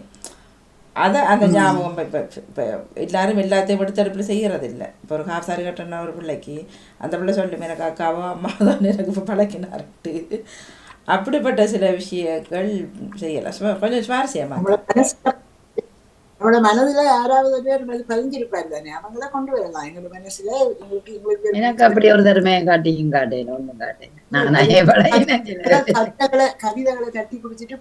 [SPEAKER 2] அதை அந்த ஞாபகம் இப்போ எல்லாரும் எல்லாத்தையும் எடுத்தடுப்பில் செய்கிறது இல்லை. இப்போ ஒரு ஹாஃப் சாரி கட்டுறனா ஒரு பிள்ளைக்கு அந்த பிள்ளை சொல்லும் எனக்கு அக்காவோ அம்மா தான் எனக்கு இப்போ பழக்கினார்ட்டு. அப்படிப்பட்ட சில விஷயங்கள் செய்யலாம். கொஞ்சம் சுவாரஸ்யமாக
[SPEAKER 9] அவனோட மனதுல யாராவது பேர் பதிஞ்சிருப்பாரு தானே, அவங்கள கொண்டு வரலாம். எங்களோட மனசுல
[SPEAKER 1] எனக்கு அப்படி ஒரு தருமையை காட்டியும் காட்டேன், ஒண்ணும் காட்டேன்.
[SPEAKER 9] கவிதைகளை கட்டி குடிச்சிட்டு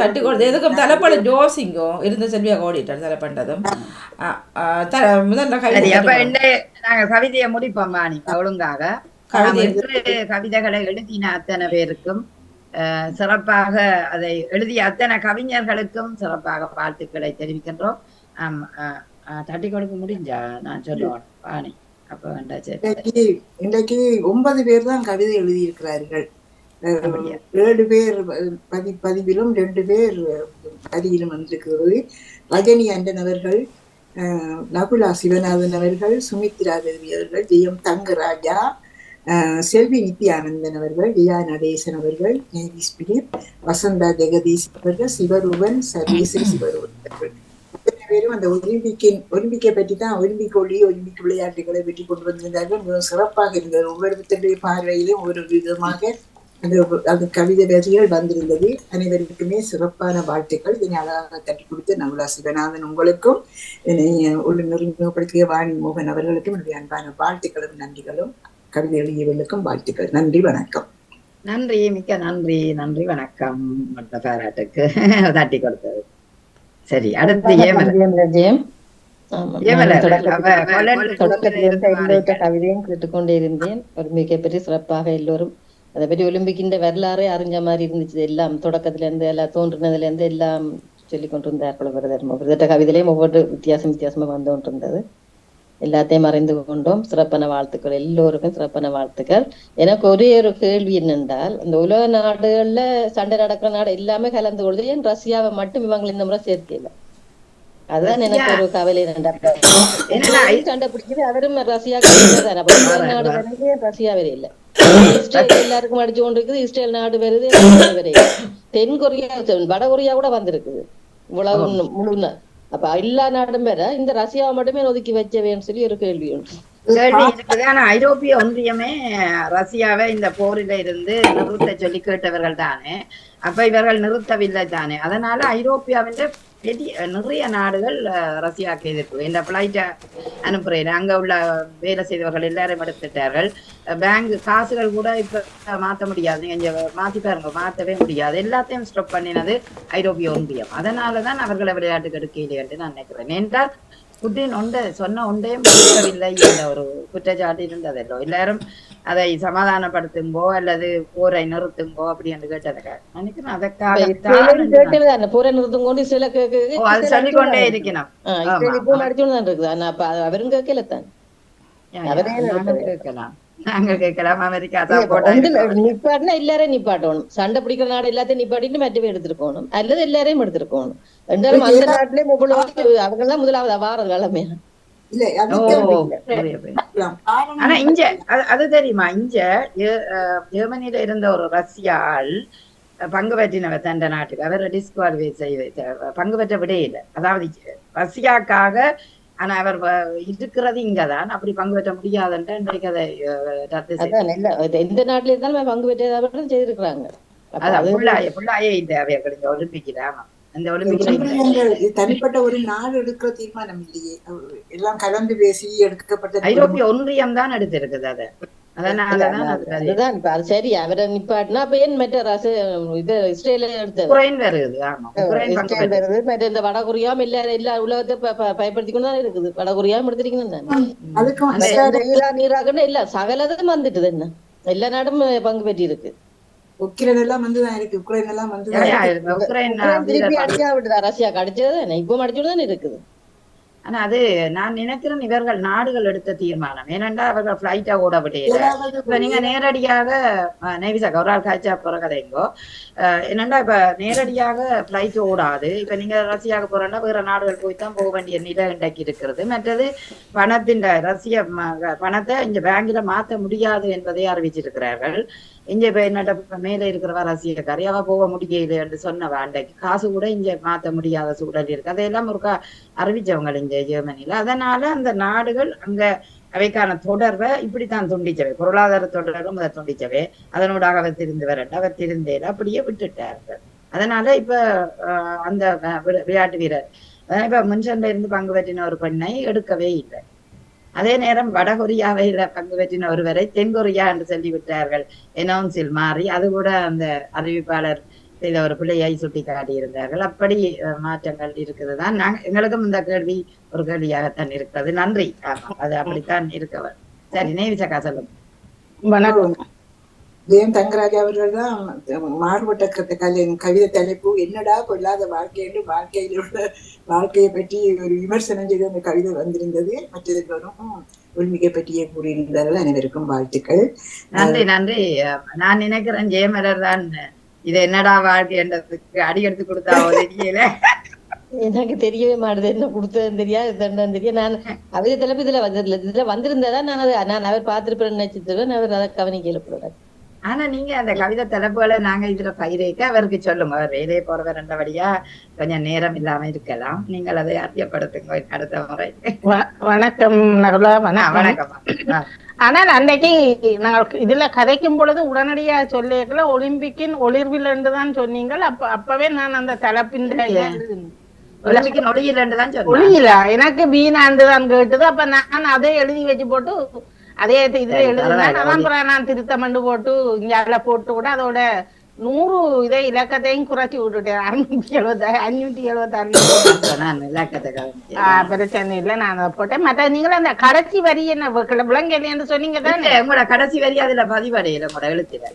[SPEAKER 2] கட்டி கொடுத்து எதுக்கும் தலைப்பட ஜோசிங்கோ இருந்த செல்வியா ஓடிட்டார் தலை பண்றதும்.
[SPEAKER 1] நாங்க கவிதையை முடிப்போம் வாணி ஒழுங்காக. கவிதைகளை எழுதின அத்தனை பேருக்கும் சிறப்பாக, அதை எழுதிய அத்தனை கவிஞர்களுக்கும் சிறப்பாக வாழ்த்துக்களை தெரிவிக்கின்றோம். தட்டி கொடுக்க முடிஞ்சா நான் சொல்லுவேன் வாணி. அப்ப
[SPEAKER 9] இன்றைக்கு 9 பேர் தான் கவிதை எழுதியிருக்கிறார்கள். 7 பேர் பதிவிலும் 2 பேர் பதிவிலும் வந்திருக்கிறது. ரஜினி அண்டன் அவர்கள், நகுலா சிவநாதன் அவர்கள், சுமித்ரா தேவி அவர்கள், ஜெயம் தங்கராஜா, செல்வி நித்யானந்தன் அவர்கள், வியா நடேசன் அவர்கள், நேவிஸ் பிலிப், வசந்தா ஜெகதீஷ் அவர்கள், சிவரூபன், சர்வீசன் சிவரூபன் அவர்கள் பேரும் அந்த ஒலிம்பிக்கை பற்றி தான், ஒலிம்பிக் விளையாட்டுகளை பற்றி கொண்டு வந்திருந்தார்கள். மிகவும் சிறப்பாக இருந்தது. ஒவ்வொருத்தருடைய பார்வையிலும் ஒரு விதமாக அந்த கவிதை வரிகள் வந்திருந்தது. அனைவருக்குமே சிறப்பான வாழ்த்துக்கள். இதனை அழகாக தட்டி கொடுத்து நகுலா சிவநாதன் உங்களுக்கும், என்னை நெருங்கப்படுத்திய வாணி மோகன் அவர்களுக்கும் என்னுடைய அன்பான வாழ்த்துக்களும் நன்றிகளும். கவிதை எழுதியவர்களுக்கும் வாழ்த்துக்கள். நன்றி, வணக்கம்.
[SPEAKER 1] நன்றி, மிக்க நன்றி. நன்றி, வணக்கம். பாராட்டுக்கு தட்டி கொடுத்தது. சரி, அடுத்து
[SPEAKER 12] கவிதையும் கேட்டுக்கொண்டே இருந்தேன். ஒரு மிகப்பெரிய சிறப்பாக எல்லோரும் அதை பற்றி ஒலிம்பிக்கின்ற வரலாறே அறிஞ்ச மாதிரி இருந்துச்சு. எல்லாம் தொடக்கத்துல இருந்து எல்லாம் தோன்றினதுல இருந்து எல்லாம் சொல்லிக் கொண்டிருந்தார்கள். ஒவ்வொரு கவிதையிலையும் ஒவ்வொரு வித்தியாசமா வந்து கொண்டிருந்தது. எல்லாத்தையும் அறிந்து கொண்டோம். சிறப்பான வாழ்த்துக்கள், எல்லோருக்கும் சிறப்பான வாழ்த்துக்கள். எனக்கு ஒரே ஒரு கேள்வி என்னென்றால், அந்த உலக நாடுகள்ல சண்டை நடக்கிற நாடு எல்லாமே கலந்து கொள்ளுது, ஏன் ரஷ்யாவை மட்டும் இவங்க இந்த முறை சேர்க்கல? அதுதான் எனக்கு ஒரு கவலை. சண்டை பிடிக்குது, அவரும் ரஷ்யா நாடு வருது, ரஷ்யா வரையில. இஸ்ரேல் எல்லாருக்கும் அடிச்சு கொண்டு இருக்குது, இஸ்ரேல் நாடு வருது, வரையில. தென் கொரியா வட கொரியா கூட வந்திருக்குது இவ்வளவு முழுன. அப்ப எல்லா நாடும் வேற இந்த ரஷ்யாவை மட்டுமே ஒதுக்கி வச்சவேன்னு சொல்லி ஒரு கேள்வி உண்டு.
[SPEAKER 1] கேள்வி இருக்குது. ஆனா ஐரோப்பிய ஒன்றியமே ரஷ்யாவை இந்த போரில இருந்து நிறுத்த சொல்லி கேட்டவர்கள் தானே. அப்ப இவர்கள் நிறுத்தவில்லை தானே. அதனால ஐரோப்பியாவின் நிறைய நாடுகள் ரஷ்யாவுக்கு எதிர்ப்பு. இந்த பிளைட்டை அனுப்புறேன் அங்க உள்ள வேலை செய்தவர்கள் எல்லாரும் எடுத்துட்டார்கள். பேங்க் காசுகள் கூட இப்ப மாத்த முடியாது. நீங்க இங்க மாத்தி பாருங்க, மாத்தவே முடியாது. எல்லாத்தையும் ஸ்டாப் பண்ணினது ஐரோப்பிய ஒன்றியம். அதனாலதான் அவர்களை விளையாட்டுக்கு எடுக்கலையே என்று நான் நினைக்கிறேன். என்றால் புட்டின் சொன்ன ஒன்றையும் முடிக்கவில்லை என்ற ஒரு குற்றச்சாட்டு இருந்ததல்லோ. எல்லாரும் அதை சமாதானப்படுத்துங்கோ அல்லது போரை நிறுத்துங்கோ அப்படி என்று கேட்டதுக்காக நினைக்கிறேன். அதற்காக
[SPEAKER 12] போரை நிறுத்துங்கோண்டு சில
[SPEAKER 1] சொல்லிக்கொண்டே இருக்கணும்.
[SPEAKER 12] அவரும் கேட்கல தான்
[SPEAKER 1] கேட்கலாம், நாங்க கேட்கலாம். அமெரிக்கா
[SPEAKER 12] நிப்பாட்டினா எல்லாரையும் நிப்பாட்டணும். சண்டை பிடிக்கிற நாடு எல்லாத்தையும் நிப்பாட்டிட்டு மற்றவே எடுத்துட்டு போகணும் அல்லது எல்லாரையும் எடுத்துட்டு போகணும். ரெண்டாலும் அந்த நாட்டிலேயே அவங்க தான் முதலாவது வார வேலைமே.
[SPEAKER 1] ஆனா இங்க அது தெரியுமா, இங்க ஜெர்மனியில இருந்த ஒரு ரஷ்ய ஆள் பங்கு பற்றினவர் தண்ட நாட்டுக்கு அவர் டிஸ்குவாலிஃபை செய்ய பங்கு பெற்ற விடையில. அதாவது ரஷ்யாக்காக ஆனா அவர் இருக்கிறது இங்கதான், அப்படி பங்கு பெற்ற முடியாதுன்ற இன்றைக்கு அதை ரத்து செய்ய
[SPEAKER 12] எந்த நாட்டுல இருந்தாலும் பங்கு பெற்ற செய்திருக்கிறாங்க.
[SPEAKER 1] அதான் புள்ளாயே இல்லை அவைகள் இந்த ஒலிம்பிக்ல. ஆமா, அந்த
[SPEAKER 9] ஒலிம்பிக்ல தனிப்பட்ட ஒரு நாடு எடுக்கிற தீர்மானம் இல்லையே, எல்லாம் கலந்து பேசி எடுக்கப்பட்ட
[SPEAKER 1] ஐரோப்பிய ஒன்றியம் தான் எடுத்திருக்குது. அதை
[SPEAKER 12] அதுதான் அது சரி. அவரை நிப்பாட்டினா அப்ப ஏன் மற்ற இது இஸ்ரேல எடுத்தது
[SPEAKER 1] வருது.
[SPEAKER 12] இஸ்ரேல் வருது. மற்ற இந்த வடகொரியாவும் எல்லா உலகத்தை பயன்படுத்தி கொண்டு தான் இருக்குது. வடகொரியாவும் எடுத்திருக்கணும். ஈராக்குன்னு இல்ல சகலதும் வந்துட்டுது. என்ன எல்லா நாடும் பங்கு பெற்றி இருக்கு.
[SPEAKER 9] உக்ரைன் எல்லாம் வந்துதான் இருக்கு. உக்ரைன் எல்லாம் வந்து
[SPEAKER 12] திருப்பி அடிச்சா விட்டுதா ரஷ்யாக்கு அடிச்சது தானே, இப்போ அடிச்சுதான் இருக்குது.
[SPEAKER 1] ஆனா அது நான் நினைக்கிறேன் இவர்கள் நாடுகள் எடுத்த தீர்மானம். ஏனென்றா அவர்கள் பிளைட்டா ஓட விடையில. இப்ப நீங்க நேரடியாக நேவிசாக்க ஒரு ஆள் காய்ச்சா போற கதைங்கோ. என்னண்டா இப்ப நேரடியாக பிளைட் ஓடாது. இப்ப நீங்க ரஷ்யாவுக்கு போறோம்னா வேற நாடுகள் போய்தான் போக வேண்டிய நிலை இன்றைக்கு இருக்கிறது. மற்றது பணத்தின் ரஷ்ய பணத்தை இங்க பேங்க்ல மாற்ற முடியாது என்பதை அறிவிச்சிருக்கிறார்கள். இங்க இப்ப என்னட்ட மேல இருக்கிறவா ரஷ்யக்காரி அவ போக முடியல என்று சொன்னவா அன்றைக்கு காசு கூட இங்க மாற்ற முடியாத சூழல் இருக்கு. அதையெல்லாம் ஒரு அறிவிச்சவங்க இங்க ஜெர்மனில. அதனால அந்த நாடுகள் அங்க அவைக்கான தொடர்பை இப்படித்தான் துண்டிச்சவை, பொருளாதார தொடரும் அதை துண்டிச்சவை. அதனூடாக அவர் திருந்து வரட்டு அவர் திருந்தேல அப்படியே விட்டுட்டார்கள். அதனால இப்ப அந்த விளையாட்டு வீரர் அதான் இப்ப முன்சண்ட இருந்து பங்கு பெற்றின ஒரு பெண்ணை எடுக்கவே இல்லை. அதே நேரம் வடகொரியாவையில பங்கு பெற்றின ஒருவரை தென்கொரியா என்று சொல்லிவிட்டார்கள் எனௌன்ஸில் மாறி. அது கூட அந்த அறிவிப்பாளர் செய்த ஒரு பிள்ளையை சுட்டி காட்டியிருந்தார்கள். அப்படி மாற்றங்கள் இருக்குது தான். எங்களுக்கும் இந்த கேள்வி ஒரு கேள்வியாகத்தான் இருக்கிறது. நன்றி. அது அப்படித்தான் இருக்கவர். சரி, நேவிசக்கா சொல்லுங்க.
[SPEAKER 3] வணக்கம்.
[SPEAKER 9] ஜெயம் தங்கராஜ் அவர்கள் தான் மாறுபட்ட கவிதை தலைப்பு என்னடா கொள்ளாத வாழ்க்கை என்று வாழ்க்கையை பற்றி ஒரு விமர்சனம் செய்து அந்த கவிதை வந்திருந்தது. மற்றவரும் உண்மையை பற்றியே கூறியிருந்தார்கள். அனைவருக்கும் வாழ்த்துக்கள்.
[SPEAKER 1] நன்றி நன்றி. நான் நினைக்கிறேன் ஜெயமலர் தான் இது என்னடா வாழ்க்கை என்றதுக்கு அடி எடுத்து கொடுத்தாவோ தெரியல.
[SPEAKER 12] எனக்கு தெரியவே மாட்டுது, என்ன கொடுத்ததுன்னு தெரியாது தெரியும். நான் அவரே தலைப்பு இதுல வந்திருந்தாதான் நான் அவர் பார்த்திருப்பேன் நினைச்சிருவேன். அவர் அதை கவனிக்கல போறாரு.
[SPEAKER 1] ஆனா நீங்க அந்த கவிதை தலைப்புகளை நாங்க இதுல பயிரைக்க அவருக்கு சொல்லுங்க. அவர் வேலையை போறவர் என்றபடியா கொஞ்சம் நேரம் இல்லாம இருக்கலாம். நீங்கள் அதை அறியப்படுத்துங்க அடுத்த முறை.
[SPEAKER 3] வணக்கம் நகுலா. வணக்கம். ஆனால் அன்றைக்கு நாங்கள் இதுல கதைக்கும் பொழுது உடனடியா சொல்லிக்கல ஒலிம்பிக்கின் ஒளிர்வில் என்றுதான் சொன்னீங்கள். அப்பவே நான் அந்த தலைப்பின்
[SPEAKER 1] ஒலிம்பிக்கின் ஒளியில் என்றுதான் சொன்னேன்.
[SPEAKER 3] ஒளியில எனக்கு வீணாண்டு தான் கேட்டது. அப்ப நான் அதை எழுதி வச்சு போட்டு அதே இதுல எழுதுனேன். அதான் நான் திருத்தமண்டு போட்டு இங்க போட்டு கூட அதோட 100 இதை இலக்கத்தையும் குறைச்சி விட்டுட்டேன். 576 பிரச்சனை இல்லை, நான் அதை போட்டேன். மற்ற நீங்களும் அந்த கடைசி வரி என்ன விலங்கன்னு சொன்னீங்க தானே?
[SPEAKER 1] உங்களோட கடைசி வரி அதுல பதிவடையில உங்களோட எழுத்துல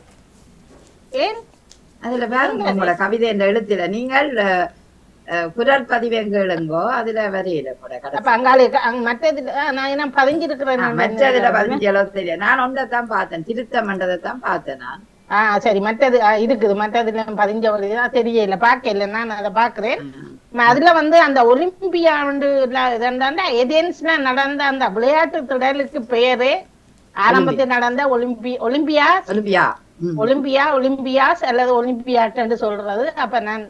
[SPEAKER 3] ஏன்
[SPEAKER 1] அதுல பாருங்க உங்களோட கவிதை என்ற எழுத்துல நீங்கள் குரல் பதிவேங்கோ அதுல வரையில கூட
[SPEAKER 3] மற்றதுல நான் என்ன பதிஞ்சிருக்கிறேன்.
[SPEAKER 1] மற்றதுல 1570 நான் ஒன்றைத்தான் பார்த்தேன், திருத்த மண்டதான் பார்த்தேன் நான்.
[SPEAKER 3] சரி, மற்றது இருக்குது. மற்றதுல 15 தெரியல, பார்க்கல. நான் அதை பாக்குறேன். அதுல அந்த ஒலிம்பியா எதென்ஸ்ல நடந்த அந்த விளையாட்டு திடலுக்கு பெயரே ஆரம்பத்தில் நடந்த ஒலிம்பியா ஒலிம்பியாஸ் அல்லது ஒலிம்பியாட் சொல்றது. அப்ப நான்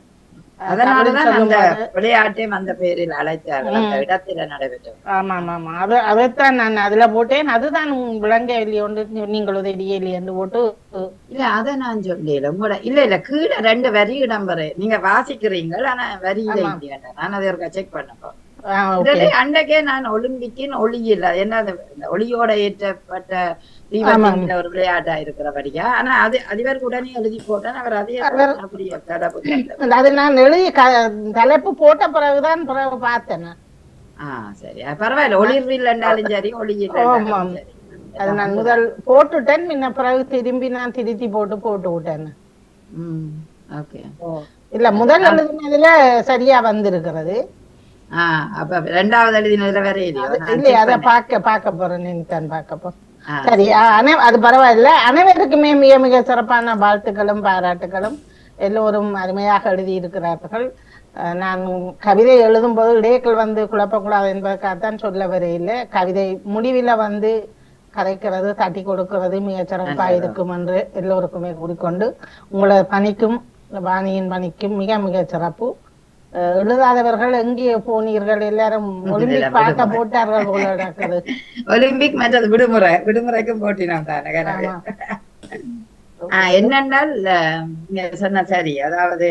[SPEAKER 1] அதனாலதான் அந்த விளையாட்டையும் அந்த பேரில் அழைத்தார்கள், அந்த இடத்துல நடைபெற்றது.
[SPEAKER 3] ஆமா அதைத்தான் நான் அதுல போட்டேன். அதுதான் விளங்கவில்லை ஒன்று நீங்கள் உதவியில்லை போட்டு.
[SPEAKER 1] இல்ல அதை நான் சொல்லல உங்களோட இல்ல கீழே 2 வரி இடம்பெற நீங்க வாசிக்கிறீங்க, ஆனா வரியில இல்லையா, நான் அதை ஒரு செக் பண்ணப்போ அன்றைக்கே நான் ஒலிம்பிக்கின் ஒளியில் என்ன ஒளியோட ஏற்றப்பட்ட தீபத்தின் ஒரு விளையாட்டா இருக்கிறபடியா, ஆனா அதிபருக்கு உடனே எழுதி போட்டேன். அவர் அதே
[SPEAKER 3] அது நான் எழுதி தலைப்பு போட்ட பிறகுதான் பிறகு பார்த்தேன்.
[SPEAKER 1] சரி பரவாயில்ல, ஒளிர்வில் என்றாலும் சரி ஒளியில்
[SPEAKER 3] அது நான் முதல் போட்டுட்டேன். முன்ன பிறகு திரும்பி நான் திருத்தி போட்டு விட்டேன். இல்ல முதல் எழுதினதுல சரியா வந்திருக்கிறது.
[SPEAKER 1] அப்ப 2வது எழுதினதுல வேற
[SPEAKER 3] இல்ல அத பார்க்க போறேன் பார்க்க போறேன். சரி அது பரவாயில்ல. அனைவருக்குமே மிக மிக சிறப்பான வாழ்த்துக்களும் பாராட்டுகளும். எல்லோரும் அருமையாக எழுதி இருக்கிறார்கள். நான் கவிதை எழுதும் போது இடையக்கள் குழப்பக்கூடாது என்பதற்காகத்தான் சொல்ல வரையில்லை. கவிதை முடிவில கதைக்கிறது தட்டி கொடுக்கிறது மிக சிறப்பா இருக்கும் என்று எல்லோருக்குமே கூறிக்கொண்டு, உங்களோட பணிக்கும் வாணியின் பணிக்கும் மிக மிக சிறப்பு. எழுதாதவர்கள் எங்கே போனீர்கள்? எல்லாரும் ஒலிம்பிக் பார்க்க போட்டார்கள் போல நடக்குது.
[SPEAKER 1] ஒலிம்பிக் மற்றது விடுமுறைக்கும் போட்டினோம் தானே. என்னென்றால் நீங்க சொன்ன சரி, அதாவது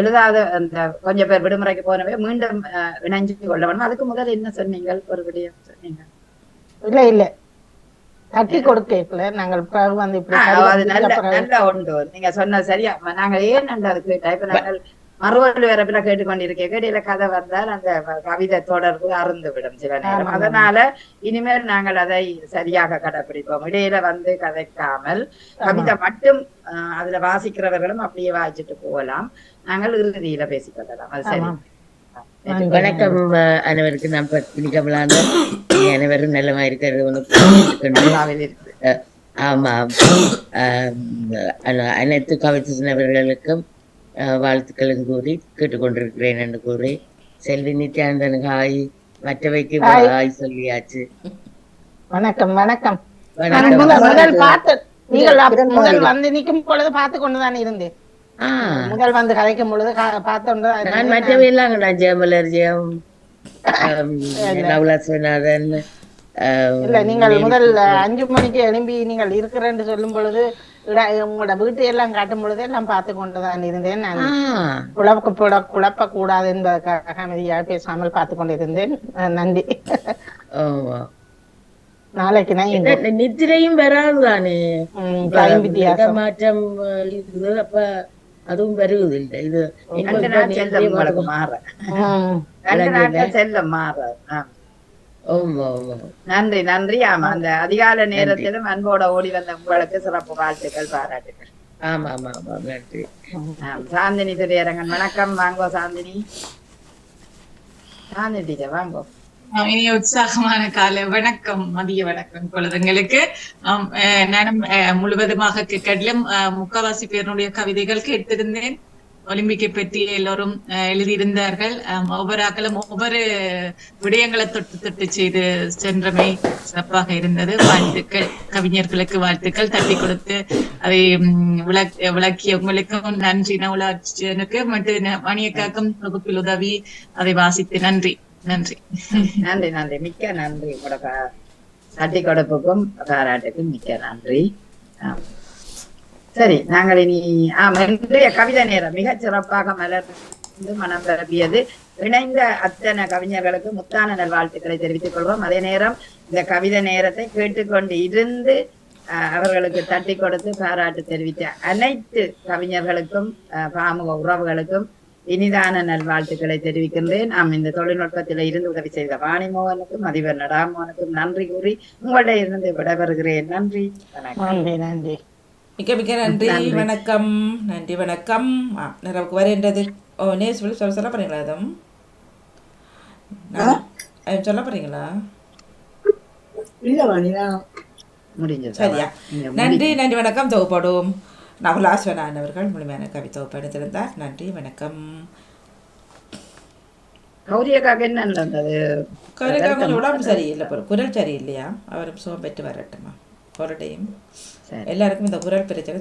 [SPEAKER 1] எழுதாத அந்த கொஞ்சம் பேர் விடுமுறைக்கு போனவே மீண்டும் இணைஞ்சு கொள்ள வேணும். அதுக்கு முதல் என்ன சொன்னீங்க? ஒரு விடயம் சொன்னீங்க.
[SPEAKER 3] இல்ல தட்டி கொடுக்கல நாங்கள்
[SPEAKER 1] நல்ல உண்டு நீங்க சொன்ன சரியா. நாங்க ஏன் அது கேட்டா, இப்ப நாங்கள் மறுவல் வரப்பில கேட்டுக்கொண்டிருக்கேன். இடையில கதை வந்தால் அந்த கவிதை தொடர்பு அருந்து விடும் சில நேரம். அதனால இனிமேல் நாங்கள் அதை சரியாக கடைபிடிப்போம். இடையில கதைக்காமல் கவிதை மட்டும் அதுல வாசிக்கிறவர்களும் அப்படியே வாசிச்சுட்டு போகலாம். நாங்கள் இறுதியில பேசிக்கொள்ளலாம். அது சரி.
[SPEAKER 5] வணக்கம் அனைவருக்கும். நான் பிடிக்கலான அனைவரும் நல்லமா இருக்கிறது. ஆமா, அனைத்து கவிதைகளுக்கும் வாழ்த்துக்களும் கூறி கேட்டுக்கொண்டிருக்கிறேன் என்று கூறி, செல்வி நித்யானந்தனுக்கு ஆய், மற்றவைக்கு ஆய் சொல்லியாச்சு.
[SPEAKER 3] வணக்கம் வணக்கம். முதல் நிற்கும் பொழுது பார்த்து கொண்டுதான் இருந்தேன். முதல் கதைக்கும் பொழுது பார்த்தோம்.
[SPEAKER 5] நான் மற்றவையெல்லாம் ஜெயமலர் ஜெயம் நவலாஸ்வநாதன்.
[SPEAKER 3] இல்ல நீங்கள் முதல் 5 மணிக்கு எழும்பி நீங்கள் இருக்கிறேன்னு சொல்லும் பொழுது உங்களோட வீட்டு எல்லாம் காட்டும் பொழுது எல்லாம் பார்த்து கொண்டுதான் இருந்தேன். நான் குழப்ப கூடாது என்பதற்காக அமைதியாக பேசாமல் பார்த்து கொண்டிருந்தேன். நன்றி. நாளைக்கு நான்
[SPEAKER 5] நித்திரையும் வராதுதானே, மாற்றம் இருக்குது. அப்ப அதுவும் வருவது இல்லை. இது
[SPEAKER 1] நன்றி நன்றி. ஆமா, அந்த அதிகால நேரத்திலும் அன்போட ஓடி வந்த உங்களுக்கு சிறப்பு வாழ்த்துக்கள், பாராட்டுகள்.
[SPEAKER 5] ஆமா ஆமா ஆமா, நன்றி.
[SPEAKER 1] சாந்தினி திரையரங்கன் வணக்கம். வாங்கோ சாந்தினி. சாந்தினி டீச்சர் வாங்கோ.
[SPEAKER 13] இனிய உற்சாகமான காலை வணக்கம், மதிய வணக்கம் பொழுதுங்களுக்கு. நானும் முழுவதுமாக கேட்கலும் முக்காவாசி பேருடைய கவிதைகள் கேட்டிருந்தேன். ஒலிம்பிக்கை பற்றி எல்லோரும் எழுதியிருந்தார்கள். ஒவ்வொரு ஆக்களும் ஒவ்வொரு விடயங்களை தொட்டு செய்து சென்றமை சிறப்பாக இருந்தது. வாழ்த்துக்கள், கவிஞர்களுக்கு வாழ்த்துக்கள். தட்டி கொடுத்து அதை விளக்கிய உங்களுக்கும் நன்றி. நவலாட்சியனுக்கு மற்றும் மணியக்காக்கும் தொகுப்பில் உதவி அதை வாசித்து நன்றி நன்றி
[SPEAKER 1] நன்றி நன்றி. மிக்க நன்றி. உங்களோட தட்டி கொடுப்புக்கும் பாராட்டுக்கும் மிக்க நன்றி. சரி, நாங்கள் இனி இன்றைய கவிதை நேரம் மிக சிறப்பாக மலர்ந்து மனம் பரப்பியது. இணைந்த அத்தனை கவிஞர்களுக்கு முத்தான நல்வாழ்த்துக்களை தெரிவித்துக் கொள்வோம். அதே நேரம் இந்த கவிதை நேரத்தை கேட்டுக்கொண்டு இருந்து அவர்களுக்கு தட்டி கொடுத்து பாராட்டு தெரிவித்த அனைத்து கவிஞர்களுக்கும் பாமுக உறவுகளுக்கும் இனிதான நல்வாழ்த்துக்களை தெரிவிக்கின்றேன். நாம் இந்த தொழில்நுட்பத்தில் இருந்து உதவி செய்த வாணிமோகனுக்கும் அதிபர் நடாமோகனுக்கும் நன்றி கூறி உங்களிட இருந்து விடைபெறுகிறேன். நன்றி,
[SPEAKER 3] நன்றி நன்றி.
[SPEAKER 2] மிக்க மிக்க நன்றி. வணக்கம். நன்றி வணக்கம். நிறைவுக்கு வருகின்றது. நேஸ் சொல்ல போறீங்களா? அதுவும் சொல்ல போறீங்களா? சரியா? நன்றி நன்றி வணக்கம். தொகுப்படும் நகுலாஸ்வனான் அவர்கள் முழுமையான கவி தொகுப்பு எடுத்திருந்தார். நன்றி வணக்கம். கொஞ்சம் உடம்பு சரியில்லை, குரல் சரியில்லையா? அவரும் சுகம் பெற்று வரட்டுமா? ஒரு டைம் எல்லாருக்கும் இந்த குரல் பிரச்சனை